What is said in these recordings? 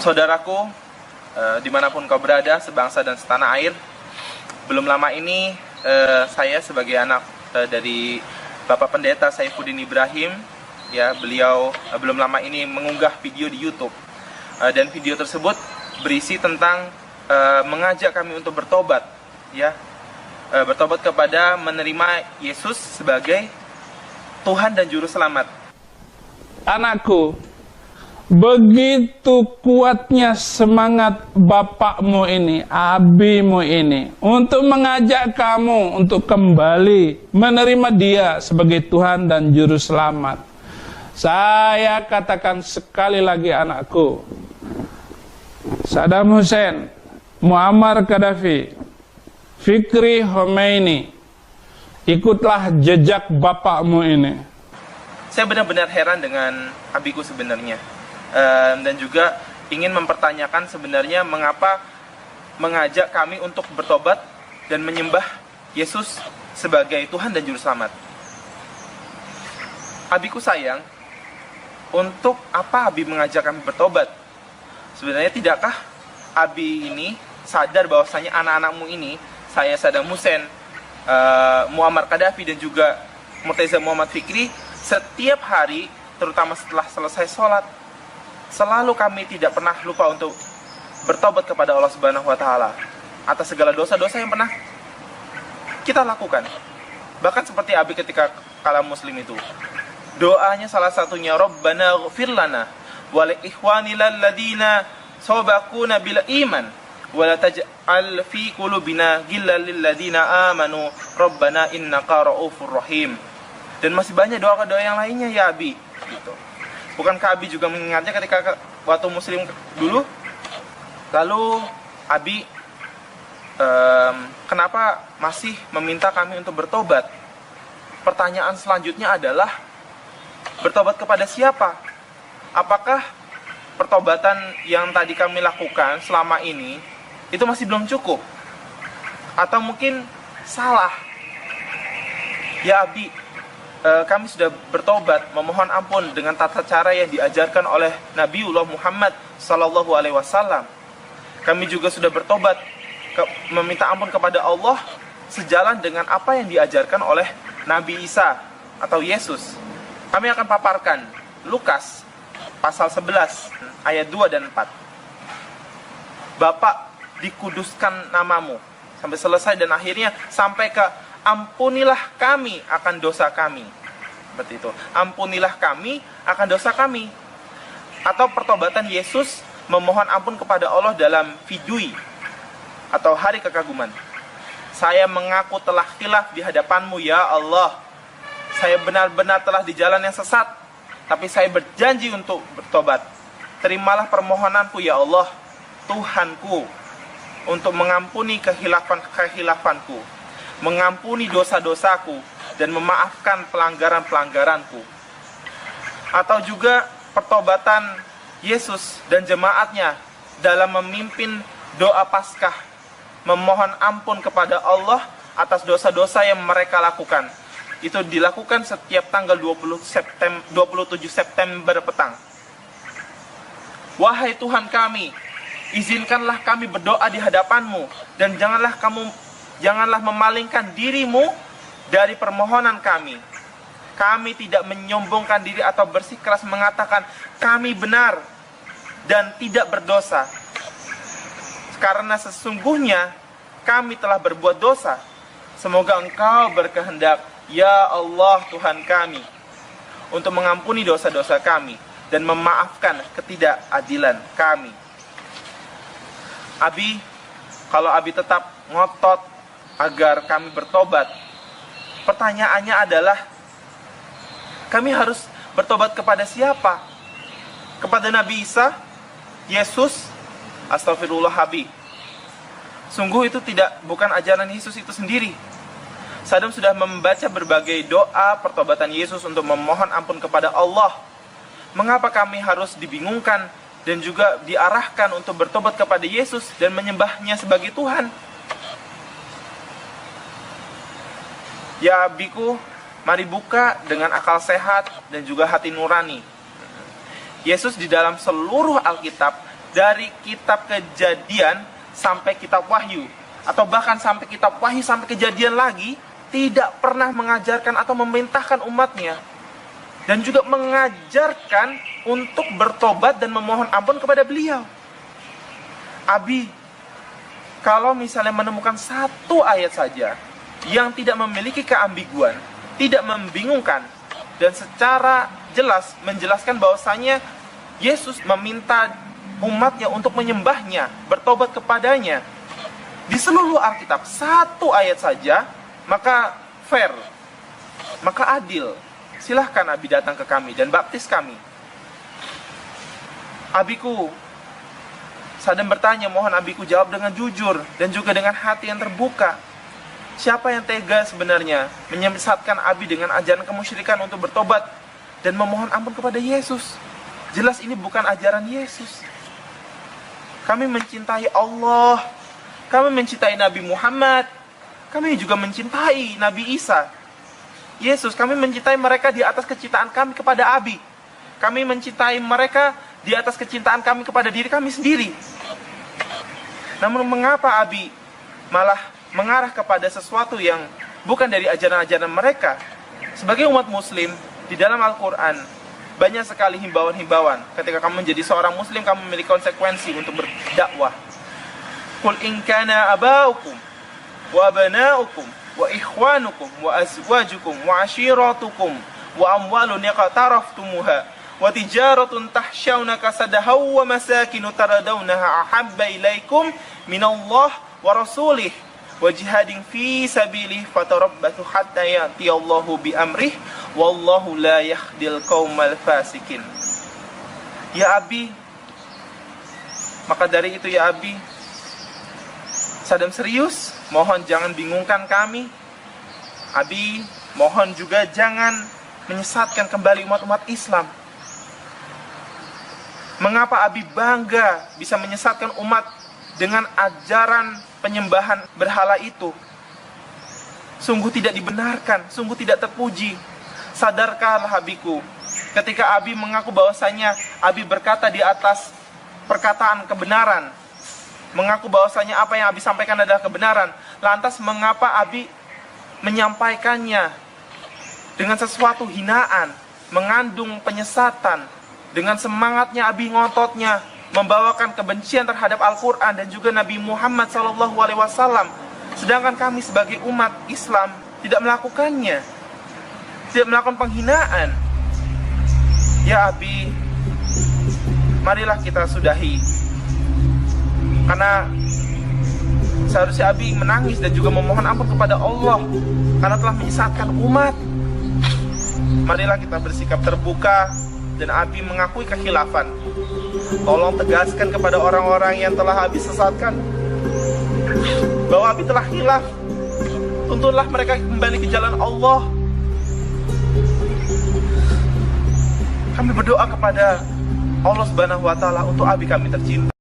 Saudaraku, dimanapun kau berada, sebangsa dan setanah air, belum lama ini saya sebagai anak dari Bapak Pendeta Saifuddin Ibrahim, ya, beliau belum lama ini mengunggah video di YouTube, dan video tersebut berisi tentang mengajak kami untuk bertobat, ya, bertobat kepada menerima Yesus sebagai Tuhan dan Juru Selamat. Anakku, begitu kuatnya semangat bapakmu ini, abimu ini, untuk mengajak kamu untuk kembali menerima Dia sebagai Tuhan dan Juru Selamat. Saya katakan sekali lagi, anakku, Saddam Hussein, Muammar Gaddafi, Fikri Khomeini, ikutlah jejak bapakmu ini. Saya benar-benar heran dengan abiku sebenarnya, dan juga ingin mempertanyakan sebenarnya mengapa mengajak kami untuk bertobat dan menyembah Yesus sebagai Tuhan dan Juru Selamat. Abiku sayang, untuk apa abi mengajak kami bertobat? Sebenarnya tidakkah abi ini sadar bahwasanya anak-anakmu ini, saya Saddam Hussein, Muammar Gaddafi dan juga Murtaza Muhammad Fikri, setiap hari, terutama setelah selesai sholat, selalu kami tidak pernah lupa untuk bertobat kepada Allah Subhanahu wa Ta'ala atas segala dosa-dosa yang pernah kita lakukan. Bahkan seperti abi ketika kala muslim itu, doanya salah satunya, Rabbana ghfir lana wa li ikhwanina alladina sabaquna bil iman wa la taj'al fi qulubina ghillan lil ladina amanu Rabbana innaka ra'ufur rahim. Dan masih banyak doa-doa yang lainnya, ya abi, gitu. Bukankah abi juga mengingatnya ketika waktu muslim dulu? Lalu abi kenapa masih meminta kami untuk bertobat? Pertanyaan selanjutnya adalah, bertobat kepada siapa? Apakah pertobatan yang tadi kami lakukan selama ini itu masih belum cukup? Atau mungkin salah? Ya abi, kami sudah bertobat, memohon ampun dengan tata cara yang diajarkan oleh Nabiullah Muhammad Sallallahu Alaihi Wasallam. Kami juga sudah bertobat, meminta ampun kepada Allah sejalan dengan apa yang diajarkan oleh Nabi Isa atau Yesus. Kami akan paparkan Lukas pasal 11 ayat 2 dan 4. Bapak, dikuduskan namamu, sampai selesai, dan akhirnya sampai ke ampunilah kami akan dosa kami. Seperti itu. Ampunilah kami akan dosa kami. Atau pertobatan Yesus memohon ampun kepada Allah dalam fidui atau hari kekaguman. Saya mengaku telah khilaf di hadapanmu, ya Allah. Saya benar-benar telah di jalan yang sesat, tapi saya berjanji untuk bertobat. Terimalah permohonanku, ya Allah, Tuhanku, untuk mengampuni kehilafanku, mengampuni dosa-dosaku, dan memaafkan pelanggaran-pelanggaranku. Atau juga pertobatan Yesus dan jemaatnya dalam memimpin doa Paskah, memohon ampun kepada Allah atas dosa-dosa yang mereka lakukan. Itu dilakukan setiap tanggal 27 September petang. Wahai Tuhan kami, izinkanlah kami berdoa di hadapanmu, dan janganlah memalingkan dirimu dari permohonan kami. Kami tidak menyombongkan diri atau bersikeras mengatakan kami benar dan tidak berdosa, karena sesungguhnya kami telah berbuat dosa. Semoga Engkau berkehendak, ya Allah Tuhan kami, untuk mengampuni dosa-dosa kami dan memaafkan ketidakadilan kami. Abi, kalau abi tetap ngotot agar kami bertobat, pertanyaannya adalah, kami harus bertobat kepada siapa? Kepada Nabi Isa? Yesus? Astagfirullah abi. Sungguh itu bukan ajaran Yesus itu sendiri. Saddam sudah membaca berbagai doa pertobatan Yesus untuk memohon ampun kepada Allah. Mengapa kami harus dibingungkan dan juga diarahkan untuk bertobat kepada Yesus dan menyembahnya sebagai Tuhan? Ya abiku, mari buka dengan akal sehat dan juga hati nurani. Yesus di dalam seluruh Alkitab dari kitab Kejadian sampai kitab Wahyu, atau bahkan sampai kitab Wahyu sampai Kejadian lagi, tidak pernah mengajarkan atau memerintahkan umatnya, dan juga mengajarkan untuk bertobat dan memohon ampun kepada beliau. Abi, kalau misalnya menemukan satu ayat saja yang tidak memiliki keambiguan, tidak membingungkan, dan secara jelas menjelaskan bahwasanya Yesus meminta umatnya untuk menyembahnya, bertobat kepadanya, di seluruh Alkitab, satu ayat saja, maka fair, maka adil. Silahkan Abi datang ke kami dan baptis kami. Abiku Sadam bertanya, mohon Abiku jawab dengan jujur dan juga dengan hati yang terbuka. Siapa yang tega sebenarnya menyesatkan Abi dengan ajaran kemusyrikan untuk bertobat dan memohon ampun kepada Yesus? Jelas ini bukan ajaran Yesus. Kami mencintai Allah, kami mencintai Nabi Muhammad, kami juga mencintai Nabi Isa, Yesus. Kami mencintai mereka di atas kecintaan kami kepada Abi. Kami mencintai mereka di atas kecintaan kami kepada diri kami sendiri. Namun mengapa Abi malah mengarah kepada sesuatu yang bukan dari ajaran-ajaran mereka? Sebagai umat muslim, di dalam Al-Quran banyak sekali himbauan-himbauan. Ketika kamu menjadi seorang muslim, kamu memiliki konsekuensi untuk berdakwah. Qul in kana abaukum wa abanaukum wa ikhwanukum wa azwajukum wa ashiratukum wa amwalun yaqtaraftumuha wa tijaratun tahsyawna kasadaha wa masakinu taradawnaha ahabba ilaikum minallah wa rasulih wa jihadin fi sabilih fatarabbatu hatta ya'tiyallahu bi amrih wallahu la yahdil qaumal fasikin. Ya Abi, maka dari itu ya Abi, Sadam serius, mohon jangan bingungkan kami. Abi, mohon juga jangan menyesatkan kembali umat-umat Islam. Mengapa Abi bangga bisa menyesatkan umat dengan ajaran penyembahan berhala itu? Sungguh tidak dibenarkan, sungguh tidak terpuji. Sadarkanlah Abiku, ketika Abi mengaku bahwasanya Abi berkata di atas perkataan kebenaran, mengaku bahwasanya apa yang Abi sampaikan adalah kebenaran, lantas mengapa Abi menyampaikannya dengan sesuatu hinaan, mengandung penyesatan? Dengan semangatnya Abi ngototnya membawakan kebencian terhadap Al-Quran dan juga Nabi Muhammad SAW, sedangkan kami sebagai umat Islam tidak melakukannya, tidak melakukan penghinaan. Ya Abi, marilah kita sudahi, karena seharusnya Abi menangis dan juga memohon ampun kepada Allah karena telah menyesatkan umat. Marilah kita bersikap terbuka dan Abi mengakui kekhilafan. Tolong tegaskan kepada orang-orang yang telah Abi sesatkan bahwa Abi telah khilaf. Tuntunlah mereka kembali ke jalan Allah. Kami berdoa kepada Allah Subhanahu wa Ta'ala untuk Abi kami tercinta.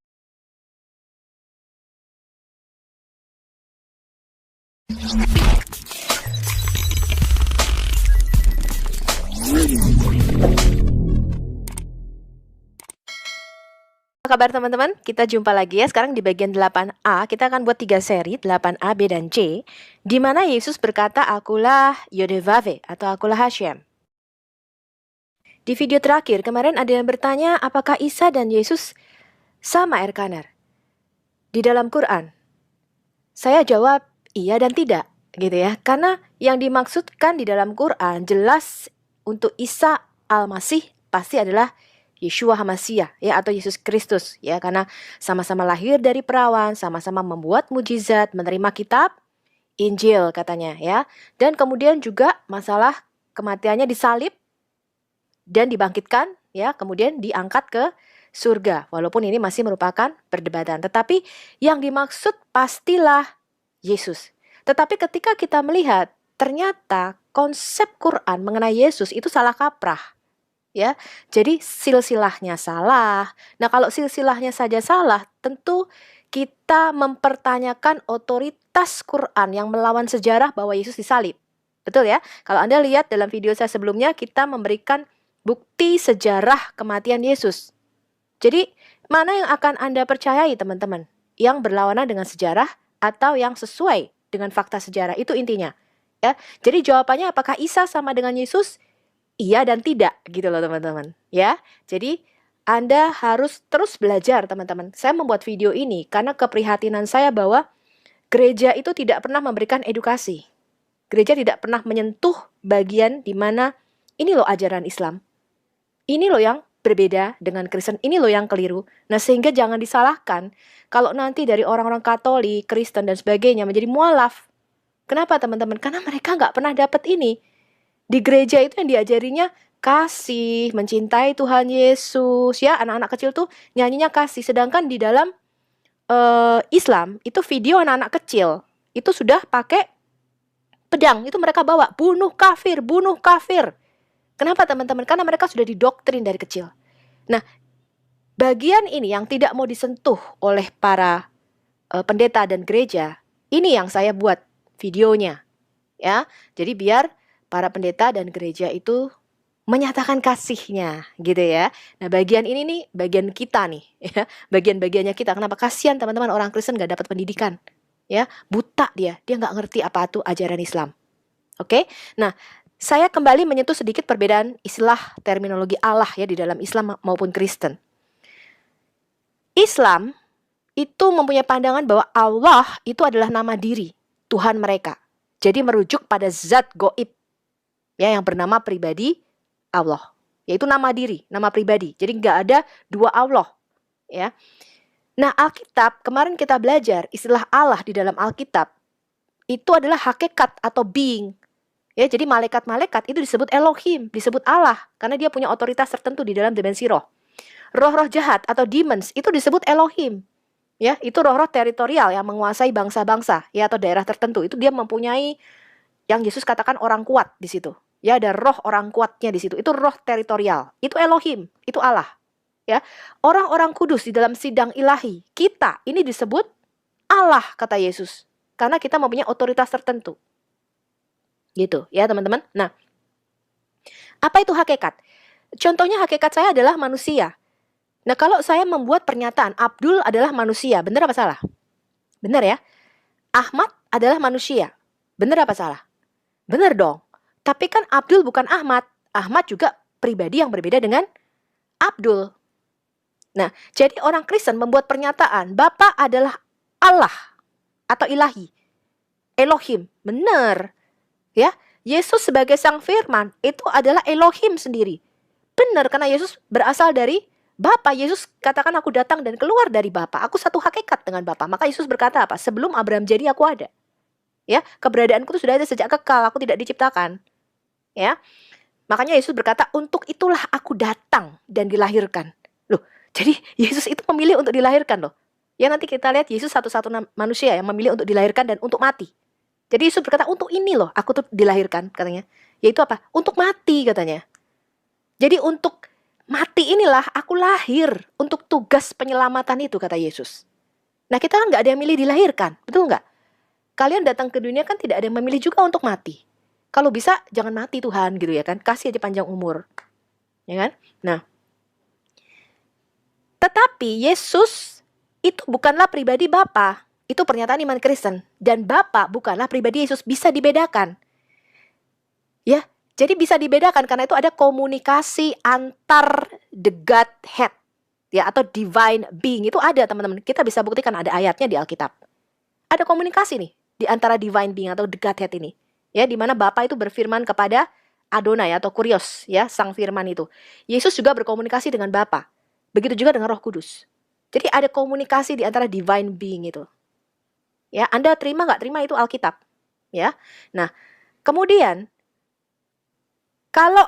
Apa kabar teman-teman? Kita jumpa lagi ya. Sekarang di bagian 8a, kita akan buat 3 seri, 8a, b, dan c, di mana Yesus berkata, akulah Yodevave, atau akulah Hashem. Di video terakhir, kemarin ada yang bertanya, apakah Isa dan Yesus sama Erkaner di dalam Quran? Saya jawab, iya dan tidak, gitu ya. Karena yang dimaksudkan di dalam Quran jelas untuk Isa Al-Masih pasti adalah Yeshua HaMashiach, ya, atau Yesus Kristus, ya, karena sama-sama lahir dari perawan, sama-sama membuat mujizat, menerima kitab Injil katanya, ya. Dan kemudian juga masalah kematiannya disalib dan dibangkitkan, ya, kemudian diangkat ke surga. Walaupun ini masih merupakan perdebatan, tetapi yang dimaksud pastilah Yesus. Tetapi ketika kita melihat ternyata konsep Quran mengenai Yesus itu salah kaprah. Ya, jadi silsilahnya salah. Nah, kalau silsilahnya saja salah, tentu kita mempertanyakan otoritas Quran yang melawan sejarah bahwa Yesus disalib. Betul ya? Kalau Anda lihat dalam video saya sebelumnya, kita memberikan bukti sejarah kematian Yesus. Jadi, Mana yang akan Anda percayai, teman-teman? Yang berlawanan dengan sejarah atau yang sesuai dengan fakta sejarah? Itu intinya. Ya, jadi jawabannya apakah Isa sama dengan Yesus? Iya dan tidak, gitu loh teman-teman. Ya, jadi Anda harus terus belajar, teman-teman. Saya membuat video ini karena keprihatinan saya bahwa gereja itu tidak pernah memberikan edukasi. Gereja tidak pernah menyentuh bagian di mana ini loh ajaran Islam. Ini loh yang berbeda dengan Kristen, ini loh yang keliru. Nah, sehingga jangan disalahkan kalau nanti dari orang-orang Katolik, Kristen, dan sebagainya menjadi mualaf. Kenapa, teman-teman? Karena mereka nggak pernah dapat ini. Di gereja itu yang diajarinya kasih, mencintai Tuhan Yesus. Ya, anak-anak kecil tuh nyanyinya kasih. Sedangkan di dalam Islam, itu video anak-anak kecil. Itu sudah pakai pedang. Itu mereka bawa, bunuh kafir, bunuh kafir. Kenapa, teman-teman? Karena mereka sudah didoktrin dari kecil. Nah, bagian ini yang tidak mau disentuh oleh para pendeta dan gereja, ini yang saya buat videonya. Ya, jadi biar para pendeta dan gereja itu menyatakan kasihnya, gitu ya. Nah, bagian ini nih, bagian kita nih, ya, bagian-bagiannya kita. Kenapa? Kasihan teman-teman, orang Kristen nggak dapat pendidikan, ya, buta dia nggak ngerti apa itu ajaran Islam. Oke, nah. Saya kembali menyentuh sedikit perbedaan istilah terminologi Allah ya di dalam Islam maupun Kristen. Islam itu mempunyai pandangan bahwa Allah itu adalah nama diri, Tuhan mereka. Jadi merujuk pada zat goib ya yang bernama pribadi Allah. Yaitu nama diri, nama pribadi. Jadi nggak ada dua Allah. Ya. Nah, Alkitab, kemarin kita belajar istilah Allah di dalam Alkitab itu adalah hakikat atau being. Ya, jadi malaikat-malaikat itu disebut Elohim, disebut Allah, karena dia punya otoritas tertentu di dalam dimensi roh. Roh-roh jahat atau demons itu disebut Elohim. Ya, itu roh-roh teritorial yang menguasai bangsa-bangsa, ya, atau daerah tertentu. Itu dia mempunyai yang Yesus katakan orang kuat di situ. Ya, ada roh orang kuatnya di situ. Itu roh teritorial. Itu Elohim, itu Allah. Ya, orang-orang kudus di dalam sidang ilahi, kita ini disebut Allah, kata Yesus, karena kita mempunyai otoritas tertentu. Gitu ya teman-teman. Nah, apa itu hakikat? Contohnya hakikat saya adalah manusia. Nah, kalau saya membuat pernyataan Abdul adalah manusia, benar apa salah? Benar ya. Ahmad adalah manusia, benar apa salah? Benar dong. Tapi kan Abdul bukan Ahmad. Ahmad juga pribadi yang berbeda dengan Abdul. Nah, jadi orang Kristen membuat pernyataan Bapa adalah Allah atau ilahi, Elohim, benar. Ya, Yesus sebagai sang firman itu adalah Elohim sendiri. Benar, karena Yesus berasal dari Bapa. Yesus katakan aku datang dan keluar dari Bapa. Aku satu hakikat dengan Bapa. Maka Yesus berkata apa? Sebelum Abraham jadi aku ada. Ya, keberadaanku itu sudah ada sejak kekal, aku tidak diciptakan. Ya. Makanya Yesus berkata, untuk itulah aku datang dan dilahirkan. Loh, jadi Yesus itu memilih untuk dilahirkan loh. Ya, nanti kita lihat Yesus satu-satu manusia yang memilih untuk dilahirkan dan untuk mati. Jadi Yesus berkata, untuk ini loh aku tuh dilahirkan, katanya. Yaitu apa? Untuk mati, katanya. Jadi untuk mati inilah aku lahir, untuk tugas penyelamatan itu, kata Yesus. Nah, kita kan gak ada yang milih dilahirkan, betul gak? Kalian datang ke dunia kan tidak ada yang memilih juga untuk mati. Kalau bisa, jangan mati Tuhan, gitu ya kan. Kasih aja panjang umur. Ya kan? Nah, tetapi Yesus itu bukanlah pribadi Bapa. Itu pernyataan iman Kristen. Dan Bapa bukanlah pribadi Yesus. Bisa dibedakan. Ya, jadi bisa dibedakan karena itu ada komunikasi antar the Godhead. Ya, atau divine being. Itu ada teman-teman. Kita bisa buktikan ada ayatnya di Alkitab. Ada komunikasi nih di antara divine being atau the Godhead ini. Ya, di mana Bapa itu berfirman kepada Adonai atau Kurios, ya, sang firman itu. Yesus juga berkomunikasi dengan Bapa. Begitu juga dengan Roh Kudus. Jadi ada komunikasi di antara divine being itu. Ya, Anda terima nggak terima itu Alkitab, ya. Nah, kemudian kalau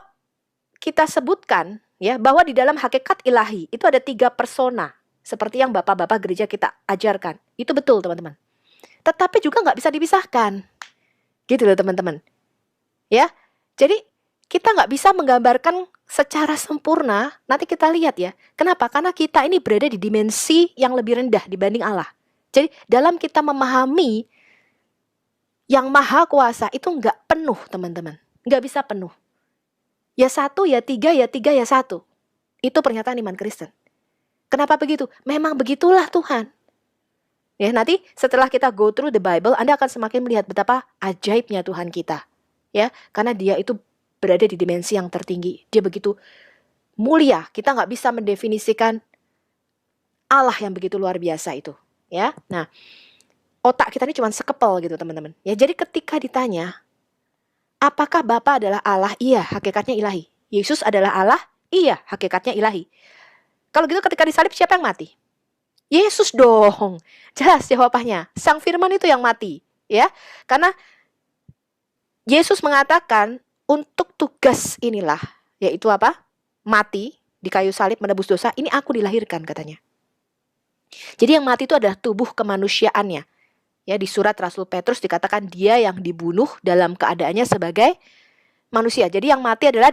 kita sebutkan ya bahwa di dalam hakikat ilahi itu ada 3 persona seperti yang bapak-bapak gereja kita ajarkan, itu betul teman-teman. Tetapi juga nggak bisa dipisahkan, gitu loh teman-teman. Ya, jadi kita nggak bisa menggambarkan secara sempurna. Nanti kita lihat ya. Kenapa? Karena kita ini berada di dimensi yang lebih rendah dibanding Allah. Jadi dalam kita memahami yang maha kuasa itu nggak penuh teman-teman. Nggak bisa penuh. Ya 1, ya 3, ya 3, ya 1. Itu pernyataan iman Kristen. Kenapa begitu? Memang begitulah Tuhan. Ya, nanti setelah kita go through the Bible, Anda akan semakin melihat betapa ajaibnya Tuhan kita. Ya, karena Dia itu berada di dimensi yang tertinggi. Dia begitu mulia. Kita nggak bisa mendefinisikan Allah yang begitu luar biasa itu. Ya, nah otak kita ini cuma sekepel gitu teman-teman. Ya, jadi ketika ditanya, apakah Bapa adalah Allah? Iya, hakikatnya ilahi. Yesus adalah Allah? Iya, hakikatnya ilahi. Kalau gitu ketika disalib siapa yang mati? Yesus dong. Jelas jawabannya. Sang Firman itu yang mati, ya. Karena Yesus mengatakan untuk tugas inilah, yaitu apa? Mati di kayu salib menebus dosa. Ini aku dilahirkan katanya. Jadi yang mati itu adalah tubuh kemanusiaannya. Ya, di surat Rasul Petrus dikatakan dia yang dibunuh dalam keadaannya sebagai manusia. Jadi yang mati adalah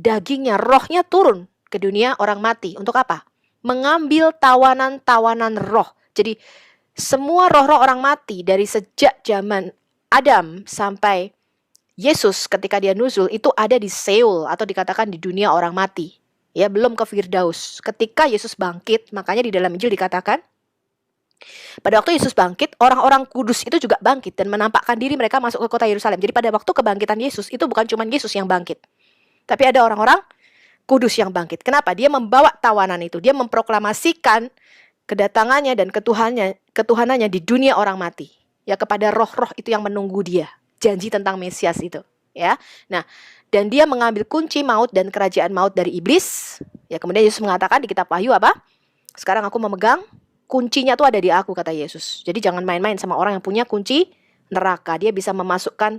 dagingnya, rohnya turun ke dunia orang mati. Untuk apa? Mengambil tawanan-tawanan roh. Jadi semua roh-roh orang mati dari sejak zaman Adam sampai Yesus ketika dia nuzul itu ada di Seol atau dikatakan di dunia orang mati. Ya, belum ke Firdaus. Ketika Yesus bangkit, makanya di dalam Injil dikatakan pada waktu Yesus bangkit, orang-orang kudus itu juga bangkit dan menampakkan diri mereka masuk ke kota Yerusalem. Jadi pada waktu kebangkitan Yesus itu bukan cuma Yesus yang bangkit, tapi ada orang-orang kudus yang bangkit. Kenapa? Dia membawa tawanan itu. Dia memproklamasikan kedatangannya dan ketuhanannya di dunia orang mati. Ya, kepada roh-roh itu yang menunggu dia. Janji tentang Mesias itu. Ya, nah, dan dia mengambil kunci maut dan kerajaan maut dari iblis. Ya, kemudian Yesus mengatakan di kitab Wahyu apa? Sekarang aku memegang, kuncinya tuh ada di aku, kata Yesus. Jadi jangan main-main sama orang yang punya kunci neraka. Dia bisa memasukkan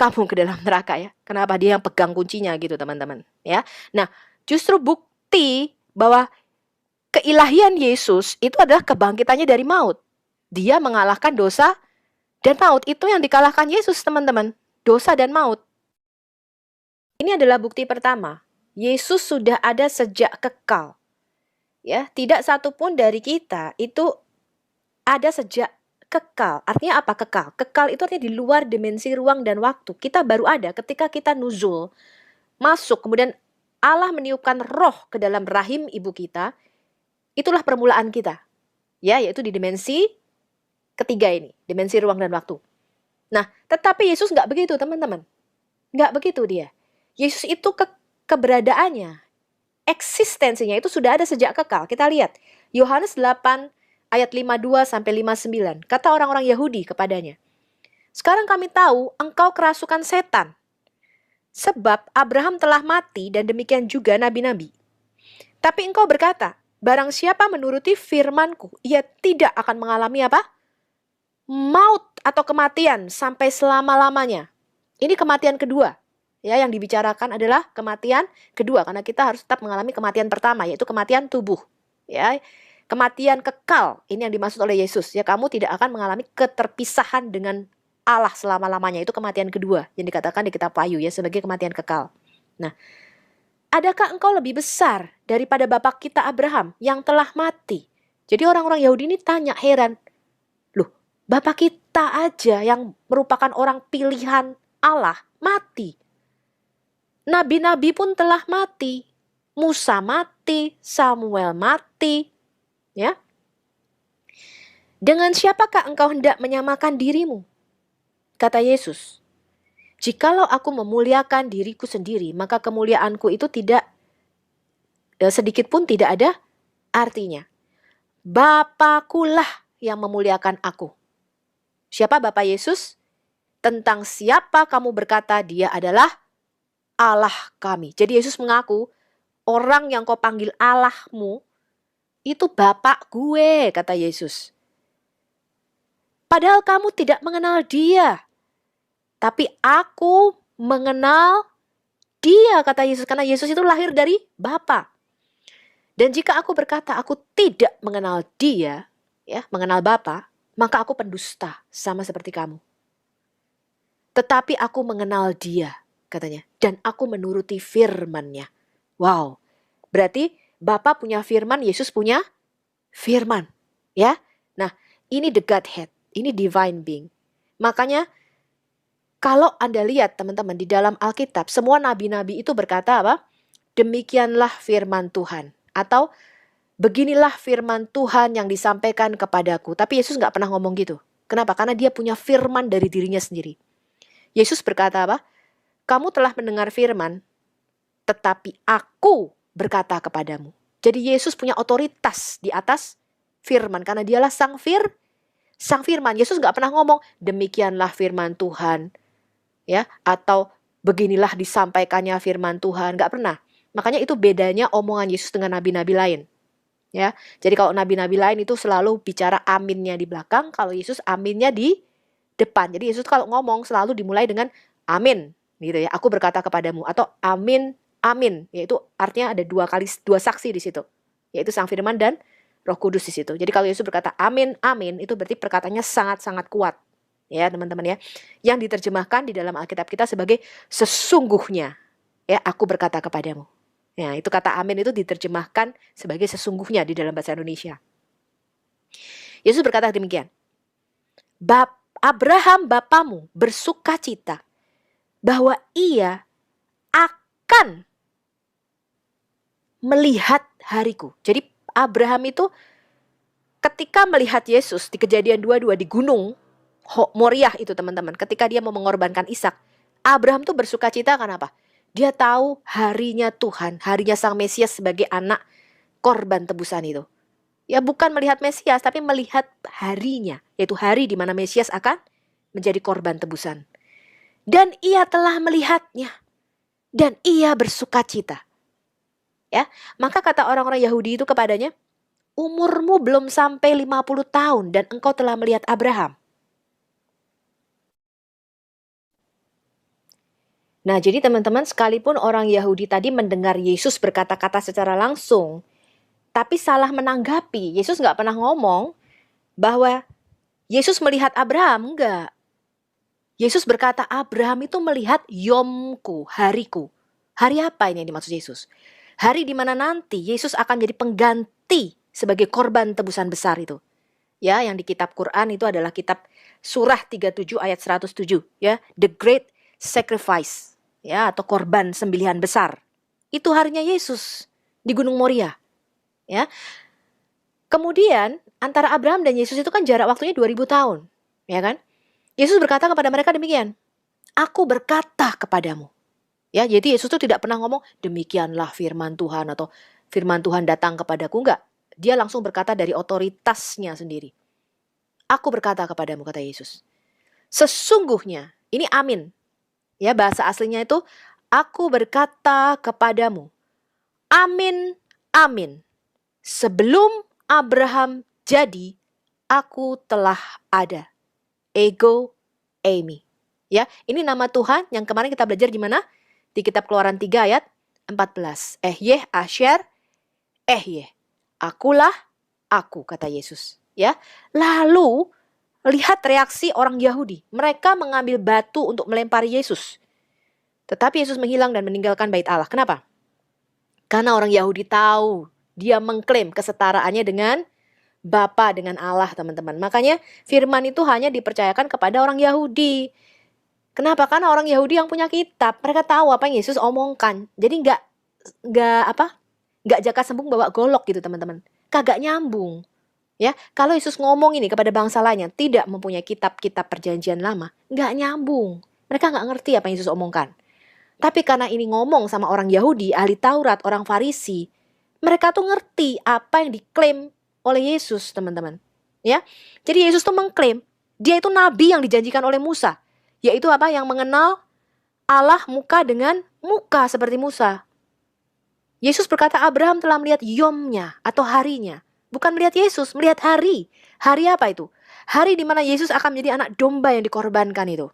kamu ke dalam neraka ya. Kenapa? Dia yang pegang kuncinya gitu teman-teman. Ya. Nah, justru bukti bahwa keilahian Yesus itu adalah kebangkitannya dari maut. Dia mengalahkan dosa dan maut. Itu yang dikalahkan Yesus teman-teman. Dosa dan maut. Ini adalah bukti pertama. Yesus sudah ada sejak kekal. Ya, tidak satupun dari kita itu ada sejak kekal. Artinya apa kekal? Kekal itu artinya di luar dimensi ruang dan waktu. Kita baru ada ketika kita nuzul, masuk, kemudian Allah meniupkan roh ke dalam rahim ibu kita. Itulah permulaan kita. Ya, yaitu di dimensi ketiga ini, dimensi ruang dan waktu. Nah, tetapi Yesus nggak begitu, teman-teman. Nggak begitu dia. Yesus itu keberadaannya, eksistensinya itu sudah ada sejak kekal. Kita lihat, Yohanes 8 ayat 52 sampai 59. Kata orang-orang Yahudi kepadanya, "Sekarang kami tahu engkau kerasukan setan. Sebab Abraham telah mati dan demikian juga nabi-nabi. Tapi engkau berkata, barang siapa menuruti firman-Ku, ia tidak akan mengalami apa? Maut atau kematian sampai selama-lamanya." Ini kematian kedua. Ya, yang dibicarakan adalah kematian kedua karena kita harus tetap mengalami kematian pertama, yaitu kematian tubuh. Ya, kematian kekal ini yang dimaksud oleh Yesus. Ya, kamu tidak akan mengalami keterpisahan dengan Allah selama-lamanya. Itu kematian kedua yang dikatakan di kitab Wahyu ya sebagai kematian kekal. Nah, adakah engkau lebih besar daripada bapak kita Abraham yang telah mati? Jadi orang-orang Yahudi ini tanya heran. Loh, bapak kita aja yang merupakan orang pilihan Allah mati. Nabi-nabi pun telah mati. Musa mati, Samuel mati. Ya. Dengan siapakah engkau hendak menyamakan dirimu? Kata Yesus, jikalau aku memuliakan diriku sendiri, maka kemuliaanku itu tidak sedikit pun tidak ada artinya. Bapakulah yang memuliakan aku. Siapa Bapa Yesus? Tentang siapa kamu berkata dia adalah Allah kami. Jadi Yesus mengaku, orang yang kau panggil Allahmu, itu Bapak gue, kata Yesus. Padahal kamu tidak mengenal dia. Tapi aku mengenal dia, kata Yesus. Karena Yesus itu lahir dari Bapa. Dan jika aku berkata aku tidak mengenal dia, ya, mengenal Bapa, maka aku pendusta sama seperti kamu. Tetapi aku mengenal dia, katanya. Dan aku menuruti firman-Nya. Wow. Berarti Bapa punya firman, Yesus punya firman. Ya. Nah, ini the Godhead. Ini divine being. Makanya, kalau Anda lihat teman-teman di dalam Alkitab, semua nabi-nabi itu berkata apa? Demikianlah firman Tuhan. Atau beginilah firman Tuhan yang disampaikan kepadaku. Tapi Yesus nggak pernah ngomong gitu. Kenapa? Karena dia punya firman dari dirinya sendiri. Yesus berkata apa? Kamu telah mendengar firman, tetapi aku berkata kepadamu. Jadi Yesus punya otoritas di atas firman. Karena dialah sang firman. Yesus nggak pernah ngomong, demikianlah firman Tuhan. Ya, atau beginilah disampaikannya firman Tuhan. Nggak pernah. Makanya itu bedanya omongan Yesus dengan nabi-nabi lain. Ya, jadi kalau nabi-nabi lain itu selalu bicara aminnya di belakang, kalau Yesus aminnya di depan. Jadi Yesus kalau ngomong selalu dimulai dengan amin, gitu ya. Aku berkata kepadamu, atau amin, amin, yaitu artinya ada dua saksi di situ, yaitu Sang Firman dan Roh Kudus di situ. Jadi kalau Yesus berkata amin, amin, itu berarti perkataannya sangat-sangat kuat, ya teman-teman ya. Yang diterjemahkan di dalam Alkitab kita sebagai sesungguhnya, ya aku berkata kepadamu. Ya, itu kata amin itu diterjemahkan sebagai sesungguhnya di dalam bahasa Indonesia. Yesus berkata demikian. Abraham bapamu bersukacita bahwa ia akan melihat hariku. Jadi Abraham itu ketika melihat Yesus di Kejadian 22 di gunung Moriah itu teman-teman. Ketika dia mau mengorbankan Ishak. Abraham tuh bersukacita karena apa? Dia tahu harinya Tuhan, harinya Sang Mesias sebagai anak korban tebusan itu. Ya bukan melihat Mesias, tapi melihat harinya. Yaitu hari di mana Mesias akan menjadi korban tebusan. Dan ia telah melihatnya. Dan ia bersukacita. Ya, maka kata orang-orang Yahudi itu kepadanya, umurmu belum sampai 50 tahun dan engkau telah melihat Abraham. Nah, jadi teman-teman, sekalipun orang Yahudi tadi mendengar Yesus berkata-kata secara langsung, tapi salah menanggapi. Yesus nggak pernah ngomong bahwa Yesus melihat Abraham, enggak. Yesus berkata, Abraham itu melihat yomku, hariku. Hari apa ini yang dimaksud Yesus? Hari di mana nanti Yesus akan jadi pengganti sebagai korban tebusan besar itu. Ya, yang di kitab Quran itu adalah kitab Surah 37 ayat 107, ya, the great sacrifice. Ya, atau korban sembelihan besar. Itu harinya Yesus di Gunung Moriah. Ya. Kemudian antara Abraham dan Yesus itu kan jarak waktunya 2000 tahun, ya kan? Yesus berkata kepada mereka demikian. Aku berkata kepadamu. Ya, jadi Yesus itu tidak pernah ngomong demikianlah firman Tuhan atau firman Tuhan datang kepadaku, enggak. Dia langsung berkata dari otoritasnya sendiri. Aku berkata kepadamu, kata Yesus. Sesungguhnya, ini amin. Ya, bahasa aslinya itu, aku berkata kepadamu, amin, amin. Sebelum Abraham jadi, aku telah ada. Ego, eimi. Ya, ini nama Tuhan yang kemarin kita belajar di mana? Di kitab Keluaran 3 ayat 14. Ehyeh, Asher, Ehyeh. Akulah aku, kata Yesus. Ya, lalu lihat reaksi orang Yahudi. Mereka mengambil batu untuk melempari Yesus. Tetapi Yesus menghilang dan meninggalkan bait Allah. Kenapa? Karena orang Yahudi tahu. Dia mengklaim kesetaraannya dengan Bapa, dengan Allah, teman-teman. Makanya firman itu hanya dipercayakan kepada orang Yahudi. Kenapa? Karena orang Yahudi yang punya kitab. Mereka tahu apa yang Yesus omongkan. Jadi nggak jaka sembung bawa golok gitu, teman-teman. Kagak nyambung. Ya, kalau Yesus ngomong ini kepada bangsa lainnya tidak mempunyai kitab-kitab perjanjian lama, nggak nyambung. Mereka nggak ngerti apa yang Yesus omongkan. Tapi karena ini ngomong sama orang Yahudi, ahli Taurat, orang Farisi, mereka tuh ngerti apa yang diklaim oleh Yesus, teman-teman. Ya, jadi Yesus tuh mengklaim dia itu nabi yang dijanjikan oleh Musa, yaitu apa? Yang mengenal Allah muka dengan muka seperti Musa. Yesus berkata Abraham telah melihat yomnya atau harinya. Bukan melihat Yesus, melihat hari. Hari apa itu? Hari di mana Yesus akan menjadi anak domba yang dikorbankan itu.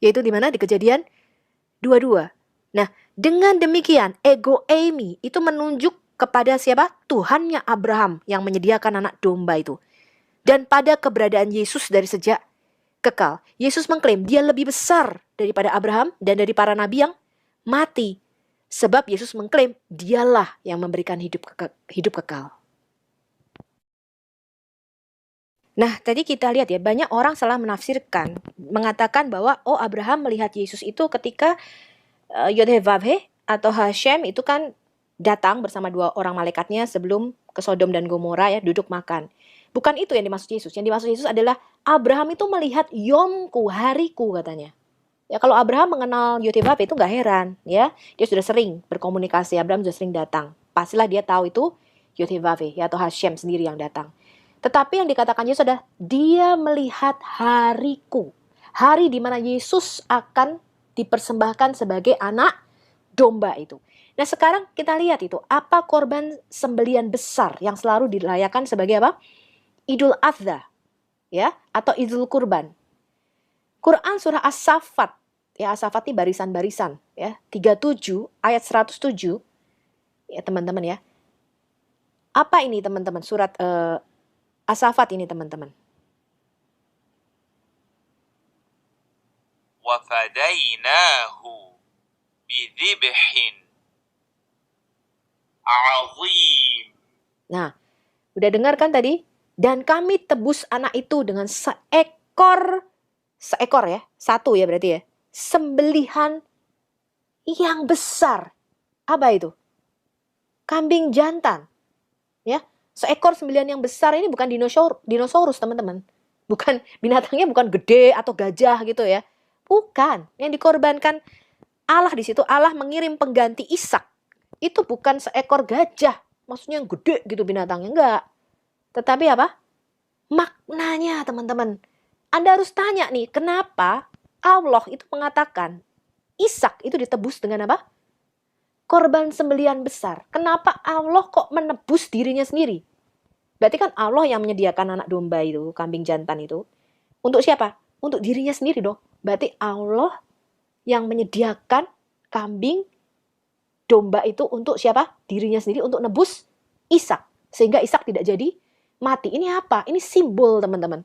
Yaitu di mana? Di Kejadian 22. Nah, dengan demikian, ego eimi itu menunjuk kepada siapa? Tuhannya Abraham yang menyediakan anak domba itu. Dan pada keberadaan Yesus dari sejak kekal. Yesus mengklaim dia lebih besar daripada Abraham dan dari para nabi yang mati. Sebab Yesus mengklaim dialah yang memberikan hidup kekal. Nah, tadi kita lihat ya, banyak orang salah menafsirkan, mengatakan bahwa Abraham melihat Yesus itu ketika Yod-Heh-Vav-Heh atau Hashem itu kan datang bersama dua orang malaikatnya sebelum ke Sodom dan Gomora ya, duduk makan. Bukan itu yang dimaksud Yesus. Yang dimaksud Yesus adalah Abraham itu melihat yomku, hariku katanya. Ya kalau Abraham mengenal Yotevave itu nggak heran ya. Dia sudah sering berkomunikasi, Abraham sudah sering datang. Pastilah dia tahu itu Yotevave ya, atau Hashem sendiri yang datang. Tetapi yang dikatakan Yesus adalah dia melihat hariku. Hari di mana Yesus akan dipersembahkan sebagai anak domba itu. Nah sekarang kita lihat itu, apa korban sembelian besar yang selalu dirayakan sebagai apa? Idul Adha, ya, atau Idul Kurban. Quran surah As-Saffat, ya As-Saffat ini barisan-barisan, ya, 37 ayat 107, ya teman-teman ya. Apa ini teman-teman? Surat As-Saffat ini teman-teman. وَفَدَيْنَاهُ بِذِبْحٍ عَظِيمٍ. Nah, udah dengar kan tadi? Dan kami tebus anak itu dengan seekor ya, satu ya berarti ya, sembelihan yang besar. Apa itu? Kambing jantan. Ya, seekor sembelihan yang besar ini bukan dinosaurus teman-teman. Bukan binatangnya bukan gede atau gajah gitu ya. Bukan. Yang dikorbankan Allah di situ, Allah mengirim pengganti Ishak. Itu bukan seekor gajah. Maksudnya yang gede gitu binatangnya, enggak. Tetapi apa? Maknanya teman-teman. Anda harus tanya nih, kenapa Allah itu mengatakan Ishak itu ditebus dengan apa? Korban sembelihan besar. Kenapa Allah kok menebus dirinya sendiri? Berarti kan Allah yang menyediakan anak domba itu, kambing jantan itu. Untuk siapa? Untuk dirinya sendiri dong. Berarti Allah yang menyediakan kambing domba itu untuk siapa? Dirinya sendiri untuk nebus Ishak. Sehingga Ishak tidak jadi mati. Ini apa? Ini simbol teman-teman.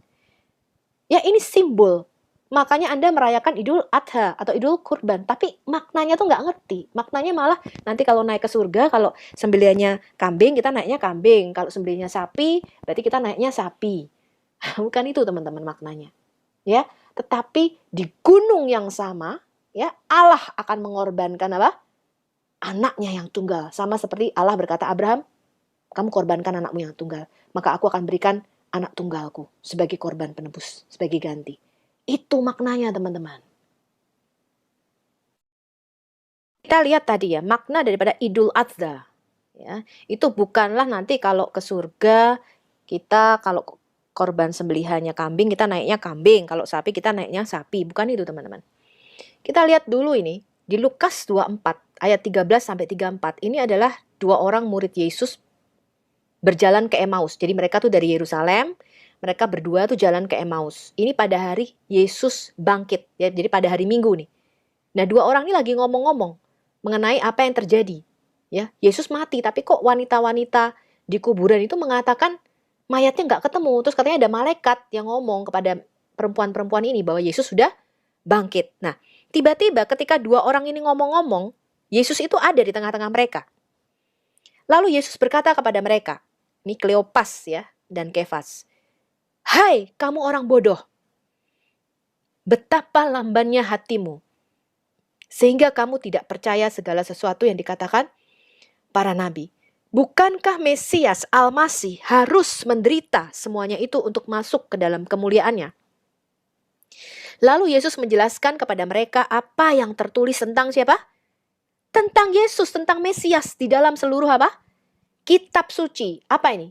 Ya ini simbol. Makanya Anda merayakan Idul Adha atau Idul Kurban. Tapi maknanya tuh nggak ngerti. Maknanya malah nanti kalau naik ke surga, kalau sembelihannya kambing, kita naiknya kambing. Kalau sembelihannya sapi, berarti kita naiknya sapi. Bukan itu teman-teman maknanya. Ya, tetapi di gunung yang sama, ya Allah akan mengorbankan apa? Anaknya yang tunggal. Sama seperti Allah berkata, Abraham, kamu korbankan anakmu yang tunggal. Maka aku akan berikan anak tunggalku sebagai korban penebus, sebagai ganti. Itu maknanya teman-teman. Kita lihat tadi ya, makna daripada Idul Adha. Ya, itu bukanlah nanti kalau ke surga, kita kalau korban sembelihannya kambing, kita naiknya kambing. Kalau sapi, kita naiknya sapi. Bukan itu teman-teman. Kita lihat dulu ini, di Lukas 24, ayat 13-34. Ini adalah dua orang murid Yesus berjalan ke Emmaus. Jadi mereka tuh dari Yerusalem, mereka berdua tuh jalan ke Emmaus. Ini pada hari Yesus bangkit, ya. Jadi pada hari Minggu nih. Nah, dua orang ini lagi ngomong-ngomong mengenai apa yang terjadi. Ya, Yesus mati, tapi kok wanita-wanita di kuburan itu mengatakan mayatnya nggak ketemu. Terus katanya ada malaikat yang ngomong kepada perempuan-perempuan ini bahwa Yesus sudah bangkit. Nah, tiba-tiba ketika dua orang ini ngomong-ngomong, Yesus itu ada di tengah-tengah mereka. Lalu Yesus berkata kepada mereka, ini Kleopas ya, dan Kefas. Hai kamu orang bodoh, betapa lambannya hatimu, sehingga kamu tidak percaya segala sesuatu yang dikatakan para nabi. Bukankah Mesias Al-Masih harus menderita semuanya itu untuk masuk ke dalam kemuliaannya? Lalu Yesus menjelaskan kepada mereka apa yang tertulis tentang siapa? Tentang Yesus, tentang Mesias di dalam seluruh apa? Kitab suci. Apa ini?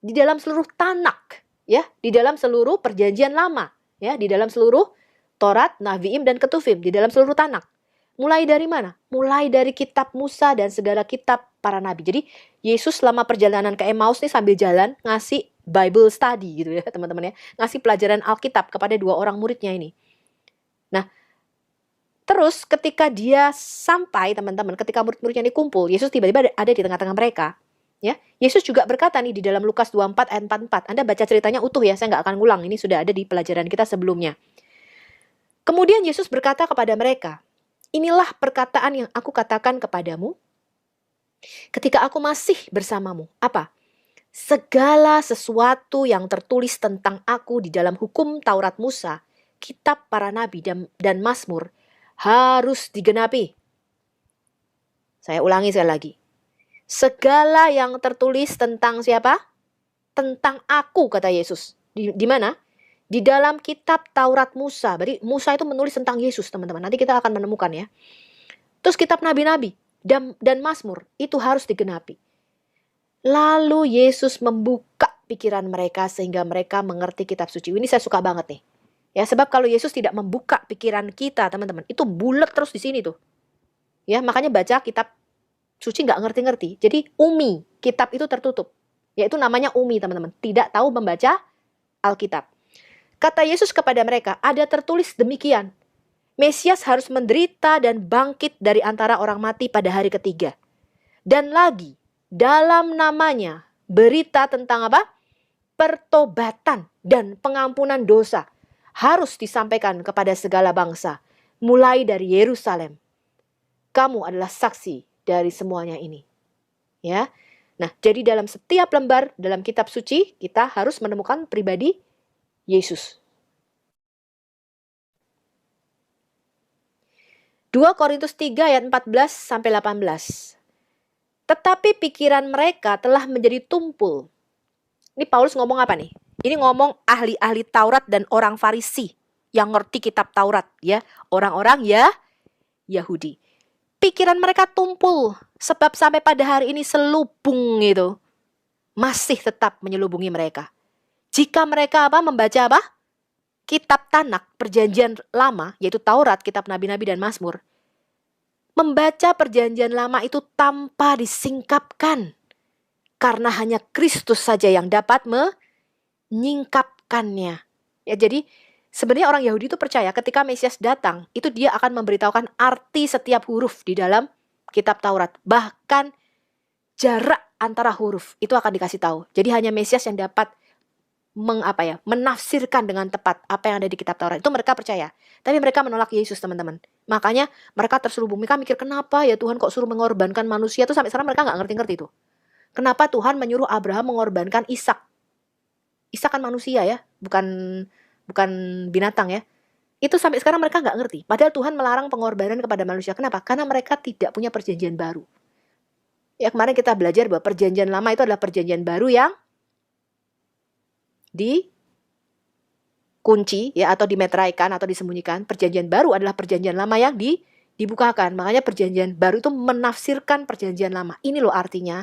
Di dalam seluruh Tanak, ya, di dalam seluruh perjanjian lama, ya, di dalam seluruh Torat, Naviim dan Ketuvim, di dalam seluruh Tanak. Mulai dari mana? Mulai dari kitab Musa dan segala kitab para nabi. Jadi Yesus selama perjalanan ke Emmaus nih sambil jalan ngasih Bible study gitu ya teman-teman ya. Ngasih pelajaran Alkitab kepada dua orang muridnya ini. Nah, terus ketika dia sampai teman-teman, ketika murid-muridnya ini kumpul, Yesus tiba-tiba ada di tengah-tengah mereka. Ya, Yesus juga berkata nih di dalam Lukas 24 ayat 44. Anda baca ceritanya utuh ya, saya nggak akan ngulang. Ini sudah ada di pelajaran kita sebelumnya. Kemudian Yesus berkata kepada mereka, inilah perkataan yang aku katakan kepadamu ketika aku masih bersamamu. Apa? Segala sesuatu yang tertulis tentang aku di dalam hukum Taurat Musa, kitab para nabi dan Mazmur harus digenapi. Saya ulangi sekali lagi. Segala yang tertulis tentang siapa? Tentang aku, kata Yesus. Di mana? Di dalam kitab Taurat Musa. Berarti Musa itu menulis tentang Yesus, teman-teman. Nanti kita akan menemukan ya. Terus kitab nabi-nabi dan Mazmur itu harus digenapi. Lalu Yesus membuka pikiran mereka sehingga mereka mengerti kitab suci. Ini saya suka banget nih. Ya, sebab kalau Yesus tidak membuka pikiran kita, teman-teman, itu bulat terus di sini tuh. Ya, makanya baca kitab suci nggak ngerti-ngerti. Jadi umi, kitab itu tertutup. Yaitu namanya umi, teman-teman. Tidak tahu membaca Alkitab. Kata Yesus kepada mereka, ada tertulis demikian. Mesias harus menderita dan bangkit dari antara orang mati pada hari ketiga. Dan lagi, dalam namanya, berita tentang apa? Pertobatan dan pengampunan dosa harus disampaikan kepada segala bangsa, mulai dari Yerusalem. Kamu adalah saksi dari semuanya ini. Ya. Nah, jadi dalam setiap lembar dalam kitab suci, kita harus menemukan pribadi Yesus. 2 Korintus 3 ayat 14 sampai 18. Tetapi pikiran mereka telah menjadi tumpul. Ini Paulus ngomong apa nih? Ini ngomong ahli-ahli Taurat dan orang Farisi yang ngerti kitab Taurat, ya. Orang-orang ya Yahudi. Pikiran mereka tumpul sebab sampai pada hari ini selubung itu masih tetap menyelubungi mereka. Jika mereka membaca kitab Tanak, perjanjian lama, yaitu Taurat, kitab nabi-nabi dan Mazmur. Membaca perjanjian lama itu tanpa disingkapkan. Karena hanya Kristus saja yang dapat menyingkapkannya. Ya, jadi sebenarnya orang Yahudi itu percaya ketika Mesias datang, itu dia akan memberitahukan arti setiap huruf di dalam kitab Taurat. Bahkan jarak antara huruf itu akan dikasih tahu. Jadi hanya Mesias yang dapat menafsirkan dengan tepat apa yang ada di kitab Taurat. Itu mereka percaya. Tapi mereka menolak Yesus, teman-teman. Makanya mereka terselubung. Mereka mikir, kenapa ya Tuhan kok suruh mengorbankan manusia? Itu sampai sekarang mereka nggak ngerti-ngerti itu. Kenapa Tuhan menyuruh Abraham mengorbankan Ishak? Ishak kan manusia ya, bukan binatang ya. Itu sampai sekarang mereka nggak ngerti. Padahal Tuhan melarang pengorbanan kepada manusia. Kenapa? Karena mereka tidak punya perjanjian baru. Ya, kemarin kita belajar bahwa perjanjian lama itu adalah perjanjian baru yang dikunci ya, atau dimeteraikan atau disembunyikan. Perjanjian baru adalah perjanjian lama yang dibukakan. Makanya perjanjian baru itu menafsirkan perjanjian lama. Ini loh artinya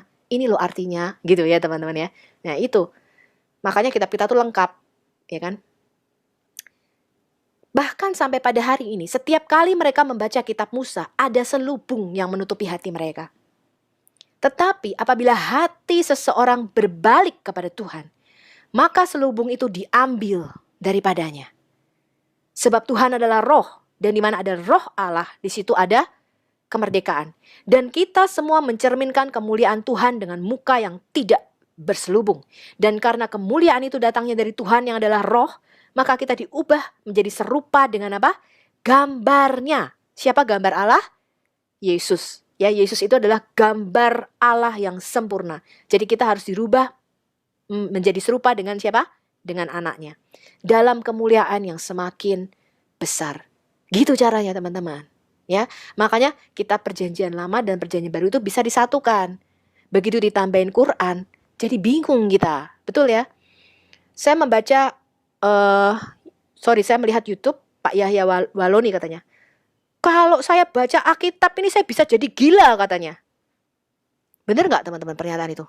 gitu ya teman-teman ya. Nah itu, makanya kitab kita tuh lengkap, ya kan. Bahkan sampai pada hari ini, setiap kali mereka membaca kitab Musa, ada selubung yang menutupi hati mereka. Tetapi apabila hati seseorang berbalik kepada Tuhan, maka selubung itu diambil daripadanya. Sebab Tuhan adalah roh, dan di mana ada roh Allah, di situ ada kemerdekaan. Dan kita semua mencerminkan kemuliaan Tuhan dengan muka yang tidak berselubung. Dan karena kemuliaan itu datangnya dari Tuhan yang adalah roh, maka kita diubah menjadi serupa dengan apa? Gambarnya. Siapa gambar Allah? Yesus. Ya, Yesus itu adalah gambar Allah yang sempurna. Jadi kita harus dirubah menjadi serupa dengan siapa? Dengan anaknya. Dalam kemuliaan yang semakin besar. Gitu caranya teman-teman. Ya, makanya kitab perjanjian lama dan perjanjian baru itu bisa disatukan. Begitu ditambahin Quran, jadi bingung kita. Betul ya? Saya membaca, saya melihat YouTube, Pak Yahya Waloni katanya. Kalau saya baca Alkitab ini saya bisa jadi gila katanya. Benar nggak teman-teman pernyataan itu?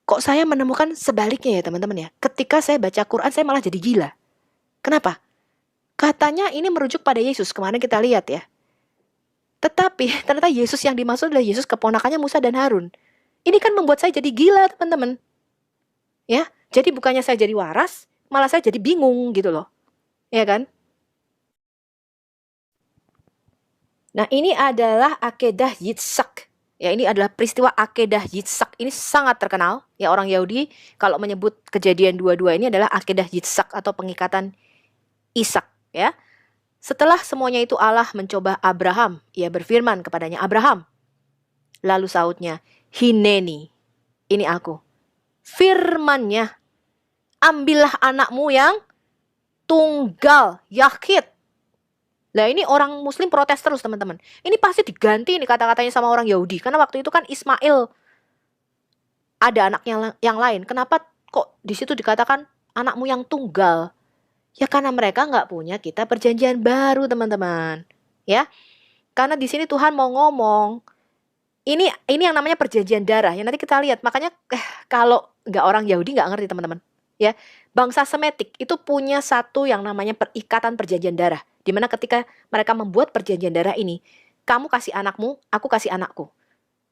Kok saya menemukan sebaliknya ya teman-teman ya. Ketika saya baca Quran saya malah jadi gila. Kenapa? Katanya ini merujuk pada Yesus. Kemarin kita lihat ya. Tetapi ternyata Yesus yang dimaksud adalah Yesus keponakannya Musa dan Harun. Ini kan membuat saya jadi gila teman-teman. Ya, jadi bukannya saya jadi waras, malah saya jadi bingung gitu loh. Ya kan? Nah ini adalah akedah Yitzhak. Ya, ini adalah peristiwa akedah Yitzhak. Ini sangat terkenal. Ya, orang Yahudi kalau menyebut kejadian 22 ini adalah akedah Yitzhak atau pengikatan Ishak. Ya. Setelah semuanya itu Allah mencoba Abraham. Ia berfirman kepadanya, Abraham. Lalu sautnya, Hineni. Ini aku. Firmannya, ambillah anakmu yang tunggal, Yahid. Nah ini orang Muslim protes terus teman-teman. Ini pasti diganti ini kata-katanya sama orang Yahudi. Karena waktu itu kan Ismail ada anaknya yang lain. Kenapa kok di situ dikatakan anakmu yang tunggal? Ya karena mereka nggak punya kitab perjanjian baru teman-teman. Ya, karena di sini Tuhan mau ngomong. Ini yang namanya perjanjian darah. Ya nanti kita lihat. Makanya kalau nggak orang Yahudi nggak ngerti teman-teman. Ya, bangsa Semitik itu punya satu yang namanya perikatan perjanjian darah. Dimana ketika mereka membuat perjanjian darah ini, kamu kasih anakmu, aku kasih anakku.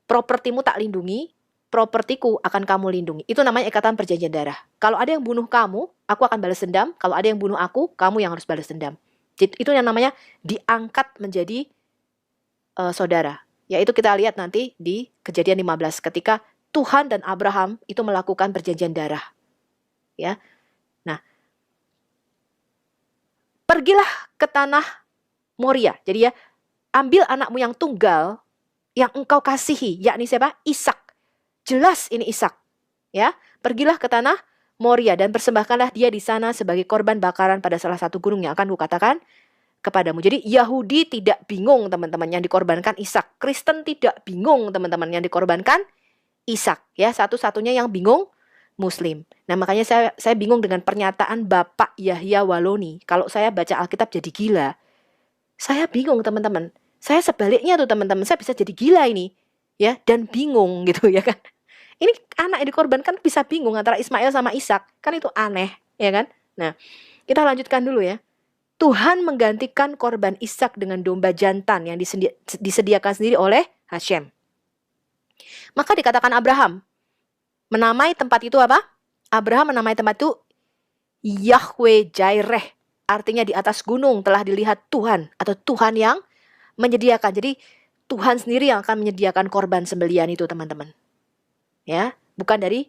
Propertimu tak lindungi, propertiku akan kamu lindungi. Itu namanya ikatan perjanjian darah. Kalau ada yang bunuh kamu, aku akan balas dendam. Kalau ada yang bunuh aku, kamu yang harus balas dendam. Itu yang namanya diangkat menjadi saudara. Yaitu kita lihat nanti di Kejadian 15 ketika Tuhan dan Abraham itu melakukan perjanjian darah. Ya. Nah, pergilah ke tanah Moria. Jadi ya, ambil anakmu yang tunggal yang engkau kasihi, yakni siapa? Ishak. Jelas ini Ishak. Ya, pergilah ke tanah Moria dan persembahkanlah dia di sana sebagai korban bakaran pada salah satu gunung yang akan kukatakan kepadamu. Jadi Yahudi tidak bingung teman-teman yang dikorbankan Ishak. Kristen tidak bingung teman-teman yang dikorbankan Ishak. Ya, satu-satunya yang bingung Muslim. Nah makanya saya bingung dengan pernyataan Bapak Yahya Waloni. Kalau saya baca Alkitab jadi gila. Saya bingung teman-teman. Saya sebaliknya tuh teman-teman. Saya bisa jadi gila ini. Ya, dan bingung gitu ya kan. Ini anak yang dikorbankan bisa bingung antara Ismail sama Ishak. Kan itu aneh ya kan. Nah kita lanjutkan dulu ya. Tuhan menggantikan korban Ishak dengan domba jantan yang disediakan sendiri oleh Hashem. Maka dikatakan Abraham menamai tempat itu apa? Abraham menamai tempat itu Yahweh Jireh. Artinya di atas gunung telah dilihat Tuhan atau Tuhan yang menyediakan. Jadi Tuhan sendiri yang akan menyediakan korban sembelian itu teman-teman. Ya, bukan dari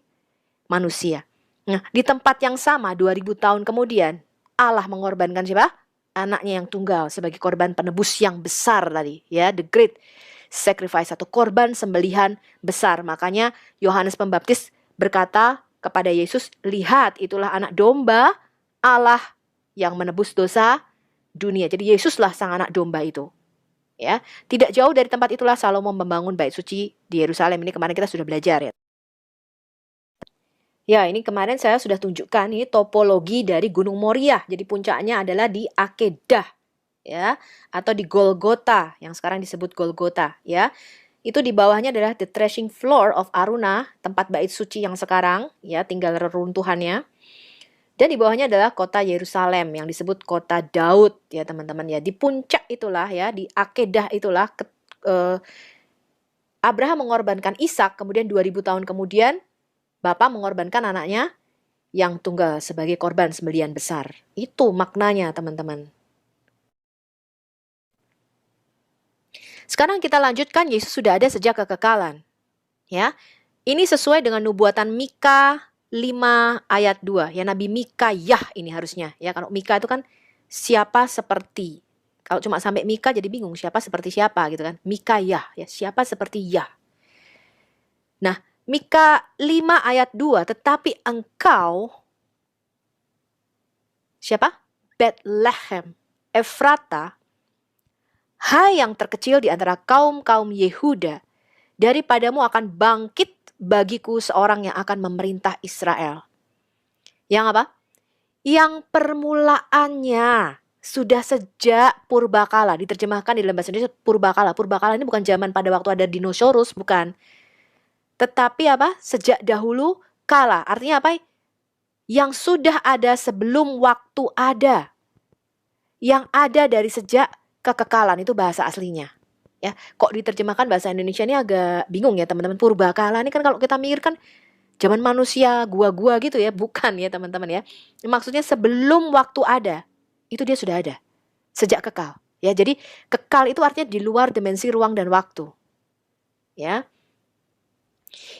manusia. Nah, di tempat yang sama 2000 tahun kemudian Allah mengorbankan siapa? Anaknya yang tunggal sebagai korban penebus yang besar tadi, ya, the great sacrifice atau korban sembelihan besar. Makanya Yohanes Pembaptis berkata kepada Yesus, lihat itulah anak domba Allah yang menebus dosa dunia. Jadi Yesuslah sang anak domba itu. Ya, tidak jauh dari tempat itulah Salomo membangun bait suci di Yerusalem. Ini kemarin kita sudah belajar ya. Ya, ini kemarin saya sudah tunjukkan ini topologi dari Gunung Moriah. Jadi puncaknya adalah di Akedah. Ya, atau di Golgota yang sekarang disebut Golgota ya. Itu di bawahnya adalah the threshing floor of Aruna, tempat bait suci yang sekarang ya, tinggal reruntuhannya. Dan di bawahnya adalah kota Yerusalem yang disebut kota Daud ya teman-teman ya. Di puncak itulah ya, di Akedah itulah Abraham mengorbankan Ishak, kemudian 2000 tahun kemudian Bapa mengorbankan anaknya yang tunggal sebagai korban sembelian besar. Itu maknanya teman-teman. Sekarang kita lanjutkan, Yesus sudah ada sejak kekekalan. Ya. Ini sesuai dengan nubuatan Mika 5 ayat 2. Ya, Nabi Mika Yah ini harusnya. Ya, kalau Mika itu kan siapa seperti. Kalau cuma sampai Mika jadi bingung siapa seperti siapa gitu kan. Mika Yah, ya, siapa seperti Yah. Nah, Mika 5 ayat 2, tetapi engkau siapa? Bethlehem, Efrata, hai yang terkecil di antara kaum-kaum Yehuda, daripadamu akan bangkit bagiku seorang yang akan memerintah Israel. Yang apa? Yang permulaannya sudah sejak purbakala. Diterjemahkan di dalam bahasa Indonesia purbakala. Purbakala ini bukan zaman pada waktu ada dinosaurus, bukan. Tetapi apa? Sejak dahulu kala. Artinya apa? Yang sudah ada sebelum waktu ada. Yang ada dari sejak kekekalan, itu bahasa aslinya. Ya, kok diterjemahkan bahasa Indonesia ini agak bingung ya teman-teman. Purbakala ini kan kalau kita mikir kan zaman manusia gua-gua gitu ya, bukan ya teman-teman ya. Maksudnya sebelum waktu ada, itu dia sudah ada. Sejak kekal. Ya, jadi kekal itu artinya di luar dimensi ruang dan waktu. Ya.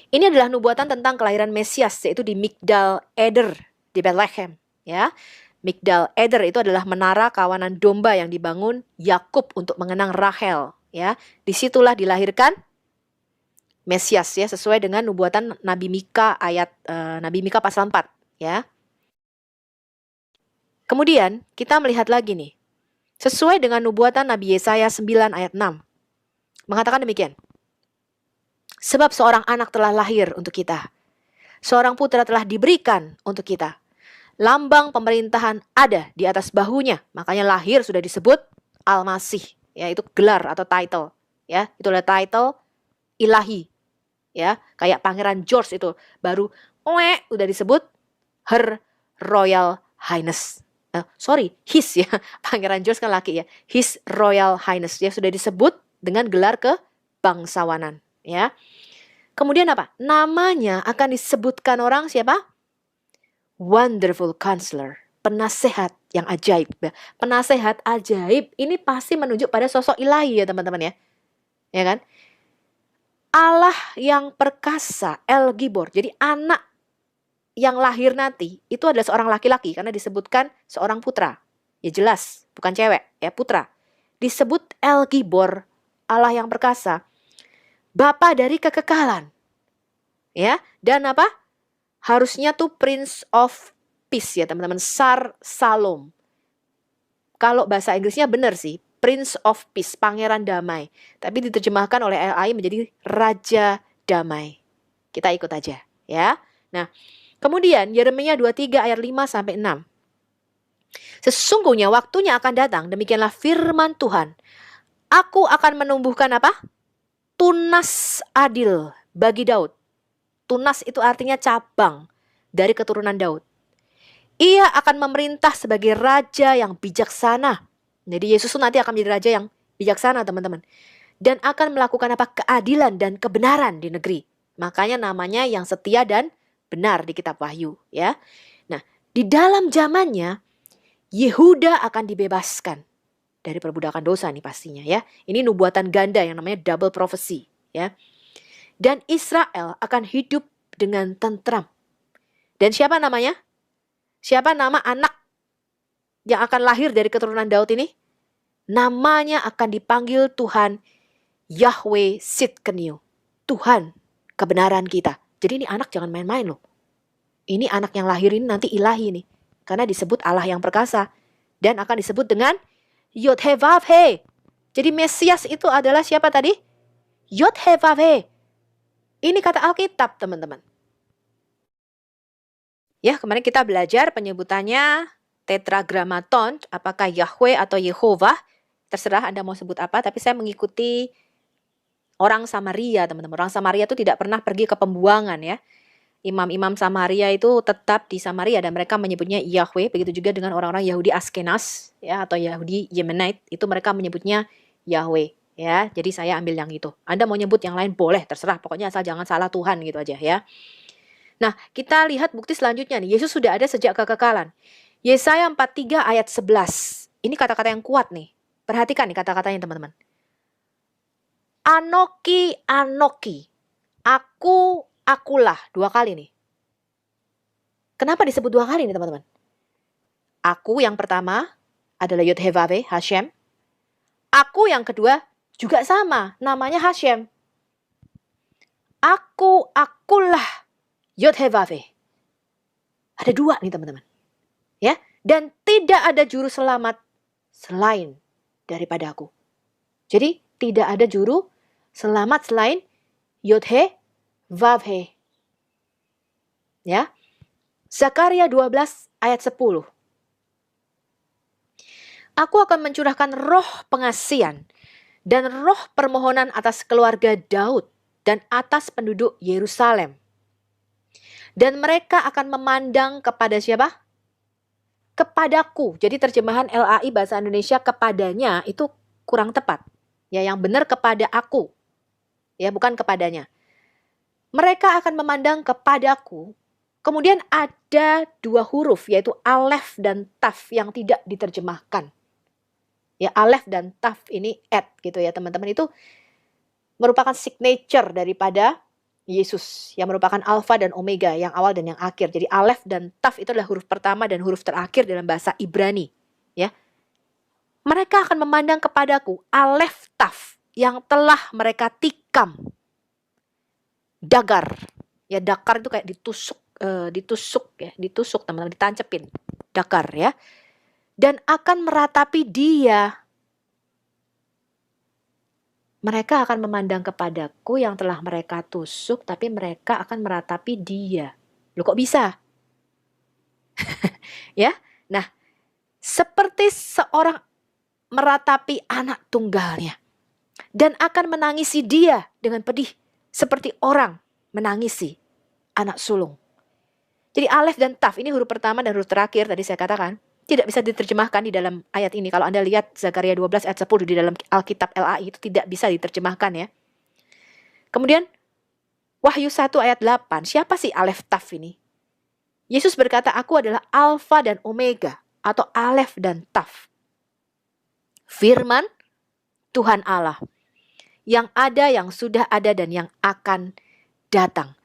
Ini adalah nubuatan tentang kelahiran Mesias, yaitu di Migdal Eder di Bethlehem, ya. Migdal Eder itu adalah menara kawanan domba yang dibangun Yakub untuk mengenang Rahel, ya. Disitulah dilahirkan Mesias, ya, sesuai dengan nubuatan Nabi Mika Nabi Mika pasal 4, ya. Kemudian kita melihat lagi nih. Sesuai dengan nubuatan Nabi Yesaya 9 ayat 6. Mengatakan demikian. Sebab seorang anak telah lahir untuk kita. Seorang putra telah diberikan untuk kita. Lambang pemerintahan ada di atas bahunya. Makanya lahir sudah disebut Al-Masih. Ya, itu gelar atau title. Ya, itu adalah title ilahi. Ya, kayak Pangeran George itu baru udah disebut Her Royal Highness. His ya. Pangeran George kan laki ya. His Royal Highness. Ya, sudah disebut dengan gelar kebangsawanan. Ya. Kemudian apa? Namanya akan disebutkan orang siapa? Wonderful Counselor. Penasehat yang ajaib. Penasehat ajaib ini pasti menunjuk pada sosok ilahi ya teman-teman ya. Ya kan? Allah yang perkasa, El Gibor. Jadi anak yang lahir nanti itu adalah seorang laki-laki karena disebutkan seorang putra. Ya jelas, bukan cewek, ya putra. Disebut El Gibor, Allah yang perkasa. Bapa dari kekekalan. Ya, dan apa? Harusnya tuh Prince of Peace ya teman-teman, Sar Salom. Kalau bahasa Inggrisnya benar sih, Prince of Peace, pangeran damai. Tapi diterjemahkan oleh LAI menjadi Raja Damai. Kita ikut aja, ya. Nah, kemudian Yeremia 23 ayat 5 sampai 6. Sesungguhnya waktunya akan datang, demikianlah firman Tuhan. Aku akan menumbuhkan apa? Tunas adil bagi Daud. Tunas itu artinya cabang dari keturunan Daud. Ia akan memerintah sebagai raja yang bijaksana. Jadi Yesus nanti akan menjadi raja yang bijaksana teman-teman. Dan akan melakukan apa? Keadilan dan kebenaran di negeri. Makanya namanya yang setia dan benar di kitab Wahyu. Ya. Nah, di dalam zamannya Yehuda akan dibebaskan dari perbudakan dosa nih pastinya ya. Ini nubuatan ganda yang namanya double prophecy ya. Dan Israel akan hidup dengan tentram. Dan siapa namanya? Siapa nama anak yang akan lahir dari keturunan Daud ini? Namanya akan dipanggil Tuhan Yahweh Sidkenu. Tuhan kebenaran kita. Jadi ini anak jangan main-main loh. Ini anak yang lahir ini nanti ilahi nih. Karena disebut Allah yang perkasa. Dan akan disebut dengan Yod-Heh-Vav-Heh. Jadi Mesias itu adalah siapa tadi? Yod-Heh-Vav-Heh. Ini kata Alkitab teman-teman. Ya, kemarin kita belajar penyebutannya tetragrammaton, apakah Yahweh atau Yehovah. Terserah Anda mau sebut apa, tapi saya mengikuti orang Samaria, teman-teman. Orang Samaria itu tidak pernah pergi ke pembuangan ya. Imam-imam Samaria itu tetap di Samaria dan mereka menyebutnya Yahweh. Begitu juga dengan orang-orang Yahudi Askenaz ya atau Yahudi Yemenite, itu mereka menyebutnya Yahweh ya. Jadi saya ambil yang itu. Anda mau nyebut yang lain boleh, terserah. Pokoknya asal jangan salah Tuhan gitu aja ya. Nah, kita lihat bukti selanjutnya nih. Yesus sudah ada sejak kekekalan. Yesaya 43 ayat 11. Ini kata-kata yang kuat nih. Perhatikan nih kata-katanya teman-teman. Anoki, anoki. Aku, akulah. 2 kali nih. Kenapa disebut 2 kali nih teman-teman? Aku yang pertama adalah Yod-Heh-Vav-Heh, Hashem. Aku yang kedua juga sama. Namanya Hashem. Aku, akulah. Yod-Heh-Vav-Heh. Ada 2 nih teman-teman. Ya, dan tidak ada juru selamat selain daripada aku. Jadi tidak ada juru selamat selain Yod-Heh-Vav-Heh. Ya. Zakaria 12 ayat 10. Aku akan mencurahkan roh pengasihan dan roh permohonan atas keluarga Daud dan atas penduduk Yerusalem. Dan mereka akan memandang kepada siapa? Kepadaku. Jadi terjemahan LAI bahasa Indonesia kepadanya itu kurang tepat. Ya, yang benar kepada aku. Ya, bukan kepadanya. Mereka akan memandang kepadaku. Kemudian ada 2 huruf yaitu alef dan taf yang tidak diterjemahkan. Ya, alef dan taf ini gitu ya teman-teman, itu merupakan signature daripada Yesus yang merupakan alfa dan omega, yang awal dan yang akhir. Jadi alef dan taf itu adalah huruf pertama dan huruf terakhir dalam bahasa Ibrani, ya. Mereka akan memandang kepadaku, alef taf yang telah mereka tikam. Dagar. Ya, dakar itu kayak ditusuk teman-teman, ditancepin. Dakar ya. dan akan meratapi dia. Mereka akan memandang kepadaku yang telah mereka tusuk, tapi mereka akan meratapi dia. Loh kok bisa? Ya, nah seperti seorang meratapi anak tunggalnya dan akan menangisi dia dengan pedih seperti orang menangisi anak sulung. Jadi alef dan taf ini huruf pertama dan huruf terakhir tadi saya katakan tidak bisa diterjemahkan di dalam ayat ini. Kalau Anda lihat Zakaria 12 ayat 10 di dalam Alkitab LAI itu tidak bisa diterjemahkan ya. Kemudian Wahyu 1 ayat 8, siapa sih alef taf ini? Yesus berkata, aku adalah alfa dan omega atau alef dan taf. Firman Tuhan Allah yang ada, yang sudah ada, dan yang akan datang.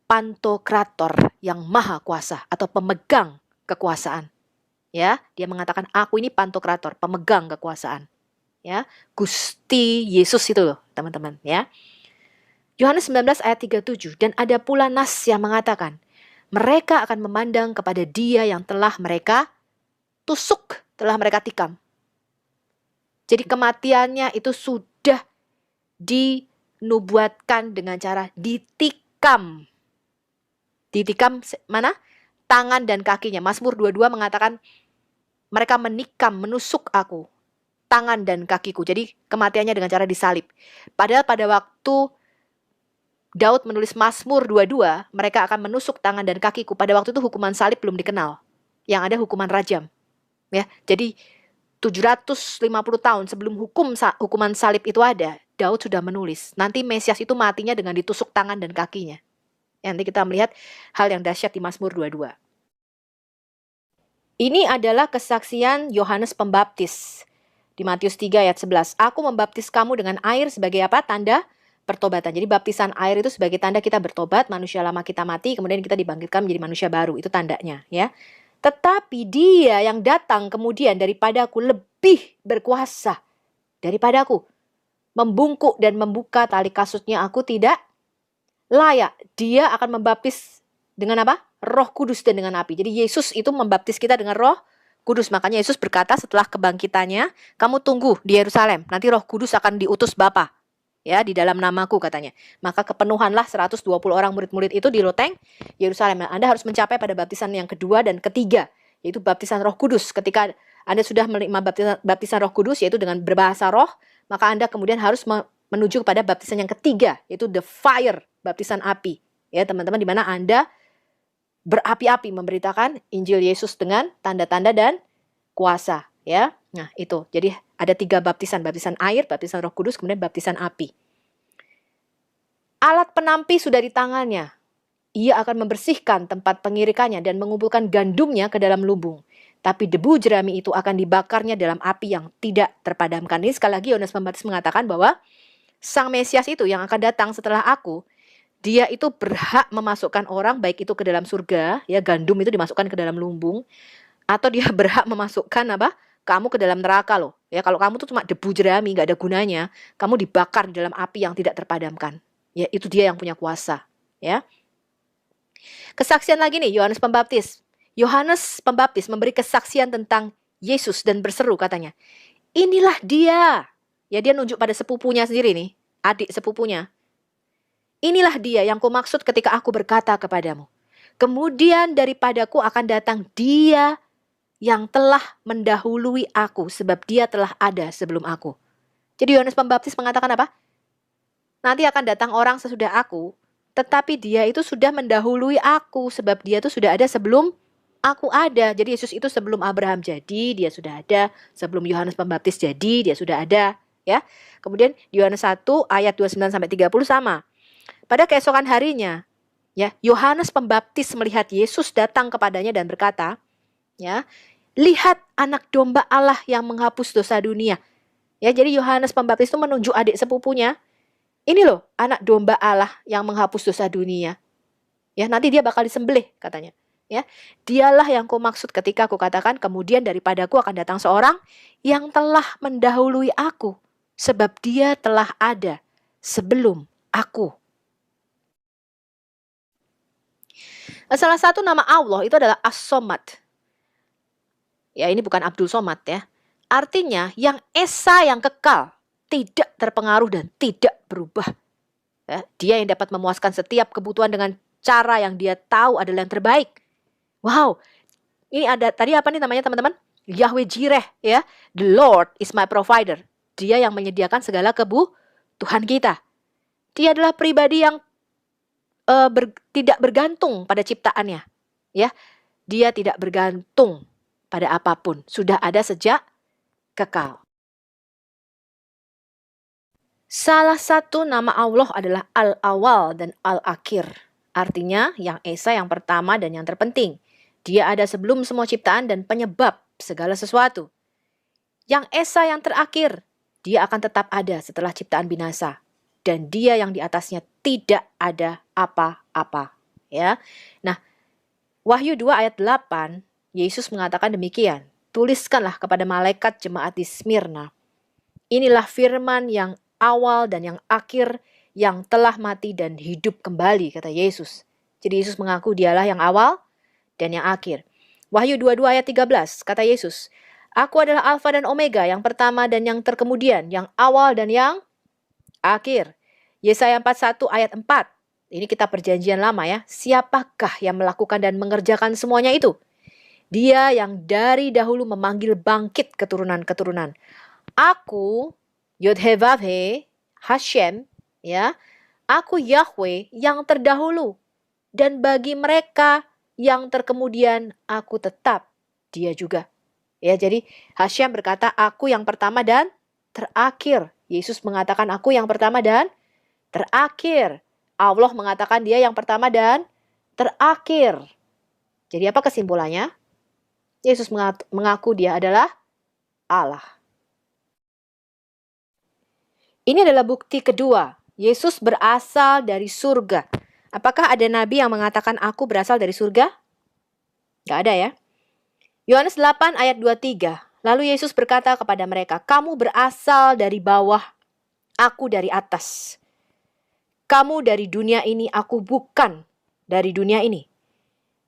Pantokrator yang maha kuasa atau pemegang kekuasaan. Ya, dia mengatakan aku ini pantokrator, pemegang kekuasaan. Ya, Gusti Yesus itu loh, teman-teman, ya. Yohanes 19 ayat 37, dan ada pula nas yang mengatakan, mereka akan memandang kepada dia yang telah mereka tusuk, telah mereka tikam. Jadi kematiannya itu sudah dinubuatkan dengan cara ditikam. Ditikam mana? Tangan dan kakinya. Mazmur 22 mengatakan mereka menikam, menusuk aku, tangan dan kakiku. Jadi kematiannya dengan cara disalib. Padahal pada waktu Daud menulis Mazmur 22, mereka akan menusuk tangan dan kakiku. Pada waktu itu hukuman salib belum dikenal. Yang ada hukuman rajam. Ya, jadi 750 tahun sebelum hukuman salib itu ada, Daud sudah menulis. Nanti Mesias itu matinya dengan ditusuk tangan dan kakinya. Nanti kita melihat hal yang dahsyat di Mazmur 22. Ini adalah kesaksian Yohanes Pembaptis. Di Matius 3 ayat 11. Aku membaptis kamu dengan air sebagai apa? Tanda pertobatan. Jadi baptisan air itu sebagai tanda kita bertobat, manusia lama kita mati, kemudian kita dibangkitkan menjadi manusia baru. Itu tandanya, ya. Tetapi dia yang datang kemudian daripadaku lebih berkuasa daripadaku. Membungkuk dan membuka tali kasutnya aku tidak layak. Dia akan membaptis dengan apa? Roh Kudus dan dengan api. Jadi Yesus itu membaptis kita dengan Roh Kudus. Makanya Yesus berkata setelah kebangkitannya, kamu tunggu di Yerusalem. Nanti Roh Kudus akan diutus Bapa. Ya, di dalam namaku katanya. Maka kepenuhanlah 120 orang murid-murid itu di loteng Yerusalem. Anda harus mencapai pada baptisan yang kedua dan ketiga, yaitu baptisan Roh Kudus. Ketika Anda sudah menerima baptisan Roh Kudus, yaitu dengan berbahasa roh, maka Anda kemudian harus menuju kepada baptisan yang ketiga, yaitu the fire, baptisan api. Ya, teman-teman, di mana Anda berapi-api memberitakan Injil Yesus dengan tanda-tanda dan kuasa, ya. Nah, itu. Jadi ada 3 baptisan, baptisan air, baptisan Roh Kudus, kemudian baptisan api. Alat penampi sudah di tangannya. Ia akan membersihkan tempat pengirikannya dan mengumpulkan gandumnya ke dalam lumbung. Tapi debu jerami itu akan dibakarnya dalam api yang tidak terpadamkan. Ini sekali lagi Yohanes Pembaptis mengatakan bahwa Sang Mesias itu yang akan datang setelah aku, dia itu berhak memasukkan orang baik itu ke dalam surga, ya, gandum itu dimasukkan ke dalam lumbung, atau dia berhak memasukkan apa? Kamu ke dalam neraka loh. Ya, kalau kamu tuh cuma debu jerami, nggak ada gunanya, kamu dibakar di dalam api yang tidak terpadamkan. Ya, itu dia yang punya kuasa, ya. Kesaksian lagi nih Yohanes Pembaptis. Yohanes Pembaptis memberi kesaksian tentang Yesus dan berseru katanya, inilah dia. Ya, dia nunjuk pada sepupunya sendiri nih, adik sepupunya. Inilah dia yang kumaksud ketika aku berkata kepadamu. Kemudian daripadaku akan datang dia yang telah mendahului aku, sebab dia telah ada sebelum aku. Jadi Yohanes Pembaptis mengatakan apa? Nanti akan datang orang sesudah aku, tetapi dia itu sudah mendahului aku, sebab dia itu sudah ada sebelum aku ada. Jadi Yesus itu sebelum Abraham jadi, dia sudah ada. Sebelum Yohanes Pembaptis jadi, dia sudah ada. Ya. Kemudian di Yohanes 1 ayat 29-30 sama. Pada keesokan harinya, ya, Yohanes Pembaptis melihat Yesus datang kepadanya dan berkata, ya, lihat anak domba Allah yang menghapus dosa dunia. Ya, jadi Yohanes Pembaptis itu menunjuk adik sepupunya. Ini loh, anak domba Allah yang menghapus dosa dunia. Ya, nanti dia bakal disembelih katanya. Ya, dialah yang ku maksud ketika aku katakan kemudian daripadaku akan datang seorang yang telah mendahului aku, sebab dia telah ada sebelum aku. Salah satu nama Allah itu adalah As-Somad. Ya, ini bukan Abdul Somad ya. Artinya yang esa, yang kekal, tidak terpengaruh dan tidak berubah. Ya, dia yang dapat memuaskan setiap kebutuhan dengan cara yang dia tahu adalah yang terbaik. Wow, ini ada tadi apa nih namanya teman-teman? Yahweh Jireh ya. The Lord is my provider. Dia yang menyediakan segala kebutuhan kita. Dia adalah pribadi yang tidak bergantung pada ciptaannya. Ya, dia tidak bergantung pada apapun. Sudah ada sejak kekal. Salah satu nama Allah adalah Al-Awal dan Al-Akhir. Artinya yang esa, yang pertama dan yang terpenting. Dia ada sebelum semua ciptaan dan penyebab segala sesuatu. Yang esa, yang terakhir. Dia akan tetap ada setelah ciptaan binasa. Dan dia yang di atasnya tidak ada apa-apa. Ya. Nah, Wahyu 2 ayat 8, Yesus mengatakan demikian. Tuliskanlah kepada malaikat jemaat di Smyrna. Inilah firman yang awal dan yang akhir, yang telah mati dan hidup kembali, kata Yesus. Jadi Yesus mengaku dialah yang awal dan yang akhir. Wahyu 22 ayat 13, kata Yesus, Aku adalah Alfa dan Omega, yang pertama dan yang terkemudian, yang awal dan yang akhir. Yesaya 41 ayat 4, ini kita perjanjian lama ya. Siapakah yang melakukan dan mengerjakan semuanya itu? Dia yang dari dahulu memanggil bangkit keturunan-keturunan. Aku, Yod-Heh-Vav-He, Hashem, ya. Aku Yahweh yang terdahulu. Dan bagi mereka yang terkemudian, aku tetap dia juga. Ya, jadi Hashem berkata, aku yang pertama dan terakhir. Yesus mengatakan, aku yang pertama dan terakhir. Allah mengatakan dia yang pertama dan terakhir. Jadi apa kesimpulannya? Yesus mengaku dia adalah Allah. Ini adalah bukti kedua. Yesus berasal dari surga. Apakah ada nabi yang mengatakan aku berasal dari surga? Gak ada ya. Yohanes 8 ayat 23. Lalu Yesus berkata kepada mereka, kamu berasal dari bawah, aku dari atas. Kamu dari dunia ini, aku bukan dari dunia ini.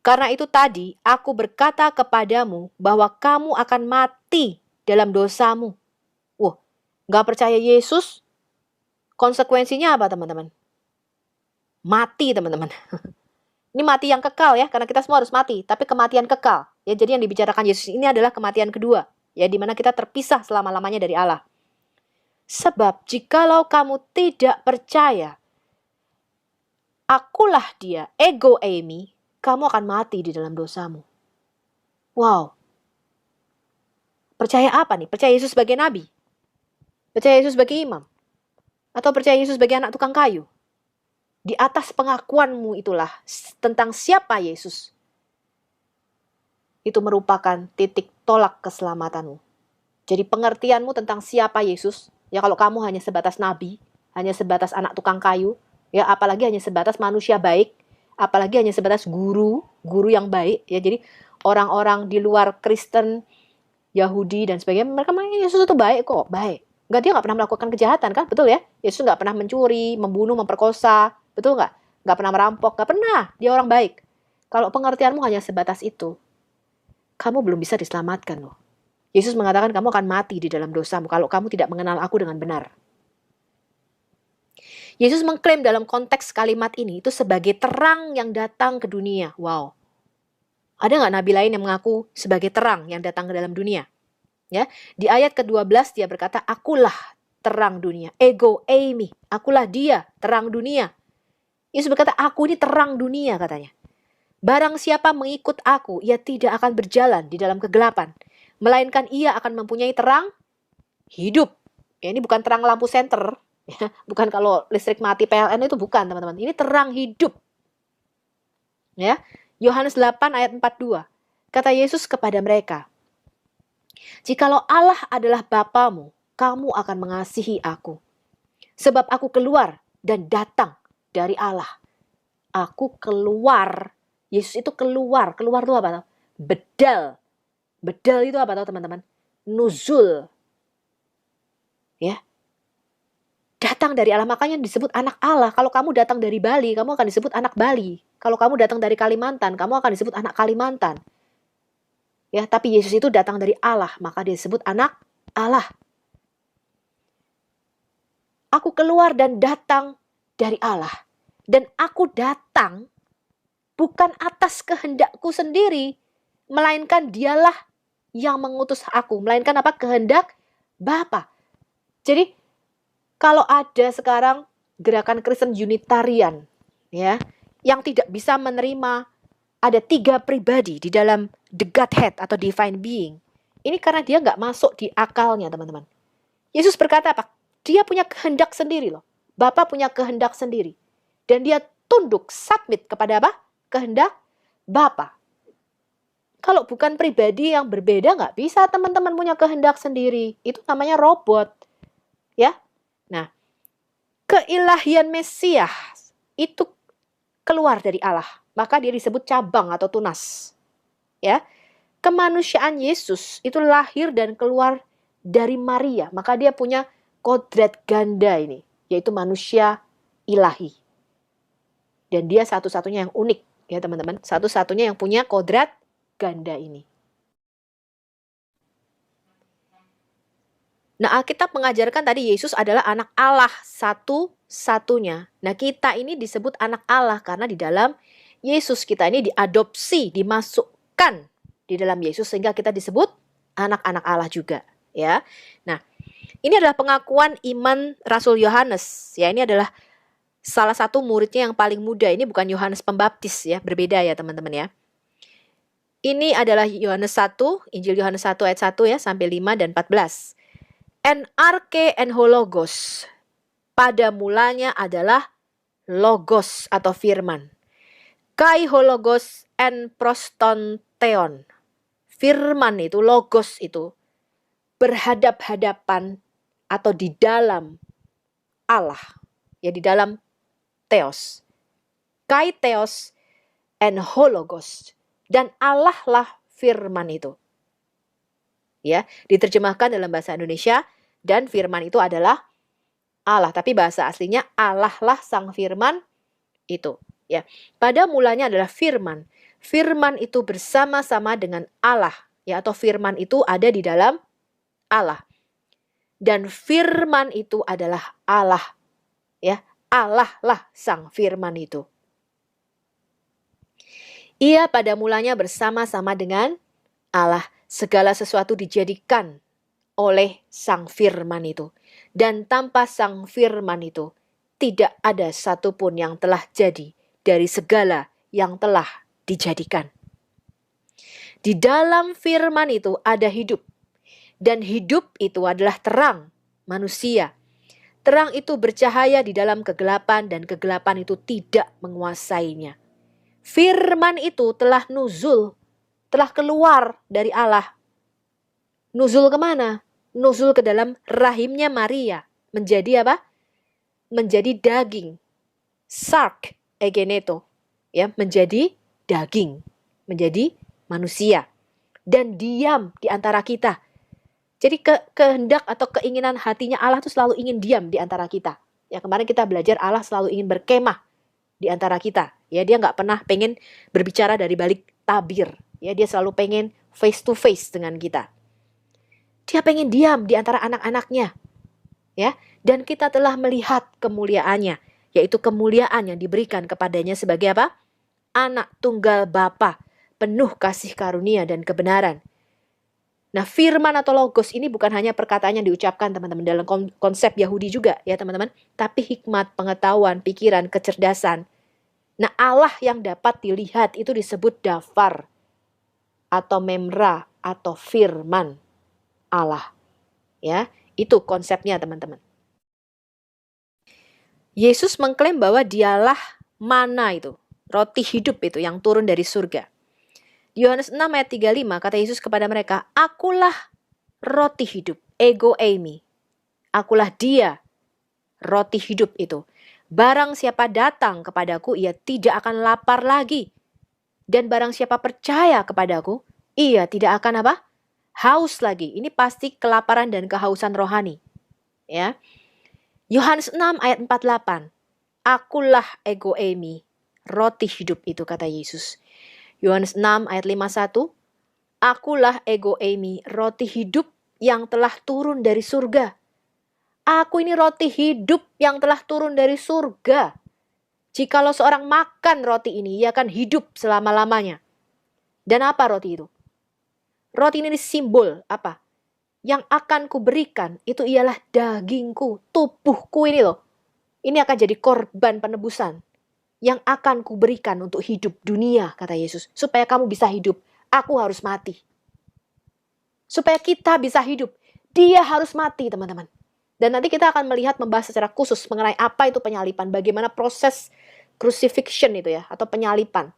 Karena itu tadi aku berkata kepadamu bahwa kamu akan mati dalam dosamu. Wah, gak percaya Yesus? Konsekuensinya apa teman-teman? Mati teman-teman. Ini mati yang kekal ya, karena kita semua harus mati. Tapi kematian kekal. Ya, jadi yang dibicarakan Yesus ini adalah kematian kedua. Ya, di mana kita terpisah selama-lamanya dari Allah. Sebab jikalau kamu tidak percaya, akulah dia, ego eimi, kamu akan mati di dalam dosamu. Wow. Percaya apa nih? Percaya Yesus sebagai nabi? Percaya Yesus sebagai imam? Atau percaya Yesus sebagai anak tukang kayu? Di atas pengakuanmu itulah tentang siapa Yesus. Itu merupakan titik tolak keselamatanmu. Jadi pengertianmu tentang siapa Yesus, ya kalau kamu hanya sebatas nabi, hanya sebatas anak tukang kayu, ya apalagi hanya sebatas manusia baik, apalagi hanya sebatas guru yang baik, ya jadi orang-orang di luar Kristen, Yahudi dan sebagainya, mereka mengatakan Yesus itu baik kok, baik. Enggak, dia nggak pernah melakukan kejahatan kan, betul ya? Yesus nggak pernah mencuri, membunuh, memperkosa, betul nggak? Nggak pernah merampok, nggak pernah. Dia orang baik. Kalau pengertianmu hanya sebatas itu, kamu belum bisa diselamatkan loh. Yesus mengatakan kamu akan mati di dalam dosamu kalau kamu tidak mengenal aku dengan benar. Yesus mengklaim dalam konteks kalimat ini itu sebagai terang yang datang ke dunia. Wow. Ada nggak nabi lain yang mengaku sebagai terang yang datang ke dalam dunia? Ya, di ayat ke-12 dia berkata, akulah terang dunia. Ego eimi, akulah dia, terang dunia. Yesus berkata, aku ini terang dunia katanya. Barang siapa mengikut aku, ia tidak akan berjalan di dalam kegelapan. Melainkan ia akan mempunyai terang hidup. Ya, ini bukan terang lampu senter. Ya, bukan kalau listrik mati PLN itu bukan teman-teman. Ini terang hidup. Ya, Yohanes 8 ayat 42. Kata Yesus kepada mereka, jikalau Allah adalah Bapamu, kamu akan mengasihi aku. Sebab aku keluar dan datang dari Allah. Aku keluar. Yesus itu keluar. Keluar itu apa? Bedal. Bedal itu apa tahu teman-teman? Nuzul. Ya. Datang dari Allah. Makanya disebut anak Allah. Kalau kamu datang dari Bali, kamu akan disebut anak Bali. Kalau kamu datang dari Kalimantan, kamu akan disebut anak Kalimantan. Ya, tapi Yesus itu datang dari Allah, maka dia disebut anak Allah. Aku keluar dan datang dari Allah. Dan aku datang bukan atas kehendakku sendiri, melainkan dialah yang mengutus aku. Melainkan apa? Kehendak Bapa. Jadi, kalau ada sekarang gerakan Kristen Unitarian, ya, yang tidak bisa menerima ada 3 pribadi di dalam the Godhead atau divine being. Ini karena dia nggak masuk di akalnya, teman-teman. Yesus berkata apa? Dia punya kehendak sendiri loh. Bapa punya kehendak sendiri. Dan dia tunduk, submit kepada apa? Kehendak Bapa. Kalau bukan pribadi yang berbeda, nggak bisa teman-teman punya kehendak sendiri. Itu namanya robot. Ya. Nah, keilahian Mesias itu keluar dari Allah. Maka dia disebut cabang atau tunas. Ya. Kemanusiaan Yesus itu lahir dan keluar dari Maria. Maka dia punya kodrat ganda ini, yaitu manusia ilahi. Dan dia satu-satunya yang unik, ya teman-teman. Satu-satunya yang punya kodrat ganda ini. Nah, Alkitab mengajarkan tadi Yesus adalah anak Allah satu-satunya. Nah, kita ini disebut anak Allah karena di dalam Yesus kita ini diadopsi, dimasukkan di dalam Yesus sehingga kita disebut anak-anak Allah juga, ya. Nah, ini adalah pengakuan iman Rasul Yohanes, ya. Ini adalah salah satu muridnya yang paling muda. Ini bukan Yohanes Pembaptis, ya, berbeda ya teman-teman ya. Ini adalah Yohanes 1, Injil Yohanes 1 ayat 1 ya sampai 5 dan 14. En arche en hologos. Pada mulanya adalah logos atau firman. Kai hologos en proston theon. Firman itu, logos itu berhadap-hadapan atau di dalam Allah. Ya, di dalam theos. Kai theos en hologos. Dan Allah lah firman itu. Ya, diterjemahkan dalam bahasa Indonesia dan firman itu adalah Allah, tapi bahasa aslinya Allah lah sang firman itu, ya. Pada mulanya adalah firman. Firman itu bersama-sama dengan Allah, ya, atau firman itu ada di dalam Allah. Dan firman itu adalah Allah, ya. Allah lah sang firman itu. Ia pada mulanya bersama-sama dengan Allah. Segala sesuatu dijadikan oleh sang firman itu. Dan tanpa sang firman itu, tidak ada satupun yang telah jadi dari segala yang telah dijadikan. Di dalam firman itu ada hidup. Dan hidup itu adalah terang manusia. Terang itu bercahaya di dalam kegelapan dan kegelapan itu tidak menguasainya. Firman itu telah nuzul, telah keluar dari Allah. Nuzul kemana? Nuzul ke dalam rahimnya Maria. Menjadi apa? Menjadi daging. Sark egeneto. Ya, menjadi daging. Menjadi manusia. Dan diam di antara kita. Jadi kehendak atau keinginan hatinya Allah itu selalu ingin diam di antara kita. Ya, kemarin kita belajar Allah selalu ingin berkemah di antara kita. Ya, dia nggak pernah pengen berbicara dari balik tabir. Ya, dia selalu pengen face to face dengan kita. Dia pengen diam di antara anak-anaknya. Ya, dan kita telah melihat kemuliaannya, yaitu kemuliaan yang diberikan kepadanya sebagai apa? Anak tunggal Bapa, penuh kasih karunia dan kebenaran. Nah, firman atau logos ini bukan hanya perkataan yang diucapkan teman-teman dalam konsep Yahudi juga ya teman-teman, tapi hikmat, pengetahuan, pikiran, kecerdasan. Nah, Allah yang dapat dilihat itu disebut dafar atau memra atau firman Allah. Ya, itu konsepnya teman-teman. Yesus mengklaim bahwa dialah mana itu, roti hidup itu yang turun dari surga. Yohanes 6 ayat 35 kata Yesus kepada mereka, akulah roti hidup, ego eimi. Akulah dia, roti hidup itu. Barang siapa datang kepadaku, ia tidak akan lapar lagi. Dan barang siapa percaya kepadaku, ia tidak akan apa? Haus lagi. Ini pasti kelaparan dan kehausan rohani. Ya. Yohanes 6 ayat 48. Akulah ego eimi, roti hidup itu kata Yesus. Yohanes 6 ayat 51. Akulah ego eimi, roti hidup yang telah turun dari surga. Aku ini roti hidup yang telah turun dari surga. Jikalau seorang makan roti ini, ia akan hidup selama-lamanya. Dan apa roti itu? Roti ini simbol apa? Yang akan kuberikan itu ialah dagingku, tubuhku ini loh. Ini akan jadi korban penebusan yang akan kuberikan untuk hidup dunia, kata Yesus. Supaya kamu bisa hidup, aku harus mati. Supaya kita bisa hidup, dia harus mati, teman-teman. Dan nanti kita akan membahas secara khusus mengenai apa itu penyalipan, bagaimana proses crucifixion itu ya, atau penyalipan.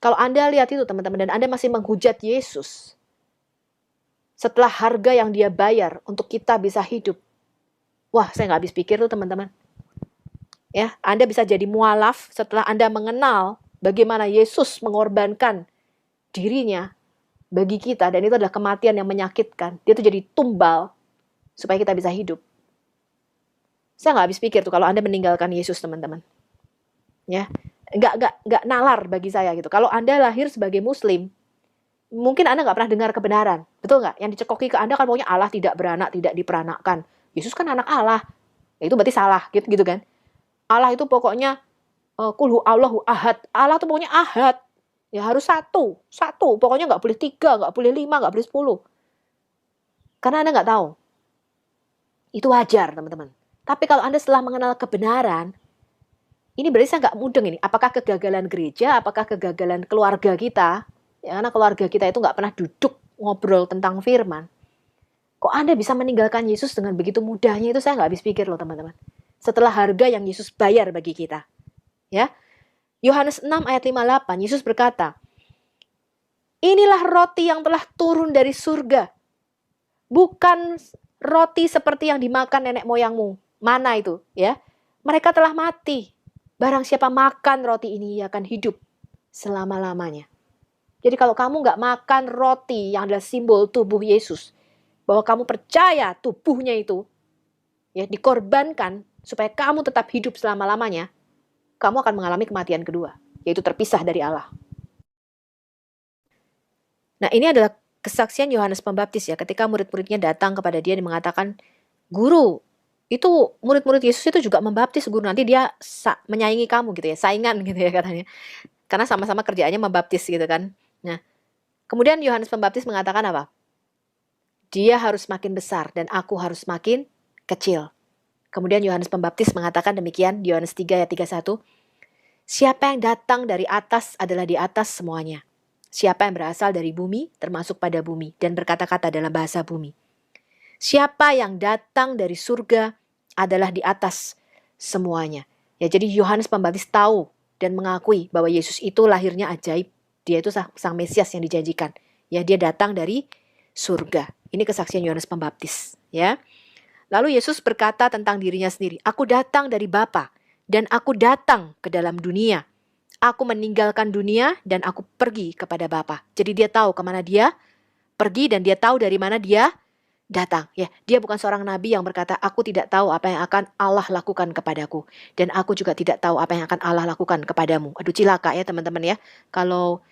Kalau Anda lihat itu teman-teman, dan Anda masih menghujat Yesus, setelah harga yang dia bayar untuk kita bisa hidup. Wah, saya nggak habis pikir tuh teman-teman. Ya, Anda bisa jadi mualaf setelah Anda mengenal bagaimana Yesus mengorbankan dirinya bagi kita, dan itu adalah kematian yang menyakitkan. Dia tuh jadi tumbal supaya kita bisa hidup. Saya nggak habis pikir tuh kalau Anda meninggalkan Yesus, teman-teman. Ya, nggak nalar bagi saya gitu. Kalau Anda lahir sebagai Muslim, mungkin Anda nggak pernah dengar kebenaran, betul nggak? Yang dicekoki ke Anda kan pokoknya Allah tidak beranak, tidak diperanakkan. Yesus kan anak Allah, ya itu berarti salah, gitu kan? Allah itu pokoknya kulhu Allahu ahad. Allah itu pokoknya ahad. Ya harus satu. Pokoknya nggak boleh 3, nggak boleh 5, nggak boleh 10. Karena Anda nggak tahu. Itu wajar, teman-teman. Tapi kalau Anda setelah mengenal kebenaran, ini berarti saya nggak mudeng ini. Apakah kegagalan gereja, apakah kegagalan keluarga kita? Ya, karena keluarga kita itu nggak pernah duduk ngobrol tentang firman. Kok Anda bisa meninggalkan Yesus dengan begitu mudahnya? Itu saya nggak habis pikir loh, teman-teman. Setelah harga yang Yesus bayar bagi kita. Ya. Yohanes 6 ayat 58, Yesus berkata, inilah roti yang telah turun dari surga. Bukan roti seperti yang dimakan nenek moyangmu. Mana itu? Ya. Mereka telah mati. Barang siapa makan roti ini, ia akan hidup selama-lamanya. Jadi kalau kamu nggak makan roti yang adalah simbol tubuh Yesus, bahwa kamu percaya tubuhnya itu ya dikorbankan supaya kamu tetap hidup selama-lamanya, kamu akan mengalami kematian kedua, yaitu terpisah dari Allah. Nah, ini adalah kesaksian Yohanes Pembaptis ya, ketika murid-muridnya datang kepada dia dan mengatakan, guru, itu murid-murid Yesus itu juga membaptis, guru, nanti dia menyaingi kamu gitu ya, saingan gitu ya katanya. Karena sama-sama kerjaannya membaptis gitu kan. Nah, kemudian Yohanes Pembaptis mengatakan apa? Dia harus makin besar dan aku harus makin kecil. Kemudian Yohanes Pembaptis mengatakan demikian di Yohanes 3 ayat 31. Siapa yang datang dari atas adalah di atas semuanya. Siapa yang berasal dari bumi termasuk pada bumi dan berkata-kata dalam bahasa bumi. Siapa yang datang dari surga adalah di atas semuanya. Ya, jadi Yohanes Pembaptis tahu dan mengakui bahwa Yesus itu lahirnya ajaib. Dia itu sang Mesias yang dijanjikan. Ya, dia datang dari surga. Ini kesaksian Yohanes Pembaptis, ya. Lalu Yesus berkata tentang dirinya sendiri, aku datang dari Bapa dan aku datang ke dalam dunia. Aku meninggalkan dunia dan aku pergi kepada Bapa. Jadi dia tahu kemana dia pergi dan dia tahu dari mana dia datang. Ya, dia bukan seorang nabi yang berkata, aku tidak tahu apa yang akan Allah lakukan kepadaku. Dan aku juga tidak tahu apa yang akan Allah lakukan kepadamu. Aduh, cilaka ya teman-teman ya. Kalau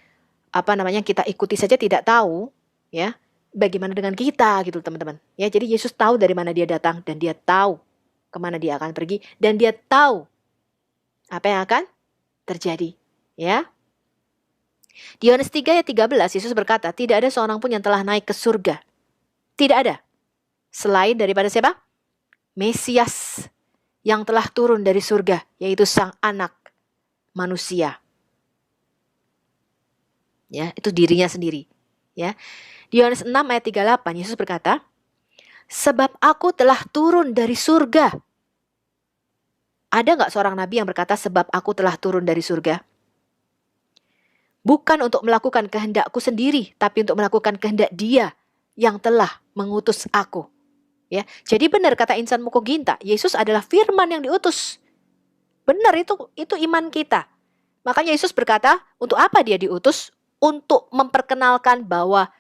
kita ikuti saja tidak tahu, ya. Bagaimana dengan kita gitu teman-teman. Ya, jadi Yesus tahu dari mana dia datang dan dia tahu kemana dia akan pergi dan dia tahu apa yang akan terjadi, ya. Di Yohanes 3 ayat 13 Yesus berkata, tidak ada seorang pun yang telah naik ke surga. Tidak ada. Selain daripada siapa? Mesias yang telah turun dari surga, yaitu Sang Anak Manusia. Ya, itu dirinya sendiri, ya. Di Yohanes 6 ayat 38, Yesus berkata, sebab aku telah turun dari surga. Ada nggak seorang nabi yang berkata, sebab aku telah turun dari surga? Bukan untuk melakukan kehendakku sendiri, tapi untuk melakukan kehendak Dia yang telah mengutus aku. Ya, jadi benar kata Insan Mukoginta, Yesus adalah firman yang diutus. Benar, itu iman kita. Makanya Yesus berkata, untuk apa Dia diutus? Untuk memperkenalkan bahwa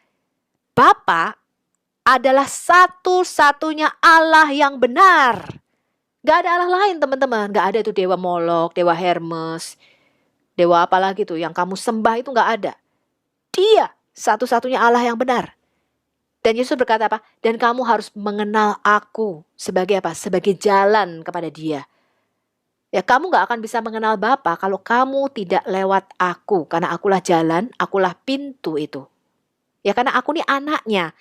Bapa adalah satu-satunya Allah yang benar. Gak ada Allah lain teman-teman. Gak ada itu Dewa Molok, Dewa Hermes, Dewa apalagi tuh yang kamu sembah itu gak ada. Dia satu-satunya Allah yang benar. Dan Yesus berkata apa? Dan kamu harus mengenal aku sebagai apa? Sebagai jalan kepada Dia. Ya, kamu gak akan bisa mengenal Bapa kalau kamu tidak lewat aku. Karena akulah jalan, akulah pintu itu. Ya, karena aku nih anaknya.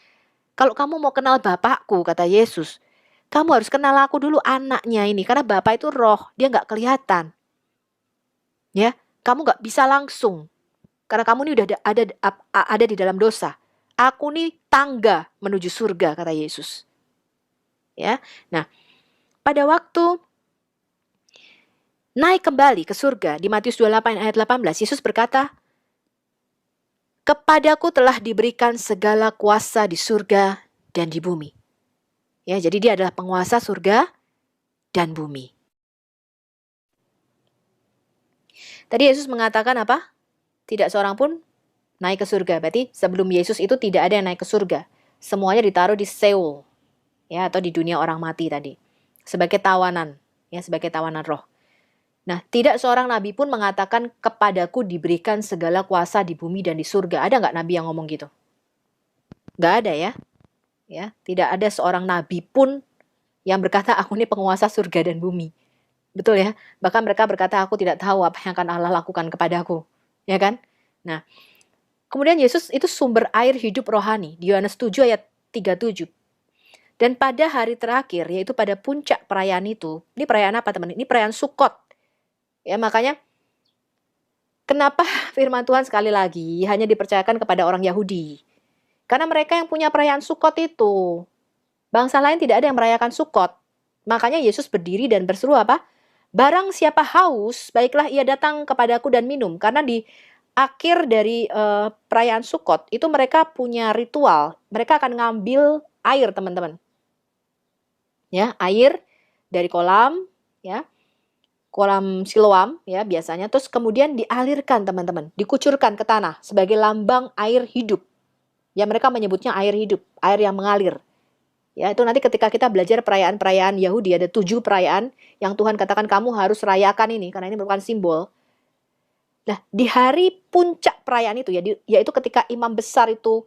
Kalau kamu mau kenal Bapakku, kata Yesus, kamu harus kenal aku dulu anaknya ini. Karena Bapa itu roh, dia gak kelihatan. Ya, kamu gak bisa langsung. Karena kamu ini udah ada di dalam dosa. Aku nih tangga menuju surga, kata Yesus. Ya, nah, pada waktu naik kembali ke surga di Matius 28 ayat 18, Yesus berkata, "Kepadaku telah diberikan segala kuasa di surga dan di bumi." Ya, jadi dia adalah penguasa surga dan bumi. Tadi Yesus mengatakan apa? Tidak seorang pun naik ke surga. Berarti sebelum Yesus itu tidak ada yang naik ke surga. Semuanya ditaruh di Seoul, ya, atau di dunia orang mati tadi, sebagai tawanan, ya, sebagai tawanan roh. Nah, tidak seorang nabi pun mengatakan kepadaku diberikan segala kuasa di bumi dan di surga. Ada nggak nabi yang ngomong gitu? Nggak ada ya. Ya, tidak ada seorang nabi pun yang berkata aku ini penguasa surga dan bumi. Betul ya? Bahkan mereka berkata aku tidak tahu apa yang akan Allah lakukan kepadaku. Ya kan? Nah, kemudian Yesus itu sumber air hidup rohani. Di Yohanes 7 ayat 37. Dan pada hari terakhir, yaitu pada puncak perayaan itu, ini perayaan apa teman? Ini perayaan Sukot. Ya, makanya kenapa firman Tuhan sekali lagi hanya dipercayakan kepada orang Yahudi? Karena mereka yang punya perayaan Sukot itu. Bangsa lain tidak ada yang merayakan Sukot. Makanya Yesus berdiri dan berseru apa? Barang siapa haus, baiklah ia datang kepadaku dan minum. Karena di akhir dari perayaan Sukot itu mereka punya ritual. Mereka akan ngambil air, teman-teman. Ya, air dari kolam, ya. Kolam Siloam, ya, biasanya, terus kemudian dialirkan, teman-teman, dikucurkan ke tanah sebagai lambang air hidup. Ya, mereka menyebutnya air hidup, air yang mengalir. Ya, itu nanti ketika kita belajar perayaan-perayaan Yahudi, ada 7 perayaan yang Tuhan katakan kamu harus rayakan ini karena ini merupakan simbol. Nah, di hari puncak perayaan itu, ya, yaitu ketika imam besar itu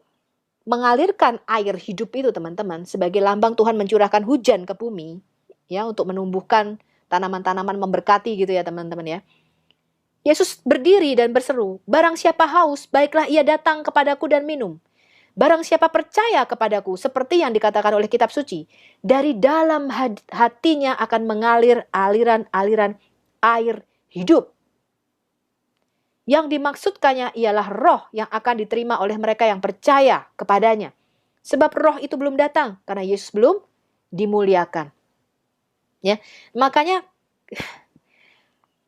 mengalirkan air hidup itu, teman-teman, sebagai lambang Tuhan mencurahkan hujan ke bumi, ya, untuk menumbuhkan tanaman-tanaman memberkati gitu ya, teman-teman ya. Yesus berdiri dan berseru, barang siapa haus, baiklah ia datang kepadaku dan minum. Barang siapa percaya kepadaku, seperti yang dikatakan oleh kitab suci, dari dalam hatinya akan mengalir aliran-aliran air hidup. Yang dimaksudkannya ialah roh yang akan diterima oleh mereka yang percaya kepadanya. Sebab roh itu belum datang, karena Yesus belum dimuliakan. Ya, makanya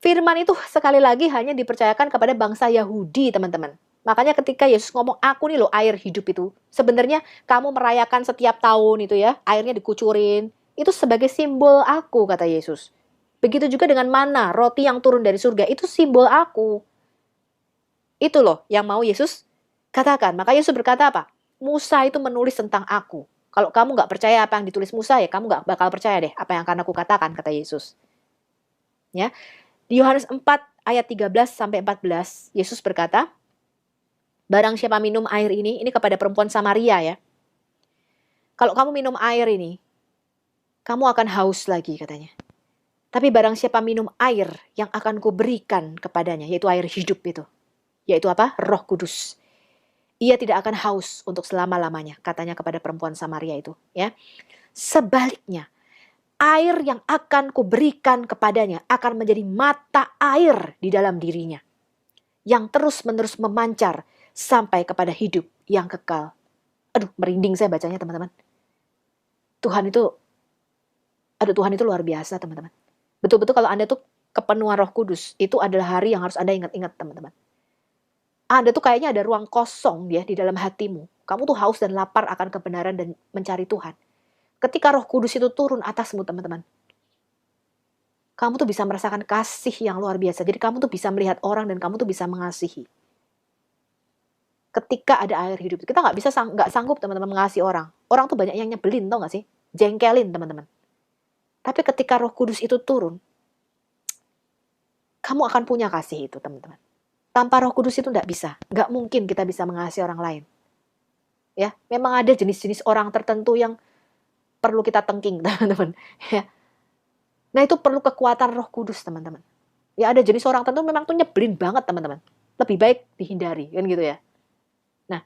firman itu sekali lagi hanya dipercayakan kepada bangsa Yahudi, teman-teman. Makanya ketika Yesus ngomong, aku nih loh air hidup itu. Sebenarnya kamu merayakan setiap tahun itu ya, airnya dikucurin. Itu sebagai simbol aku, kata Yesus. Begitu juga dengan mana, roti yang turun dari surga, itu simbol aku. Itu loh yang mau Yesus katakan. Maka Yesus berkata apa? Musa itu menulis tentang aku. Kalau kamu nggak percaya apa yang ditulis Musa, ya kamu nggak bakal percaya deh apa yang akan aku katakan, kata Yesus. Ya, di Yohanes 4 ayat 13 sampai 14, Yesus berkata, barang siapa minum air ini kepada perempuan Samaria ya. Kalau kamu minum air ini, kamu akan haus lagi, katanya. Tapi barang siapa minum air yang akan kuberikan kepadanya, yaitu air hidup itu. Yaitu apa? Roh Kudus. Ia tidak akan haus untuk selama-lamanya, katanya kepada perempuan Samaria itu. Ya, sebaliknya, air yang akan kuberikan kepadanya akan menjadi mata air di dalam dirinya, yang terus-menerus memancar sampai kepada hidup yang kekal. Aduh, merinding saya bacanya, teman-teman. Tuhan itu luar biasa, teman-teman. Betul-betul kalau Anda tuh kepenuhan Roh Kudus, itu adalah hari yang harus Anda ingat-ingat, teman-teman. Anda tuh kayaknya ada ruang kosong ya di dalam hatimu. Kamu tuh haus dan lapar akan kebenaran dan mencari Tuhan. Ketika Roh Kudus itu turun atasmu, teman-teman, kamu tuh bisa merasakan kasih yang luar biasa. Jadi kamu tuh bisa melihat orang dan kamu tuh bisa mengasihi. Ketika ada air hidup, kita nggak sanggup, teman-teman, mengasihi orang. Orang tuh banyak yang nyebelin, tau nggak sih? Jengkelin, teman-teman. Tapi ketika Roh Kudus itu turun, kamu akan punya kasih itu, teman-teman. Tanpa Roh Kudus itu nggak bisa. Nggak mungkin kita bisa mengasihi orang lain. Ya, memang ada jenis-jenis orang tertentu yang perlu kita tengking, teman-teman. Ya. Nah, itu perlu kekuatan Roh Kudus, teman-teman. Ya, ada jenis orang tertentu memang tuh nyebelin banget, teman-teman. Lebih baik dihindari, kan gitu ya. Nah,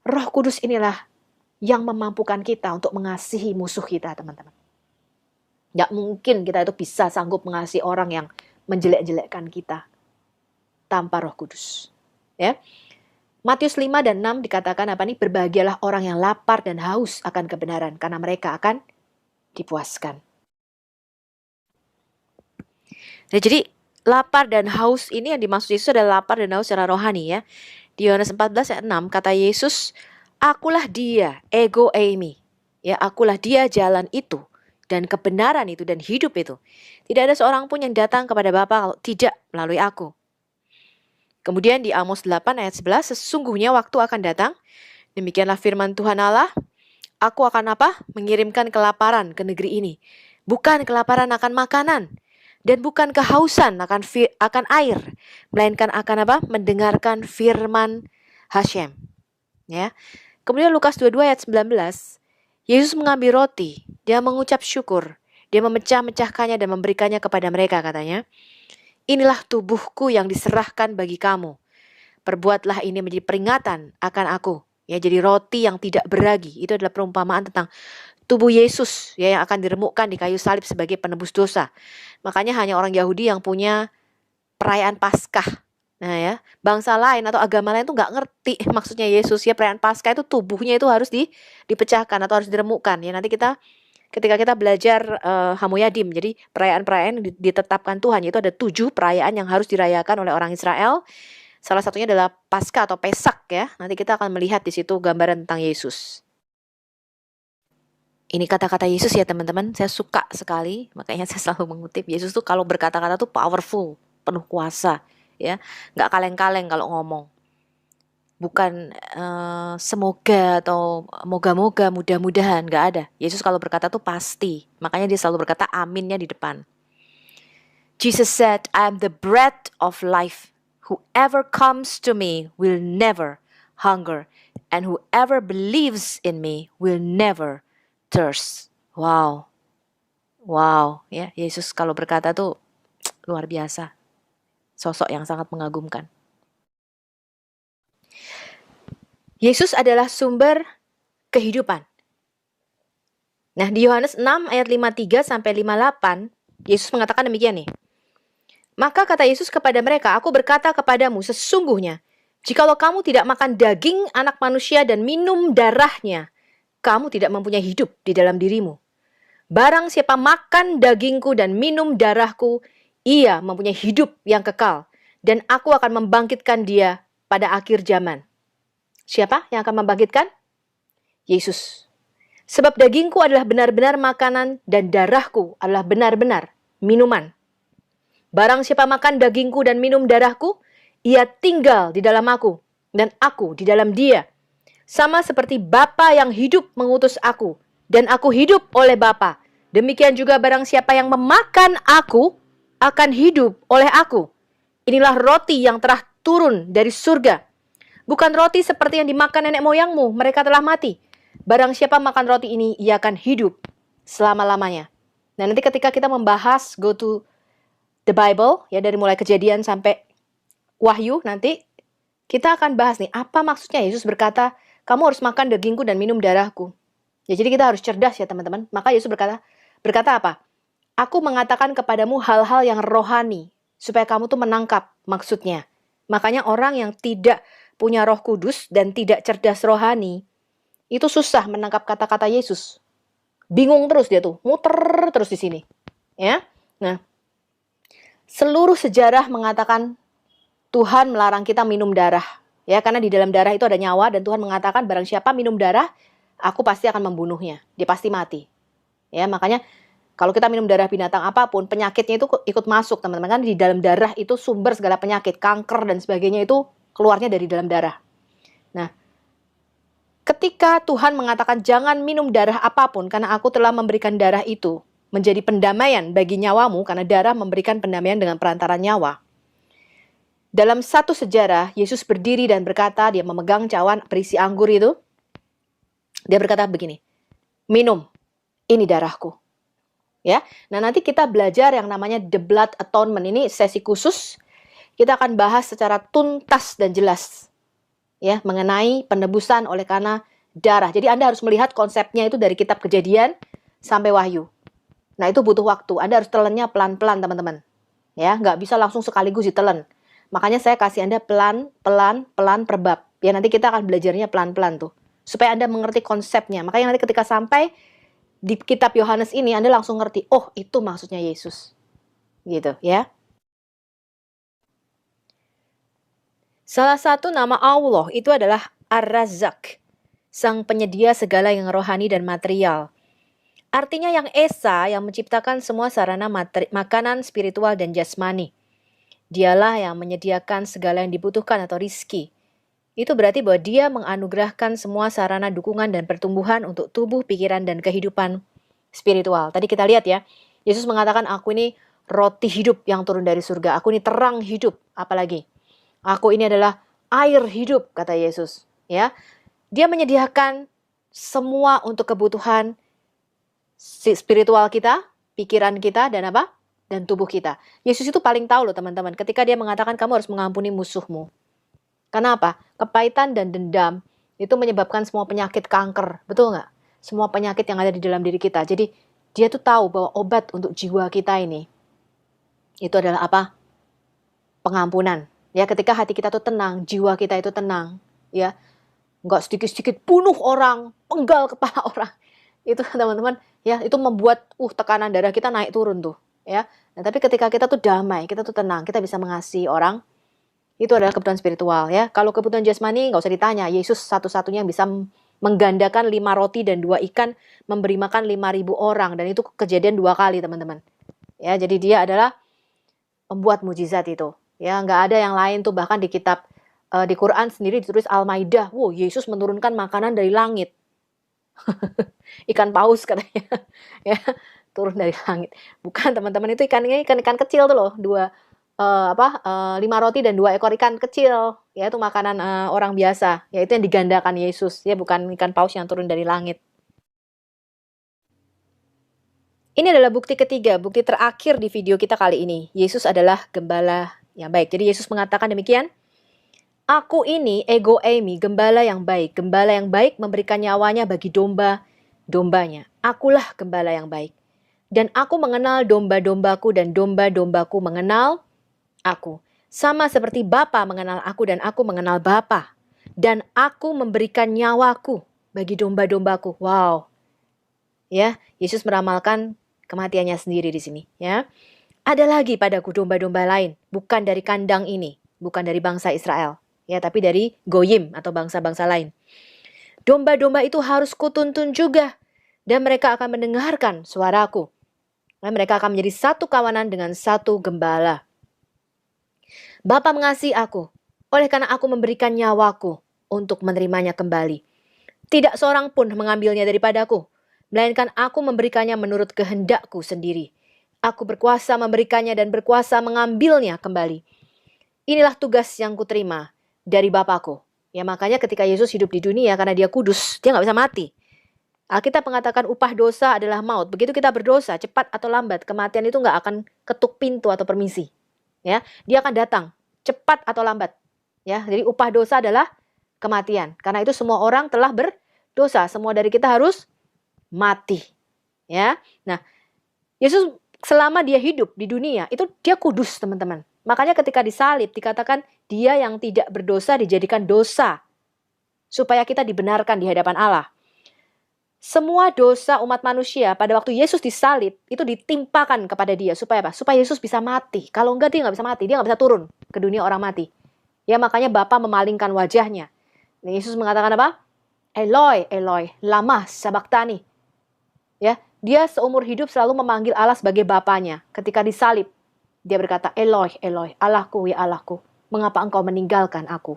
Roh Kudus inilah yang memampukan kita untuk mengasihi musuh kita, teman-teman. Nggak mungkin kita itu bisa sanggup mengasihi orang yang menjelek-jelekkan kita tanpa Roh Kudus. Ya. Matius 5 dan 6 dikatakan apa nih? Berbahagialah orang yang lapar dan haus akan kebenaran, karena mereka akan dipuaskan. Nah, jadi lapar dan haus ini yang dimaksud Yesus adalah lapar dan haus secara rohani ya. Di Yohanes 14 ayat 6 kata Yesus, akulah dia, ego eimi. Ya, akulah dia jalan itu dan kebenaran itu dan hidup itu. Tidak ada seorang pun yang datang kepada Bapa kalau tidak melalui aku. Kemudian di Amos 8 ayat 11, sesungguhnya waktu akan datang, demikianlah firman Tuhan Allah, aku akan apa? Mengirimkan kelaparan ke negeri ini. Bukan kelaparan akan makanan, dan bukan kehausan akan air, melainkan akan apa? Mendengarkan firman Hashem. Ya. Kemudian Lukas 22 ayat 19, Yesus mengambil roti, dia mengucap syukur, dia memecah-mecahkannya dan memberikannya kepada mereka, katanya. Inilah tubuhku yang diserahkan bagi kamu. Perbuatlah ini menjadi peringatan akan aku. Ya, jadi roti yang tidak beragi. Itu adalah perumpamaan tentang tubuh Yesus ya, yang akan diremukkan di kayu salib sebagai penebus dosa. Makanya hanya orang Yahudi yang punya perayaan Paskah. Nah ya, bangsa lain atau agama lain tuh nggak ngerti maksudnya Yesus ya, perayaan Paskah itu tubuhnya itu harus dipecahkan atau harus diremukkan. Ya, nanti ketika kita belajar Hamoyadim, jadi perayaan-perayaan yang ditetapkan Tuhan, yaitu ada 7 perayaan yang harus dirayakan oleh orang Israel. Salah satunya adalah Paskah atau Pesak ya. Nanti kita akan melihat di situ gambaran tentang Yesus. Ini kata-kata Yesus ya teman-teman, saya suka sekali, makanya saya selalu mengutip. Yesus tuh kalau berkata-kata tuh powerful, penuh kuasa, ya, nggak kaleng-kaleng kalau ngomong. Bukan semoga atau moga-moga, mudah-mudahan, nggak ada. Yesus kalau berkata tuh pasti, makanya dia selalu berkata aminnya di depan. Jesus said, I am the bread of life. Whoever comes to me will never hunger, and whoever believes in me will never thirst. Wow. Wow, ya, Yesus kalau berkata tuh luar biasa. Sosok yang sangat mengagumkan. Yesus adalah sumber kehidupan. Nah, di Yohanes 6 ayat 53 sampai 58, Yesus mengatakan demikian nih. Maka kata Yesus kepada mereka, aku berkata kepadamu sesungguhnya, jikalau kamu tidak makan daging anak manusia dan minum darahnya, kamu tidak mempunyai hidup di dalam dirimu. Barang siapa makan dagingku dan minum darahku, ia mempunyai hidup yang kekal, dan aku akan membangkitkan dia pada akhir zaman. Siapa yang akan membangkitkan? Yesus. Sebab dagingku adalah benar-benar makanan dan darahku adalah benar-benar minuman. Barang siapa makan dagingku dan minum darahku, ia tinggal di dalam aku dan aku di dalam dia. Sama seperti Bapa yang hidup mengutus aku dan aku hidup oleh Bapa. Demikian juga barang siapa yang memakan aku akan hidup oleh aku. Inilah roti yang telah turun dari surga. Bukan roti seperti yang dimakan nenek moyangmu, mereka telah mati. Barang siapa makan roti ini, ia akan hidup selama-lamanya. Nah, nanti ketika kita membahas go to the Bible, ya dari mulai Kejadian sampai Wahyu, nanti kita akan bahas nih, apa maksudnya Yesus berkata, kamu harus makan dagingku dan minum darahku. Ya, jadi kita harus cerdas ya teman-teman. Maka Yesus berkata apa? Aku mengatakan kepadamu hal-hal yang rohani, supaya kamu tuh menangkap maksudnya. Makanya orang yang tidak punya Roh Kudus dan tidak cerdas rohani, itu susah menangkap kata-kata Yesus. Bingung terus dia tuh, muter terus di sini. Ya. Nah, seluruh sejarah mengatakan Tuhan melarang kita minum darah. Ya, karena di dalam darah itu ada nyawa dan Tuhan mengatakan barang siapa minum darah, aku pasti akan membunuhnya. Dia pasti mati. Ya, makanya kalau kita minum darah binatang apapun, penyakitnya itu ikut masuk, teman-teman. Kan di dalam darah itu sumber segala penyakit, kanker dan sebagainya itu keluarnya dari dalam darah. Nah, ketika Tuhan mengatakan jangan minum darah apapun karena aku telah memberikan darah itu menjadi pendamaian bagi nyawamu, karena darah memberikan pendamaian dengan perantaran nyawa. Dalam satu sejarah, Yesus berdiri dan berkata, dia memegang cawan berisi anggur itu, Dia berkata begini, minum, ini darahku. Ya, nah nanti kita belajar yang namanya the blood atonement, ini sesi khusus. Kita akan bahas secara tuntas dan jelas ya mengenai penebusan oleh karena darah. Jadi Anda harus melihat konsepnya itu dari kitab Kejadian sampai Wahyu. Nah, itu butuh waktu. Anda harus telennya pelan-pelan, teman-teman. Ya, nggak bisa langsung sekaligus ditelen. Makanya saya kasih Anda pelan-pelan per bab. Ya, nanti kita akan belajarnya pelan-pelan tuh. Supaya Anda mengerti konsepnya. Makanya nanti ketika sampai di kitab Yohanes ini, Anda langsung ngerti, oh itu maksudnya Yesus. Gitu, ya. Salah satu nama Allah itu adalah Ar-Razzaq, sang penyedia segala yang rohani dan material. Artinya yang Esa yang menciptakan semua sarana makanan spiritual dan jasmani. Dialah yang menyediakan segala yang dibutuhkan atau rizki. Itu berarti bahwa dia menganugerahkan semua sarana dukungan dan pertumbuhan untuk tubuh, pikiran, dan kehidupan spiritual. Tadi kita lihat ya, Yesus mengatakan, aku ini roti hidup yang turun dari surga. Aku ini terang hidup, apalagi. Aku ini adalah air hidup, kata Yesus. Ya, dia menyediakan semua untuk kebutuhan spiritual kita, pikiran kita, dan apa? Dan tubuh kita. Yesus itu paling tahu loh teman-teman, ketika dia mengatakan kamu harus mengampuni musuhmu. Karena apa? Kepahitan dan dendam itu menyebabkan semua penyakit kanker. Betul nggak? Semua penyakit yang ada di dalam diri kita. Jadi dia tuh tahu bahwa obat untuk jiwa kita ini itu adalah apa? Pengampunan. Ya, ketika hati kita tuh tenang, jiwa kita itu tenang, ya, nggak sedikit-sedikit bunuh orang, penggal kepala orang, itu teman-teman, ya, itu membuat tekanan darah kita naik turun tuh, ya. Nah, tapi ketika kita tuh damai, kita tuh tenang, kita bisa mengasihi orang, itu adalah kebutuhan spiritual, ya. Kalau kebutuhan jasmani nggak usah ditanya, Yesus satu-satunya yang bisa menggandakan 5 roti dan 2 ikan, memberi makan 5.000 orang, dan itu kejadian 2 kali teman-teman, ya. Jadi dia adalah pembuat mujizat itu. Ya, nggak ada yang lain tuh, bahkan di kitab di Quran sendiri ditulis Al-Maidah, wow, Yesus menurunkan makanan dari langit. Ikan paus katanya. Ya, turun dari langit. Bukan teman-teman, itu ikan kecil tuh loh, 5 roti dan 2 ekor ikan kecil. Ya, itu makanan orang biasa. Ya, itu yang digandakan Yesus, ya, bukan ikan paus yang turun dari langit. Ini adalah bukti ketiga, bukti terakhir di video kita kali ini. Yesus adalah gembala yang baik. Jadi Yesus mengatakan demikian, aku ini ego eimi, gembala yang baik. Gembala yang baik memberikan nyawanya bagi domba-dombanya. Akulah gembala yang baik. Dan aku mengenal domba-dombaku dan domba-dombaku mengenal aku. Sama seperti Bapa mengenal aku dan aku mengenal Bapa. Dan aku memberikan nyawaku bagi domba-dombaku. Wow. Ya, Yesus meramalkan kematiannya sendiri di sini, ya. Ada lagi padaku domba-domba lain, bukan dari kandang ini, bukan dari bangsa Israel, ya, tapi dari Goyim atau bangsa-bangsa lain. Domba-domba itu harus kutuntun juga, dan mereka akan mendengarkan suaraku. Dan mereka akan menjadi satu kawanan dengan satu gembala. Bapa mengasihi aku, oleh karena aku memberikan nyawaku untuk menerimanya kembali. Tidak seorang pun mengambilnya daripadaku, melainkan aku memberikannya menurut kehendakku sendiri. Aku berkuasa memberikannya dan berkuasa mengambilnya kembali. Inilah tugas yang kuterima dari Bapakku. Ya, makanya ketika Yesus hidup di dunia, karena dia kudus, dia nggak bisa mati. Alkitab mengatakan upah dosa adalah maut. Begitu kita berdosa, cepat atau lambat, kematian itu nggak akan ketuk pintu atau permisi. Ya, dia akan datang, cepat atau lambat. Ya, jadi upah dosa adalah kematian. Karena itu semua orang telah berdosa. Semua dari kita harus mati. Ya, nah, Yesus selama dia hidup di dunia, itu dia kudus, teman-teman. Makanya ketika disalib, dikatakan dia yang tidak berdosa dijadikan dosa. Supaya kita dibenarkan di hadapan Allah. Semua dosa umat manusia pada waktu Yesus disalib, itu ditimpakan kepada dia. Supaya apa? Supaya Yesus bisa mati. Kalau enggak, dia nggak bisa mati. Dia nggak bisa turun ke dunia orang mati. Ya, makanya Bapa memalingkan wajahnya. Dan Yesus mengatakan apa? Eloi, Eloi, lama sabachthani. Ya, dia seumur hidup selalu memanggil Allah sebagai Bapanya. Ketika disalib, dia berkata, Eloi, Eloi, Allahku, ya Allahku, mengapa engkau meninggalkan aku?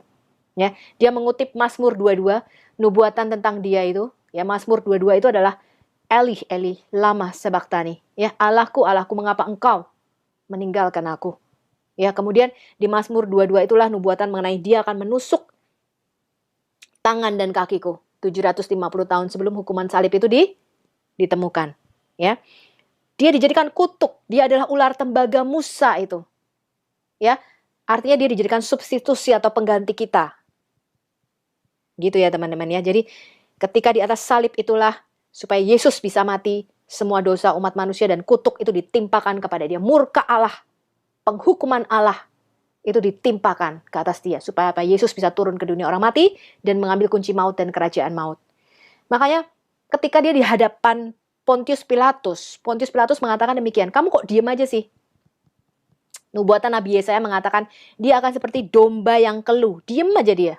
Ya, dia mengutip Mazmur 22, nubuatan tentang dia itu. Ya, Mazmur 22 itu adalah Eli, Eli, lama sabachthani. Ya, Allahku, Allahku, mengapa engkau meninggalkan aku? Ya, kemudian di Mazmur 22 itulah nubuatan mengenai dia akan menusuk tangan dan kakiku. 750 tahun sebelum hukuman salib itu ditemukan. Ya, dia dijadikan kutuk. Dia adalah ular tembaga Musa itu. Ya, artinya dia dijadikan substitusi atau pengganti kita. Gitu ya teman-teman ya. Jadi ketika di atas salib itulah supaya Yesus bisa mati, semua dosa umat manusia dan kutuk itu ditimpakan kepada dia. Murka Allah, penghukuman Allah itu ditimpakan ke atas dia. Supaya apa? Yesus bisa turun ke dunia orang mati dan mengambil kunci maut dan kerajaan maut. Makanya ketika dia di hadapan Pontius Pilatus mengatakan demikian, kamu kok diem aja sih? Nubuatan Nabi Yesaya mengatakan dia akan seperti domba yang keluh. Diem aja dia.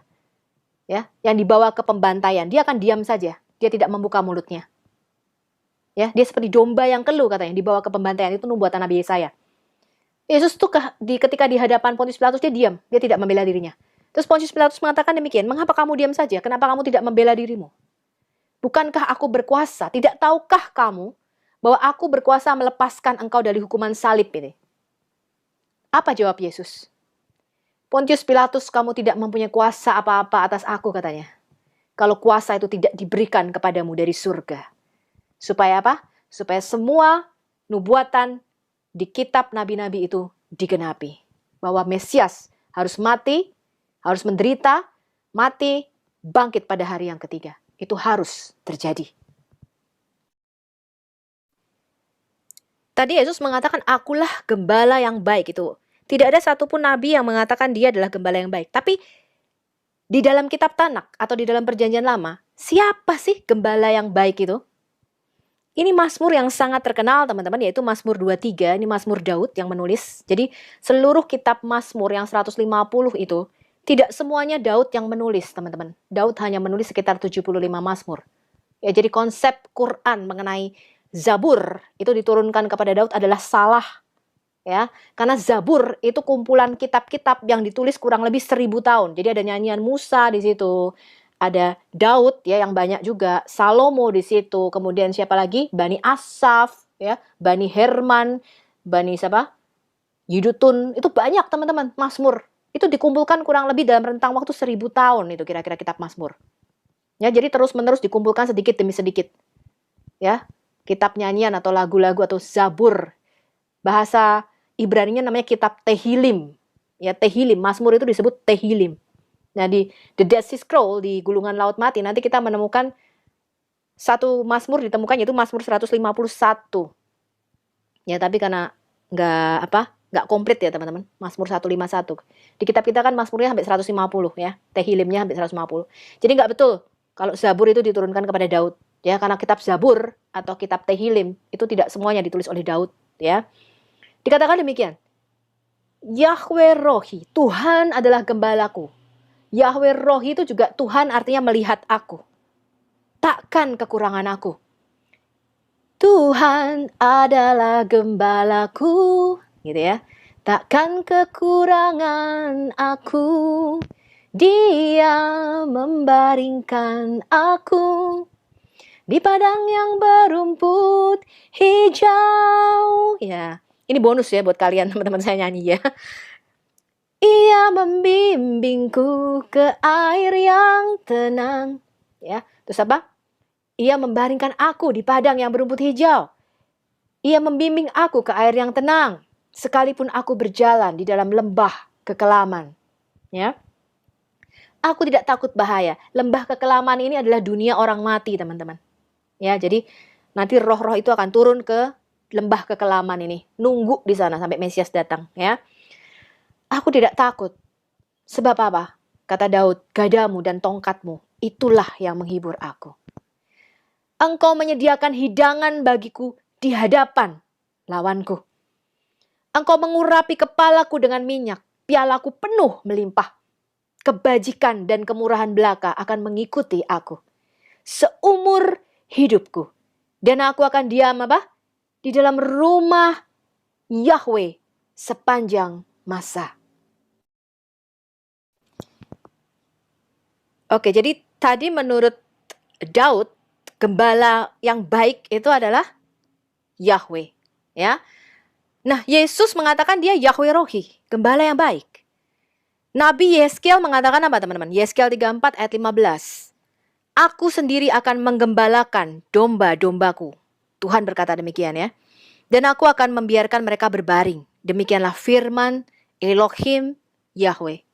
Ya, yang dibawa ke pembantaian, dia akan diam saja. Dia tidak membuka mulutnya. Ya, dia seperti domba yang keluh katanya, dibawa ke pembantaian. Itu nubuatan Nabi Yesaya. Yesus tuh ketika di hadapan Pontius Pilatus dia diam, dia tidak membela dirinya. Terus Pontius Pilatus mengatakan demikian, mengapa kamu diam saja? Kenapa kamu tidak membela dirimu? Bukankah aku berkuasa? Tidak tahukah kamu bahwa aku berkuasa melepaskan engkau dari hukuman salib ini? Apa jawab Yesus? Pontius Pilatus, kamu tidak mempunyai kuasa apa-apa atas aku, katanya. Kalau kuasa itu tidak diberikan kepadamu dari surga. Supaya apa? Supaya semua nubuatan di kitab nabi-nabi itu digenapi. Bahwa Mesias harus mati, harus menderita, mati, bangkit pada hari yang ketiga. Itu harus terjadi. Tadi Yesus mengatakan, akulah gembala yang baik itu. Tidak ada satupun nabi yang mengatakan dia adalah gembala yang baik. Tapi di dalam kitab Tanak atau di dalam perjanjian lama, siapa sih gembala yang baik itu? Ini Mazmur yang sangat terkenal teman-teman, yaitu Mazmur 23. Ini Mazmur Daud yang menulis. Jadi seluruh kitab Mazmur yang 150 itu, tidak semuanya Daud yang menulis teman-teman. Daud hanya menulis sekitar 75 Mazmur. Ya, jadi konsep Quran mengenai Zabur itu diturunkan kepada Daud adalah salah. Ya, karena Zabur itu kumpulan kitab-kitab yang ditulis kurang lebih 1000 tahun. Jadi ada nyanyian Musa di situ, ada Daud ya yang banyak juga, Salomo di situ, kemudian siapa lagi? Bani Asaf, ya, Bani Herman, Bani siapa? Yidutun, itu banyak teman-teman, Mazmur. Itu dikumpulkan kurang lebih dalam rentang waktu 1000 tahun itu kira-kira kitab Mazmur. Ya, jadi terus-menerus dikumpulkan sedikit demi sedikit. Ya, kitab nyanyian atau lagu-lagu atau Zabur. Bahasa Ibraninya namanya kitab Tehilim. Ya, Tehilim, Mazmur itu disebut Tehilim. Nah, di The Dead Sea Scroll, di gulungan laut mati, nanti kita menemukan satu Mazmur ditemukan, yaitu Mazmur 151. Ya, tapi karena nggak komplit ya teman-teman, Mazmur 151. Di kitab kita kan Mazmurnya sampai 150 ya, Tehilimnya sampai 150. Jadi nggak betul kalau Zabur itu diturunkan kepada Daud. Ya, karena kitab Zabur atau kitab Tehilim itu tidak semuanya ditulis oleh Daud. Ya, dikatakan demikian. Yahweh Rohi, Tuhan adalah gembalaku. Yahweh Rohi itu juga Tuhan artinya melihat aku. Takkan kekurangan aku. Tuhan adalah gembalaku. Gitu ya. Takkan kekurangan aku. Dia membaringkan aku di padang yang berumput hijau. Ya, ini bonus ya buat kalian teman-teman saya nyanyi ya. Ia membimbingku ke air yang tenang. Ya, terus apa? Ia membaringkan aku di padang yang berumput hijau. Ia membimbing aku ke air yang tenang, sekalipun aku berjalan di dalam lembah kekelaman. Ya. Aku tidak takut bahaya. Lembah kekelaman ini adalah dunia orang mati, teman-teman. Ya, jadi nanti roh-roh itu akan turun ke lembah kekelaman ini, nunggu di sana sampai Mesias datang, ya. Aku tidak takut. Sebab apa? Kata Daud, gadamu dan tongkatmu, itulah yang menghibur aku. Engkau menyediakan hidangan bagiku di hadapan lawanku. Engkau mengurapi kepalaku dengan minyak, pialaku penuh melimpah. Kebajikan dan kemurahan belaka akan mengikuti aku seumur hidupku. Dan aku akan diam apa? Di dalam rumah Yahweh sepanjang masa. Oke, jadi tadi menurut Daud, gembala yang baik itu adalah Yahweh, ya. Nah, Yesus mengatakan dia Yahweh Rohi, gembala yang baik. Nabi Yeskiel mengatakan apa, teman-teman? Yeskiel 34 ayat 15. Aku sendiri akan menggembalakan domba-dombaku. Tuhan berkata demikian ya. Dan aku akan membiarkan mereka berbaring. Demikianlah firman Elohim Yahweh.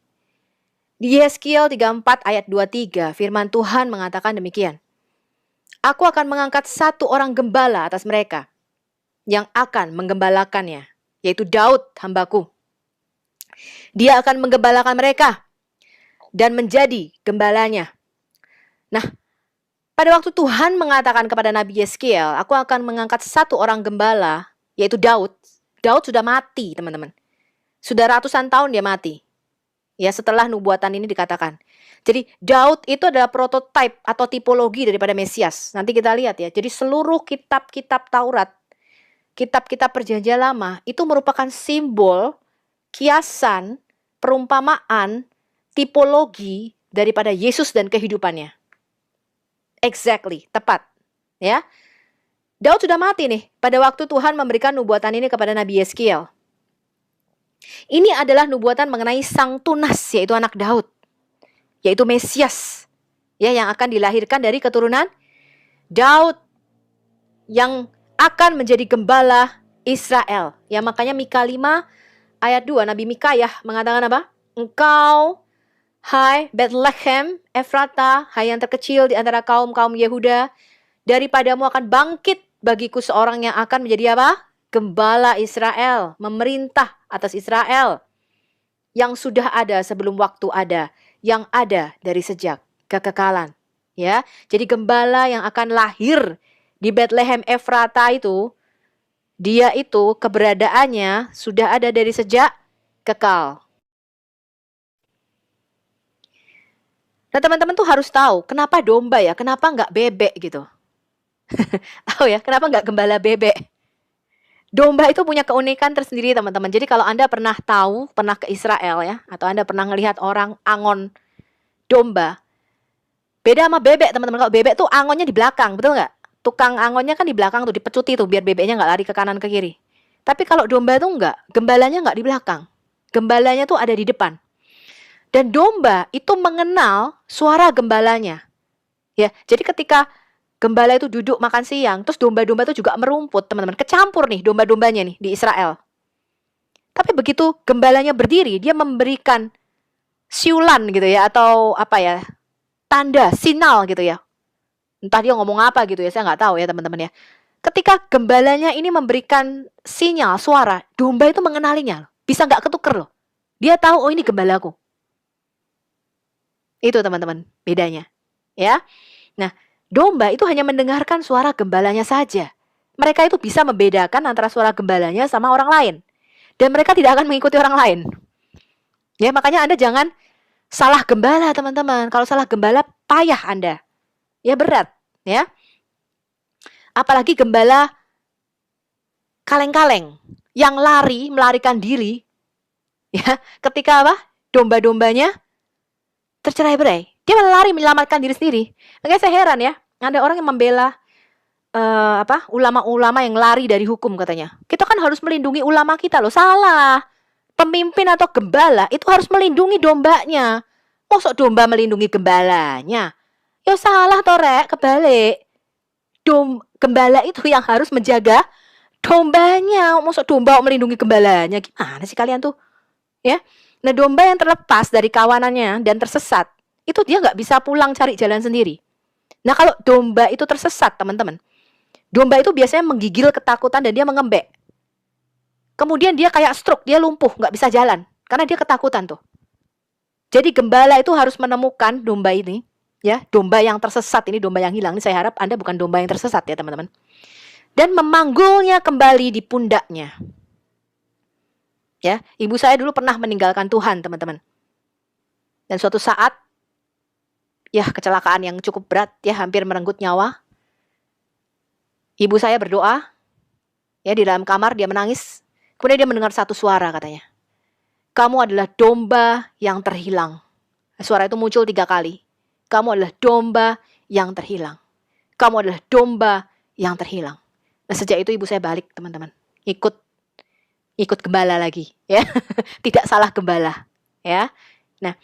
Di Yeskiel 34 ayat 23, firman Tuhan mengatakan demikian. Aku akan mengangkat satu orang gembala atas mereka yang akan menggembalakannya, yaitu Daud hambaku. Dia akan menggembalakan mereka dan menjadi gembalanya. Nah, pada waktu Tuhan mengatakan kepada Nabi Yeskiel, aku akan mengangkat satu orang gembala, yaitu Daud. Daud sudah mati, teman-teman. Sudah ratusan tahun dia mati. Ya, setelah nubuatan ini dikatakan. Jadi Daud itu adalah prototipe atau tipologi daripada Mesias. Nanti kita lihat ya. Jadi seluruh kitab-kitab Taurat, kitab-kitab Perjanjian Lama itu merupakan simbol, kiasan, perumpamaan, tipologi daripada Yesus dan kehidupannya. Exactly, tepat. Ya. Daud sudah mati nih pada waktu Tuhan memberikan nubuatan ini kepada Nabi Yeskiel. Ini adalah nubuatan mengenai sang tunas, yaitu anak Daud, yaitu Mesias, ya, yang akan dilahirkan dari keturunan Daud, yang akan menjadi gembala Israel. Ya, makanya Mika 5 ayat 2, Nabi Mikayah mengatakan apa? Engkau, hai Bethlehem, Efrata, hai yang terkecil di antara kaum-kaum Yehuda, daripadamu akan bangkit bagiku seorang yang akan menjadi apa? Gembala Israel, memerintah atas Israel, yang sudah ada sebelum waktu ada, yang ada dari sejak kekekalan. Ya, jadi gembala yang akan lahir di Bethlehem Efrata itu, dia itu keberadaannya sudah ada dari sejak kekal. Nah, teman-teman tuh harus tahu kenapa domba ya, kenapa nggak bebek gitu. Tahu ya, kenapa nggak gembala bebek? Domba itu punya keunikan tersendiri, teman-teman. Jadi kalau Anda pernah tahu, pernah ke Israel ya, atau Anda pernah melihat orang angon domba, beda sama bebek, teman-teman. Kalau bebek tuh angonnya di belakang, betul nggak? Tukang angonnya kan di belakang tuh, dipecuti tuh, biar bebeknya nggak lari ke kanan ke kiri. Tapi kalau domba tuh nggak, gembalanya nggak di belakang. Gembalanya tuh ada di depan. Dan domba itu mengenal suara gembalanya. Ya, jadi ketika gembala itu duduk makan siang, terus domba-domba itu juga merumput, teman-teman. Kecampur nih domba-dombanya nih di Israel. Tapi begitu gembalanya berdiri, dia memberikan siulan gitu ya, atau apa ya, tanda, sinyal gitu ya. Entah dia ngomong apa gitu ya, saya nggak tahu ya teman-teman ya. Ketika gembalanya ini memberikan sinyal, suara, domba itu mengenalinya. Bisa nggak ketuker loh. Dia tahu, oh ini gembalaku. Itu teman-teman, bedanya. Ya. Nah, domba itu hanya mendengarkan suara gembalanya saja. Mereka itu bisa membedakan antara suara gembalanya sama orang lain. Dan mereka tidak akan mengikuti orang lain. Ya, makanya Anda jangan salah gembala, teman-teman. Kalau salah gembala, payah Anda. Ya, berat. Ya. Apalagi gembala kaleng-kaleng yang lari, melarikan diri. Ya, ketika apa? Domba-dombanya tercerai-berai. Dia malah lari menyelamatkan diri sendiri. Makanya saya heran ya, ada orang yang membela ulama-ulama yang lari dari hukum katanya. Kita kan harus melindungi ulama kita loh. Salah. Pemimpin atau gembala itu harus melindungi dombanya. Mosok domba melindungi gembalanya? Ya salah toh rek, kebalik. Gembala itu yang harus menjaga dombanya. Mosok domba melindungi gembalanya? Gimana sih kalian tuh? Ya. Nah, domba yang terlepas dari kawanannya dan tersesat, itu dia nggak bisa pulang cari jalan sendiri. Nah, kalau domba itu tersesat, teman-teman, domba itu biasanya menggigil ketakutan dan dia mengembek. Kemudian dia kayak stroke, dia lumpuh, nggak bisa jalan, karena dia ketakutan tuh. Jadi gembala itu harus menemukan domba ini, ya, domba yang tersesat ini, domba yang hilang. Ini saya harap Anda bukan domba yang tersesat ya, teman-teman. Dan memanggulnya kembali di pundaknya. Ya, ibu saya dulu pernah meninggalkan Tuhan, teman-teman. Dan suatu saat, ya kecelakaan yang cukup berat, ya hampir merenggut nyawa. Ibu saya berdoa, ya di dalam kamar dia menangis. Kemudian dia mendengar satu suara katanya. Kamu adalah domba yang terhilang. Suara itu muncul 3 kali. Kamu adalah domba yang terhilang. Kamu adalah domba yang terhilang. Nah, sejak itu ibu saya balik, teman-teman. Ikut gembala lagi, ya. Tidak salah gembala, ya. Nah,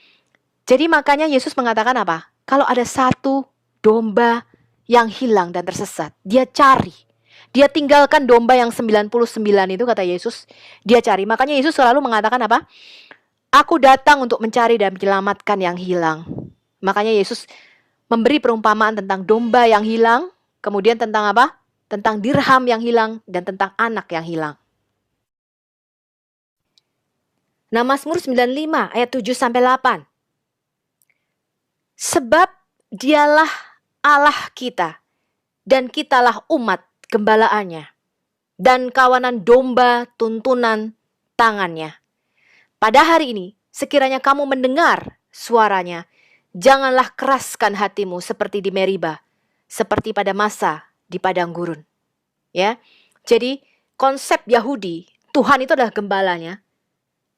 jadi makanya Yesus mengatakan apa? Kalau ada satu domba yang hilang dan tersesat. Dia cari. Dia tinggalkan domba yang 99 itu, kata Yesus. Dia cari. Makanya Yesus selalu mengatakan apa? Aku datang untuk mencari dan menyelamatkan yang hilang. Makanya Yesus memberi perumpamaan tentang domba yang hilang. Kemudian tentang apa? Tentang dirham yang hilang dan tentang anak yang hilang. Nah, Mazmur 95 ayat 7-8. Sebab dialah Allah kita, dan kitalah umat gembalaannya, dan kawanan domba tuntunan tangannya. Pada hari ini, sekiranya kamu mendengar suaranya, janganlah keraskan hatimu seperti di Meriba, seperti pada masa di padang gurun. Ya, jadi konsep Yahudi, Tuhan itu adalah gembalanya.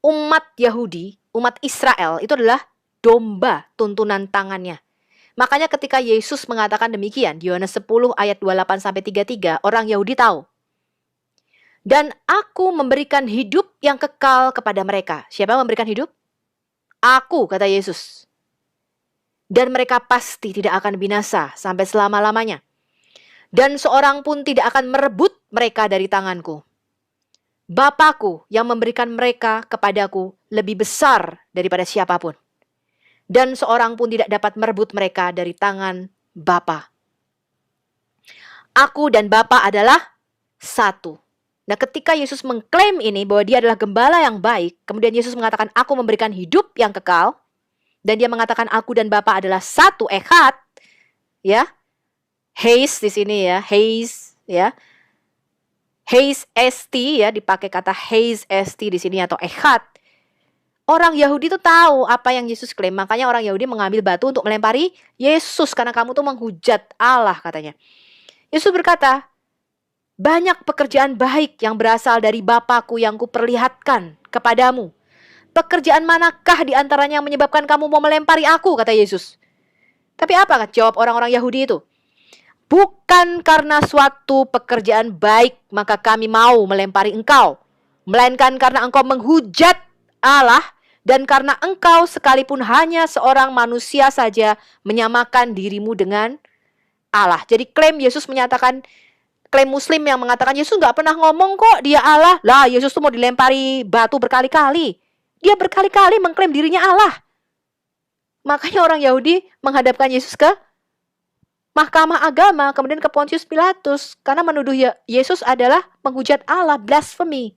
Umat Yahudi, umat Israel itu adalah domba tuntunan tangannya. Makanya ketika Yesus mengatakan demikian, di Yohanes 10 ayat 28-33, orang Yahudi tahu. Dan aku memberikan hidup yang kekal kepada mereka. Siapa yang memberikan hidup? Aku, kata Yesus. Dan mereka pasti tidak akan binasa sampai selama-lamanya. Dan seorang pun tidak akan merebut mereka dari tanganku. Bapakku yang memberikan mereka kepadaku lebih besar daripada siapapun. Dan seorang pun tidak dapat merebut mereka dari tangan Bapa. Aku dan Bapa adalah satu. Nah, ketika Yesus mengklaim ini bahwa dia adalah gembala yang baik, kemudian Yesus mengatakan aku memberikan hidup yang kekal, dan dia mengatakan aku dan Bapa adalah satu, echad, ya. Heis di sini ya, heis ya. Heis esti ya, dipakai kata heis esti di sini atau echad. Orang Yahudi itu tahu apa yang Yesus klaim. Makanya orang Yahudi mengambil batu untuk melempari Yesus. Karena kamu tuh menghujat Allah, katanya. Yesus berkata, banyak pekerjaan baik yang berasal dari Bapakku yang kuperlihatkan kepadamu. Pekerjaan manakah di antaranya yang menyebabkan kamu mau melempari aku, kata Yesus. Tapi apa jawab orang-orang Yahudi itu? Bukan karena suatu pekerjaan baik maka kami mau melempari engkau. Melainkan karena engkau menghujat Allah. Dan karena engkau sekalipun hanya seorang manusia saja menyamakan dirimu dengan Allah. Jadi klaim Yesus menyatakan, klaim Muslim yang mengatakan Yesus nggak pernah ngomong kok dia Allah. Lah Yesus tuh mau dilempari batu berkali-kali. Dia berkali-kali mengklaim dirinya Allah. Makanya orang Yahudi menghadapkan Yesus ke Mahkamah Agama, kemudian ke Pontius Pilatus. Karena menuduh Yesus adalah menghujat Allah, blasphemy.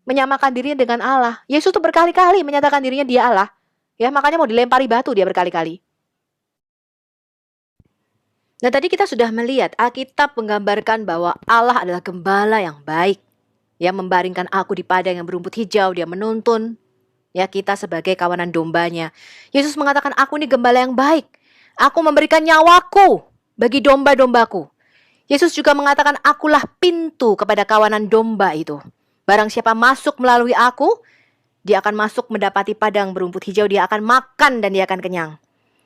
Menyamakan dirinya dengan Allah. Yesus tuh berkali-kali menyatakan dirinya dia Allah. Ya, makanya mau dilempari batu dia berkali-kali. Nah, tadi kita sudah melihat Alkitab menggambarkan bahwa Allah adalah gembala yang baik. Yang membaringkan aku di padang yang berumput hijau, dia menuntun ya kita sebagai kawanan dombanya. Yesus mengatakan, aku ini gembala yang baik. Aku memberikan nyawaku bagi domba-dombaku. Yesus juga mengatakan, akulah pintu kepada kawanan domba itu. Barang siapa masuk melalui aku, dia akan masuk mendapati padang berumput hijau, dia akan makan dan dia akan kenyang.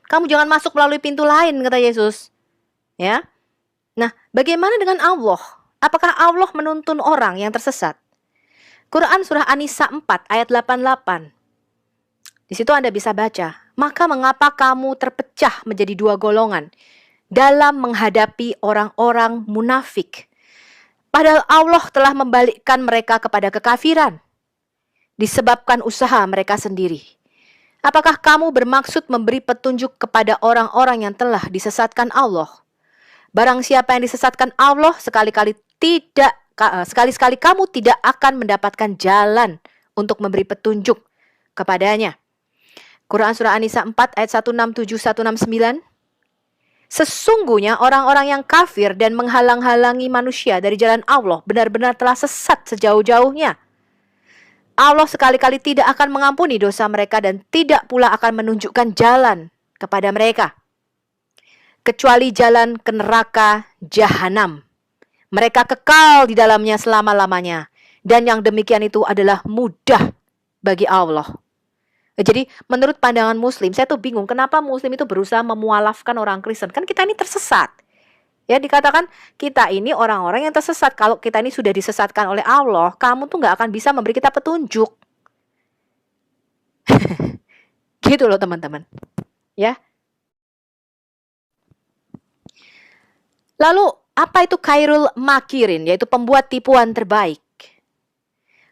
Kamu jangan masuk melalui pintu lain, kata Yesus. Ya. Nah, bagaimana dengan Allah? Apakah Allah menuntun orang yang tersesat? Quran surah An-Nisa 4 ayat 88. Di situ Anda bisa baca, maka mengapa kamu terpecah menjadi dua golongan dalam menghadapi orang-orang munafik? Padahal Allah telah membalikkan mereka kepada kekafiran, disebabkan usaha mereka sendiri. Apakah kamu bermaksud memberi petunjuk kepada orang-orang yang telah disesatkan Allah? Barang siapa yang disesatkan Allah, sekali-kali kamu tidak akan mendapatkan jalan untuk memberi petunjuk kepadanya. Quran surah An-Nisa 4 ayat 167-169. Sesungguhnya orang-orang yang kafir dan menghalang-halangi manusia dari jalan Allah benar-benar telah sesat sejauh-jauhnya. Allah sekali-kali tidak akan mengampuni dosa mereka dan tidak pula akan menunjukkan jalan kepada mereka, kecuali jalan ke neraka jahanam. Mereka kekal di dalamnya selama-lamanya. Dan yang demikian itu adalah mudah bagi Allah. Jadi menurut pandangan Muslim, saya tuh bingung kenapa Muslim itu berusaha memualafkan orang Kristen. Kan kita ini tersesat. Ya, dikatakan kita ini orang-orang yang tersesat. Kalau kita ini sudah disesatkan oleh Allah, kamu tuh gak akan bisa memberi kita petunjuk. Gitu loh teman-teman. Ya. Lalu, apa itu khairul makirin, yaitu pembuat tipuan terbaik?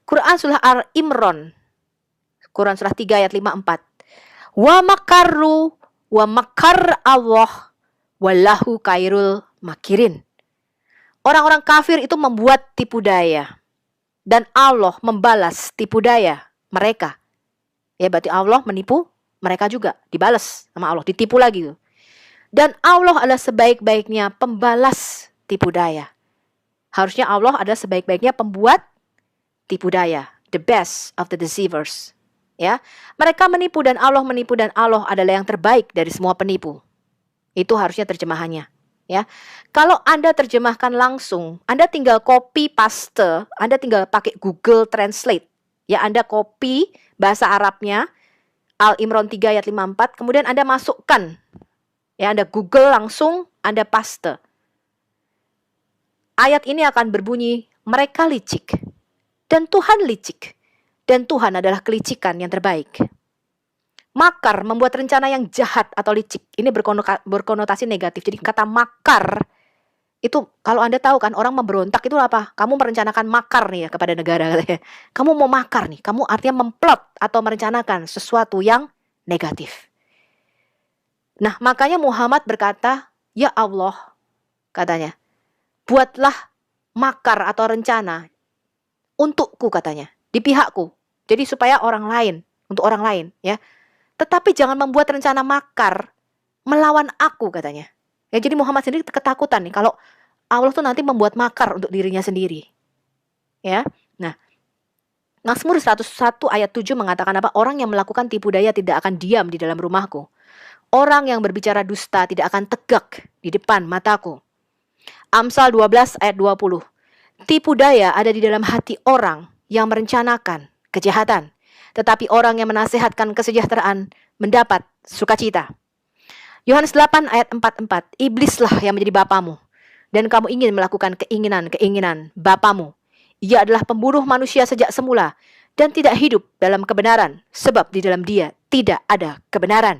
Quran surah Al-Imran, Quran surah 3 ayat 54. Wa makarru wa makar Allah wallahu khairul makirin. Orang-orang kafir itu membuat tipu daya, dan Allah membalas tipu daya mereka. Ya, berarti Allah menipu, mereka juga dibalas sama Allah, ditipu lagi. Dan Allah adalah sebaik-baiknya pembalas tipu daya. Harusnya Allah adalah sebaik-baiknya pembuat tipu daya, the best of the deceivers. Ya, mereka menipu dan Allah menipu, dan Allah adalah yang terbaik dari semua penipu. Itu harusnya terjemahannya. Ya, kalau Anda terjemahkan langsung, Anda tinggal copy paste, Anda tinggal pakai Google Translate. Ya, Anda copy bahasa Arabnya, Al-Imran 3 ayat 54, kemudian Anda masukkan. Ya, Anda Google langsung, Anda paste. Ayat ini akan berbunyi, mereka licik, dan Tuhan licik, dan Tuhan adalah kelicikan yang terbaik. Makar, membuat rencana yang jahat atau licik. Ini berkonotasi negatif. Jadi kata makar, itu kalau Anda tahu kan, orang memberontak itu apa? Kamu merencanakan makar nih ya kepada negara. Katanya. Kamu mau makar nih, kamu artinya memplot atau merencanakan sesuatu yang negatif. Nah, makanya Muhammad berkata, ya Allah, katanya, buatlah makar atau rencana untukku, katanya, di pihakku. Jadi supaya orang lain, untuk orang lain, ya. Tetapi jangan membuat rencana makar melawan aku, katanya. Ya, jadi Muhammad sendiri ketakutan nih kalau Allah tuh nanti membuat makar untuk dirinya sendiri. Ya. Nah, Mazmur 101 ayat 7 mengatakan apa? Orang yang melakukan tipu daya tidak akan diam di dalam rumahku. Orang yang berbicara dusta tidak akan tegak di depan mataku. Amsal 12 ayat 20. Tipu daya ada di dalam hati orang yang merencanakan kejahatan. Tetapi orang yang menasehatkan kesejahteraan mendapat sukacita. Yohanes 8 ayat 44. Iblislah yang menjadi bapamu, dan kamu ingin melakukan keinginan-keinginan bapamu. Ia adalah pembunuh manusia sejak semula, dan tidak hidup dalam kebenaran, sebab di dalam dia tidak ada kebenaran.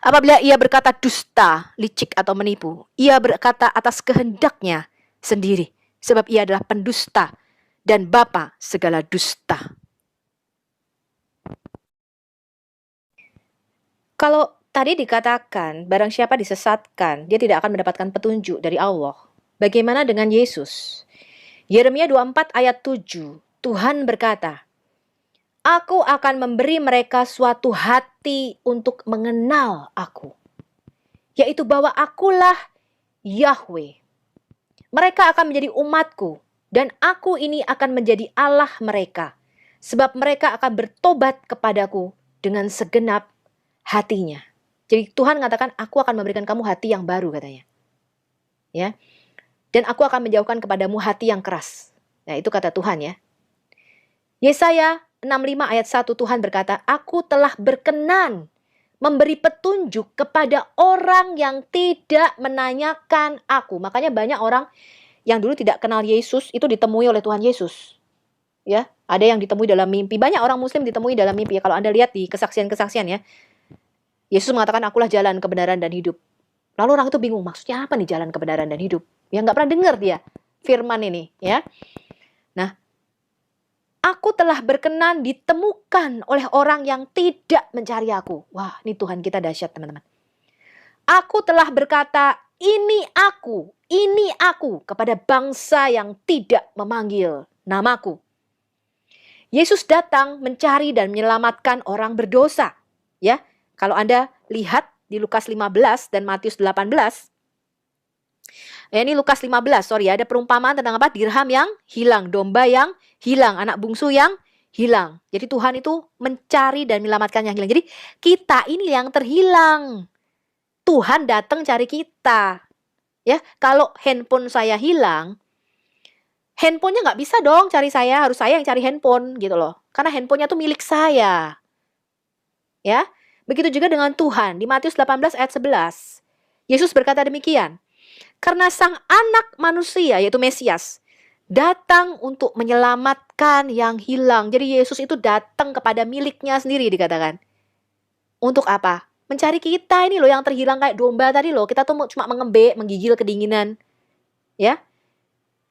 Apabila ia berkata dusta, licik atau menipu, ia berkata atas kehendaknya sendiri, sebab ia adalah pendusta dan bapa segala dusta. Kalau tadi dikatakan, barang siapa disesatkan, dia tidak akan mendapatkan petunjuk dari Allah. Bagaimana dengan Yesus? Yeremia 24 ayat 7, Tuhan berkata, Aku akan memberi mereka suatu hati untuk mengenal aku, yaitu bahwa akulah Yahweh. Mereka akan menjadi umatku, dan aku ini akan menjadi Allah mereka, sebab mereka akan bertobat kepadaku dengan segenap hatinya. Jadi Tuhan mengatakan, aku akan memberikan kamu hati yang baru, katanya. Ya. Dan aku akan menjauhkan kepadamu hati yang keras. Nah, itu kata Tuhan ya. Yesaya 65 ayat 1 Tuhan berkata, aku telah berkenan memberi petunjuk kepada orang yang tidak menanyakan aku. Makanya banyak orang yang dulu tidak kenal Yesus itu ditemui oleh Tuhan Yesus. Ya, ada yang ditemui dalam mimpi. Banyak orang muslim ditemui dalam mimpi ya. Kalau Anda lihat di kesaksian-kesaksian ya. Yesus mengatakan, akulah jalan, kebenaran, dan hidup. Lalu orang itu bingung, maksudnya apa nih jalan, kebenaran, dan hidup? Ya nggak pernah dengar dia firman ini. Ya. Nah, aku telah berkenan ditemukan oleh orang yang tidak mencari aku. Wah, ini Tuhan kita dahsyat, teman-teman. Aku telah berkata, ini aku kepada bangsa yang tidak memanggil namaku. Yesus datang mencari dan menyelamatkan orang berdosa. Ya. Kalau Anda lihat di Lukas 15 dan Matius 18, ini Lukas 15, ada perumpamaan tentang apa? Dirham yang hilang, domba yang hilang, anak bungsu yang hilang. Jadi Tuhan itu mencari dan menyelamatkan yang hilang. Jadi kita ini yang terhilang. Tuhan datang cari kita. Ya, kalau handphone saya hilang, handphonenya nggak bisa dong cari saya, harus saya yang cari handphone gitu loh. Karena handphonenya tuh milik saya. Ya. Begitu juga dengan Tuhan. Di Matius 18 ayat 11. Yesus berkata demikian. Karena sang anak manusia, yaitu Mesias, datang untuk menyelamatkan yang hilang. Jadi Yesus itu datang kepada miliknya sendiri dikatakan. Untuk apa? Mencari kita ini loh yang terhilang kayak domba tadi loh. Kita tuh cuma mengembek, menggigil kedinginan. Ya.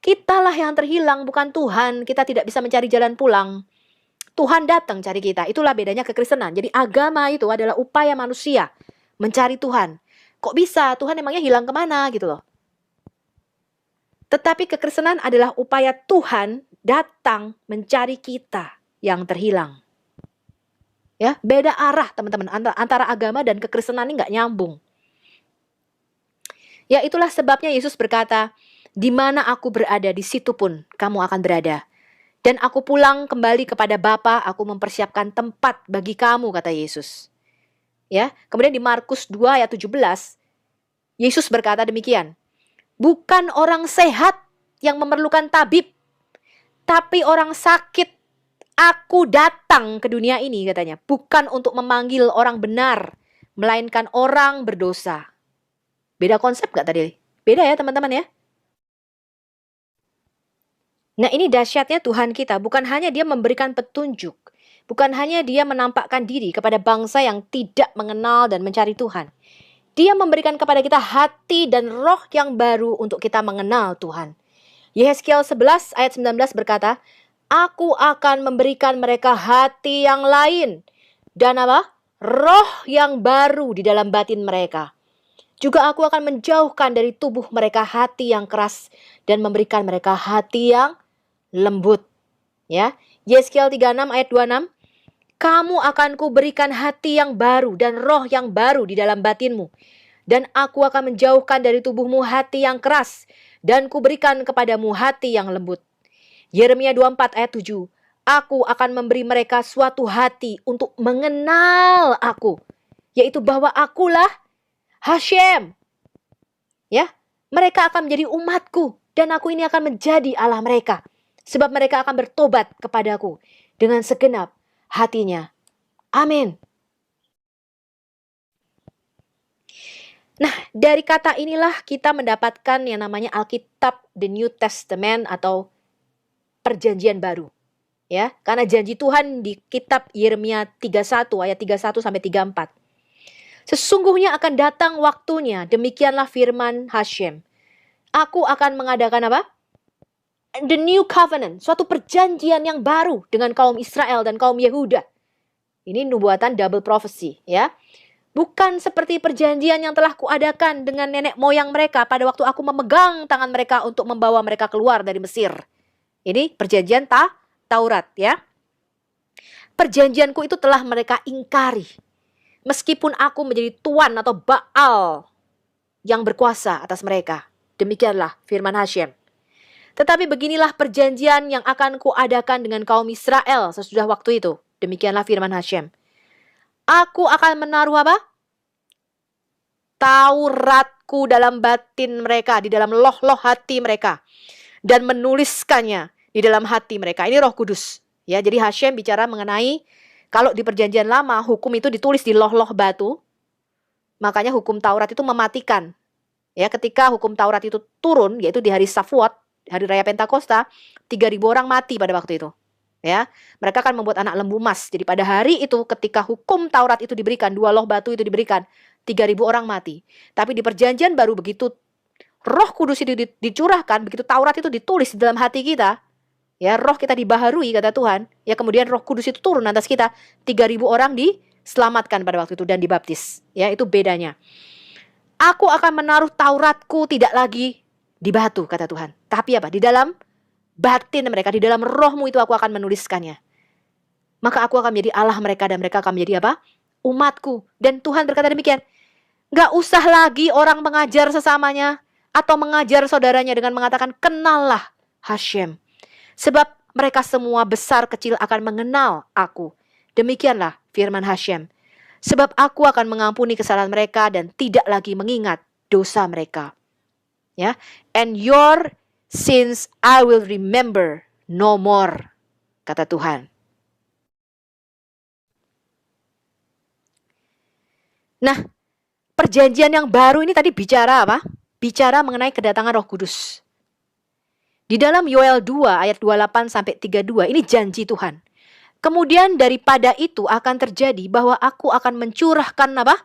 Kitalah yang terhilang, bukan Tuhan. Kita tidak bisa mencari jalan pulang. Tuhan datang cari kita. Itulah bedanya kekristenan. Jadi agama itu adalah upaya manusia mencari Tuhan. Kok bisa? Tuhan emangnya hilang kemana gitu loh. Tetapi kekristenan adalah upaya Tuhan datang mencari kita yang terhilang. Ya, beda arah teman-teman antara agama dan kekristenan ini nggak nyambung. Ya, itulah sebabnya Yesus berkata, "Di mana aku berada, di situ pun kamu akan berada. Dan aku pulang kembali kepada Bapa, aku mempersiapkan tempat bagi kamu," kata Yesus. Ya, kemudian di Markus 2 ayat 17, Yesus berkata demikian, "Bukan orang sehat yang memerlukan tabib, tapi orang sakit. Aku datang ke dunia ini," katanya, "bukan untuk memanggil orang benar, melainkan orang berdosa." Beda konsep gak tadi? Beda ya teman-teman ya. Nah, ini dahsyatnya Tuhan kita. Bukan hanya dia memberikan petunjuk. Bukan hanya dia menampakkan diri kepada bangsa yang tidak mengenal dan mencari Tuhan. Dia memberikan kepada kita hati dan roh yang baru untuk kita mengenal Tuhan. Yehezkiel 11 ayat 19 berkata, "Aku akan memberikan mereka hati yang lain." Dan apa? Roh yang baru di dalam batin mereka. Juga aku akan menjauhkan dari tubuh mereka hati yang keras dan memberikan mereka hati yang lembut. Ya, Yehezkiel 36 ayat 26, "Kamu akan kuberikan hati yang baru dan roh yang baru di dalam batinmu. Dan aku akan menjauhkan dari tubuhmu hati yang keras dan kuberikan kepadamu hati yang lembut." Yeremia 24 ayat 7, "Aku akan memberi mereka suatu hati untuk mengenal aku, yaitu bahwa akulah Hashem." Ya, mereka akan menjadi umatku dan aku ini akan menjadi Allah mereka. Sebab mereka akan bertobat kepadaku dengan segenap hatinya. Amin. Nah, dari kata inilah kita mendapatkan yang namanya Alkitab, the New Testament atau Perjanjian Baru. Ya, karena janji Tuhan di kitab Yeremia 31 ayat 31 sampai 34. "Sesungguhnya akan datang waktunya, demikianlah firman Hashem. Aku akan mengadakan apa? The new covenant, suatu perjanjian yang baru dengan kaum Israel dan kaum Yehuda." Ini nubuatan double prophecy, ya. "Bukan seperti perjanjian yang telah kuadakan dengan nenek moyang mereka pada waktu aku memegang tangan mereka untuk membawa mereka keluar dari Mesir." Ini perjanjian Taurat, ya. "Perjanjianku itu telah mereka ingkari. Meskipun aku menjadi tuan atau Baal yang berkuasa atas mereka." Demikianlah firman Hashem. "Tetapi beginilah perjanjian yang akan kuadakan dengan kaum Israel sesudah waktu itu." Demikianlah firman Hashem. "Aku akan menaruh apa? Tauratku dalam batin mereka, di dalam loh-loh hati mereka. Dan menuliskannya di dalam hati mereka." Ini Roh Kudus. Ya, jadi Hashem bicara mengenai kalau di perjanjian lama hukum itu ditulis di loh-loh batu. Makanya hukum Taurat itu mematikan. Ya, ketika hukum Taurat itu turun, yaitu di hari Shavuot, hari raya Pentakosta, 3.000 orang mati pada waktu itu. Ya, mereka akan membuat anak lembu emas. Jadi pada hari itu ketika hukum Taurat itu diberikan, 2 loh batu itu diberikan, 3.000 orang mati. Tapi di perjanjian baru begitu Roh Kudus itu dicurahkan, begitu Taurat itu ditulis di dalam hati kita, ya, roh kita dibaharui kata Tuhan, ya, kemudian Roh Kudus itu turun atas kita, 3.000 orang diselamatkan pada waktu itu dan dibaptis. Ya, itu bedanya. "Aku akan menaruh Tauratku tidak lagi di batu," kata Tuhan. "Tapi apa? Di dalam batin mereka, di dalam rohmu itu aku akan menuliskannya. Maka aku akan menjadi Allah mereka dan mereka akan menjadi apa? Umatku." Dan Tuhan berkata demikian. Gak usah lagi orang mengajar sesamanya atau mengajar saudaranya dengan mengatakan, "Kenallah Hashem. Sebab mereka semua besar kecil akan mengenal aku." Demikianlah firman Hashem. "Sebab aku akan mengampuni kesalahan mereka dan tidak lagi mengingat dosa mereka." Ya, "And your sins I will remember no more," kata Tuhan. Nah, perjanjian yang baru ini tadi bicara apa? Bicara mengenai kedatangan Roh Kudus. Di dalam Yoel 2 ayat 28 sampai 32, ini janji Tuhan. "Kemudian daripada itu akan terjadi bahwa aku akan mencurahkan apa?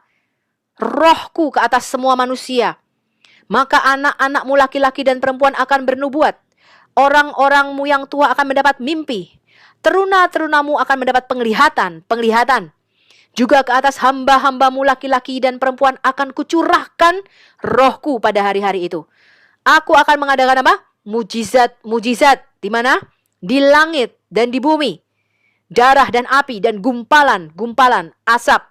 rohku ke atas semua manusia. Maka anak-anakmu laki-laki dan perempuan akan bernubuat. Orang-orangmu yang tua akan mendapat mimpi. Teruna-terunamu akan mendapat penglihatan. Juga ke atas hamba-hambamu laki-laki dan perempuan akan kucurahkan rohku pada hari-hari itu. Aku akan mengadakan apa? Mujizat. Di mana? Di langit dan di bumi. Darah dan api dan gumpalan asap.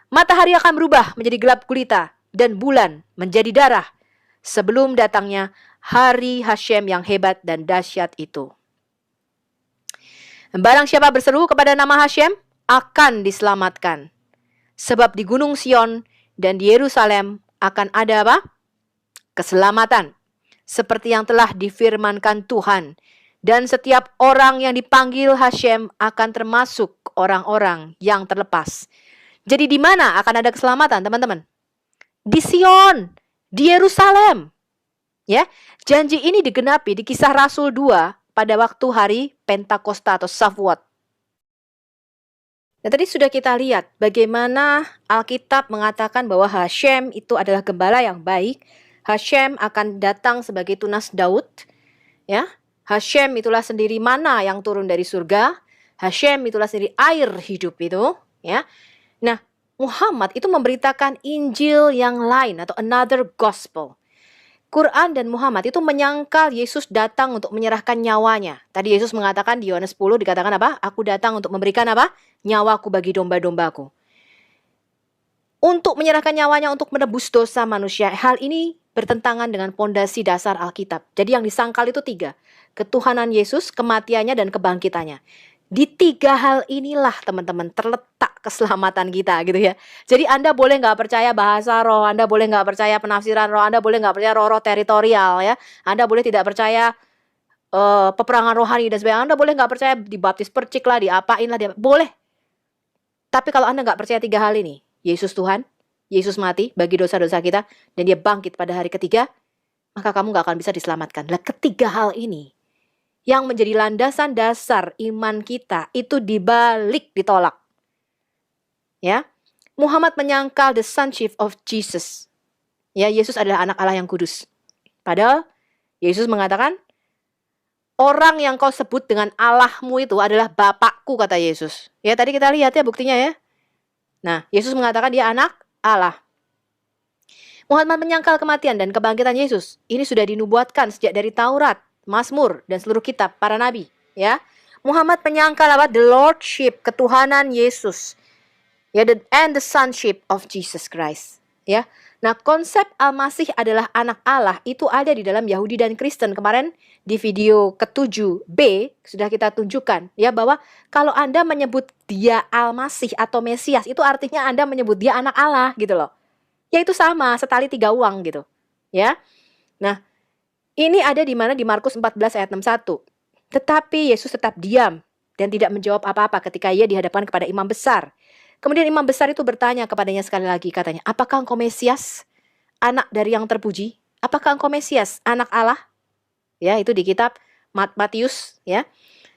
Matahari akan berubah menjadi gelap gulita dan bulan menjadi darah sebelum datangnya hari Hashem yang hebat dan dahsyat itu. Barang siapa berseru kepada nama Hashem akan diselamatkan. Sebab di Gunung Sion dan di Yerusalem akan ada apa? Keselamatan. Seperti yang telah difirmankan Tuhan. Dan setiap orang yang dipanggil Hashem akan termasuk orang-orang yang terlepas. Jadi di mana akan ada keselamatan, teman-teman? Di Sion, di Yerusalem. Ya, janji ini digenapi di Kisah Rasul 2 pada waktu hari Pentakosta atau Shavuot. Nah, tadi sudah kita lihat bagaimana Alkitab mengatakan bahwa Hashem itu adalah gembala yang baik. Hashem akan datang sebagai tunas Daud. Ya, Hashem itulah sendiri mana yang turun dari surga. Hashem itulah sendiri air hidup itu. Ya, nah Muhammad itu memberitakan Injil yang lain atau another gospel. Quran dan Muhammad itu menyangkal Yesus datang untuk menyerahkan nyawanya. Tadi Yesus mengatakan di Yohanes 10 dikatakan apa? Aku datang untuk memberikan apa? Nyawaku bagi domba-dombaku. Untuk menyerahkan nyawanya untuk menebus dosa manusia. Hal ini bertentangan dengan pondasi dasar Alkitab. Jadi yang disangkal itu 3. Ketuhanan Yesus, kematiannya, dan kebangkitannya. Di 3 hal inilah teman-teman terletak keselamatan kita gitu ya. Jadi Anda boleh nggak percaya bahasa roh, Anda boleh nggak percaya penafsiran roh, Anda boleh nggak percaya roh-roh teritorial ya. Anda boleh tidak percaya peperangan rohani dan sebagainya. Anda boleh nggak percaya dibaptis percik lah, diapain lah, boleh. Tapi kalau Anda nggak percaya 3 hal ini, Yesus Tuhan, Yesus mati bagi dosa-dosa kita, dan dia bangkit pada hari ketiga, maka kamu nggak akan bisa diselamatkan. Lah, ketiga hal ini yang menjadi landasan dasar iman kita itu dibalik, ditolak. Ya, Muhammad menyangkal the sonship of Jesus. Ya, Yesus adalah anak Allah yang kudus. Padahal Yesus mengatakan, orang yang kau sebut dengan Allahmu itu adalah Bapakku, kata Yesus. Ya, tadi kita lihat ya buktinya ya. Nah, Yesus mengatakan dia anak Allah. Muhammad menyangkal kematian dan kebangkitan Yesus. Ini sudah dinubuatkan sejak dari Taurat, Mazmur, dan seluruh kitab para nabi. Ya, Muhammad menyangkal apa? The Lordship, ketuhanan Yesus. Ya, and the sonship of Jesus Christ. Ya, nah konsep Al-Masih adalah anak Allah itu ada di dalam Yahudi dan Kristen. Kemarin di video ke-7b sudah kita tunjukkan ya bahwa kalau Anda menyebut dia Al-Masih atau Mesias itu artinya Anda menyebut dia anak Allah gitu loh. Ya itu sama, setali 3 uang gitu. Ya. Nah, ini ada di mana? Di Markus 14 ayat 61. Tetapi Yesus tetap diam dan tidak menjawab apa-apa ketika ia dihadapkan kepada imam besar. Kemudian imam besar itu bertanya kepadanya sekali lagi, katanya, apakah engkau Mesias, anak dari yang terpuji? Apakah engkau Mesias, anak Allah? Ya, itu di kitab Matius. Ya.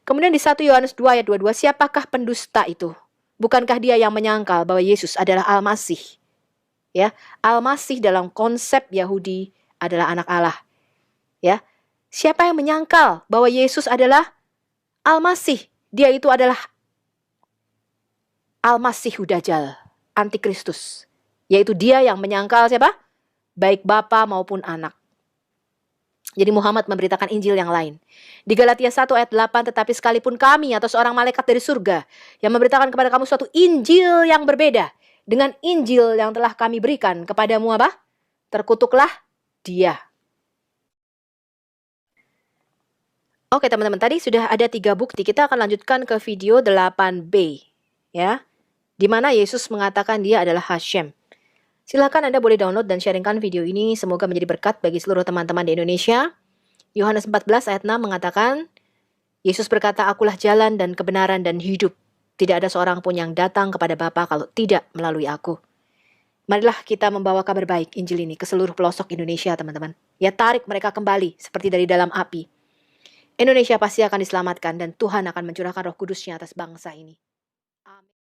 Kemudian di 1 Yohanes 2 ayat 22, siapakah pendusta itu? Bukankah dia yang menyangkal bahwa Yesus adalah Al-Masih? Ya, Al-Masih dalam konsep Yahudi adalah anak Allah. Ya, siapa yang menyangkal bahwa Yesus adalah Al-Masih? Dia itu adalah Al-Masih Dajjal, Antikristus. Yaitu dia yang menyangkal siapa? Baik Bapa maupun anak. Jadi Muhammad memberitakan Injil yang lain. Di Galatia 1 ayat 8, tetapi sekalipun kami atau seorang malaikat dari surga yang memberitakan kepada kamu suatu Injil yang berbeda dengan Injil yang telah kami berikan kepadamu apa? Terkutuklah dia. Oke teman-teman, tadi sudah ada 3 bukti. Kita akan lanjutkan ke video 8b. Ya, di mana Yesus mengatakan dia adalah Hashem. Silahkan Anda boleh download dan sharingkan video ini. Semoga menjadi berkat bagi seluruh teman-teman di Indonesia. Yohanes 14 ayat 6 mengatakan, Yesus berkata, akulah jalan dan kebenaran dan hidup. Tidak ada seorang pun yang datang kepada Bapa kalau tidak melalui aku. Marilah kita membawa kabar baik Injil ini ke seluruh pelosok Indonesia, teman-teman. Ya, tarik mereka kembali seperti dari dalam api. Indonesia pasti akan diselamatkan dan Tuhan akan mencurahkan Roh Kudus-Nya atas bangsa ini.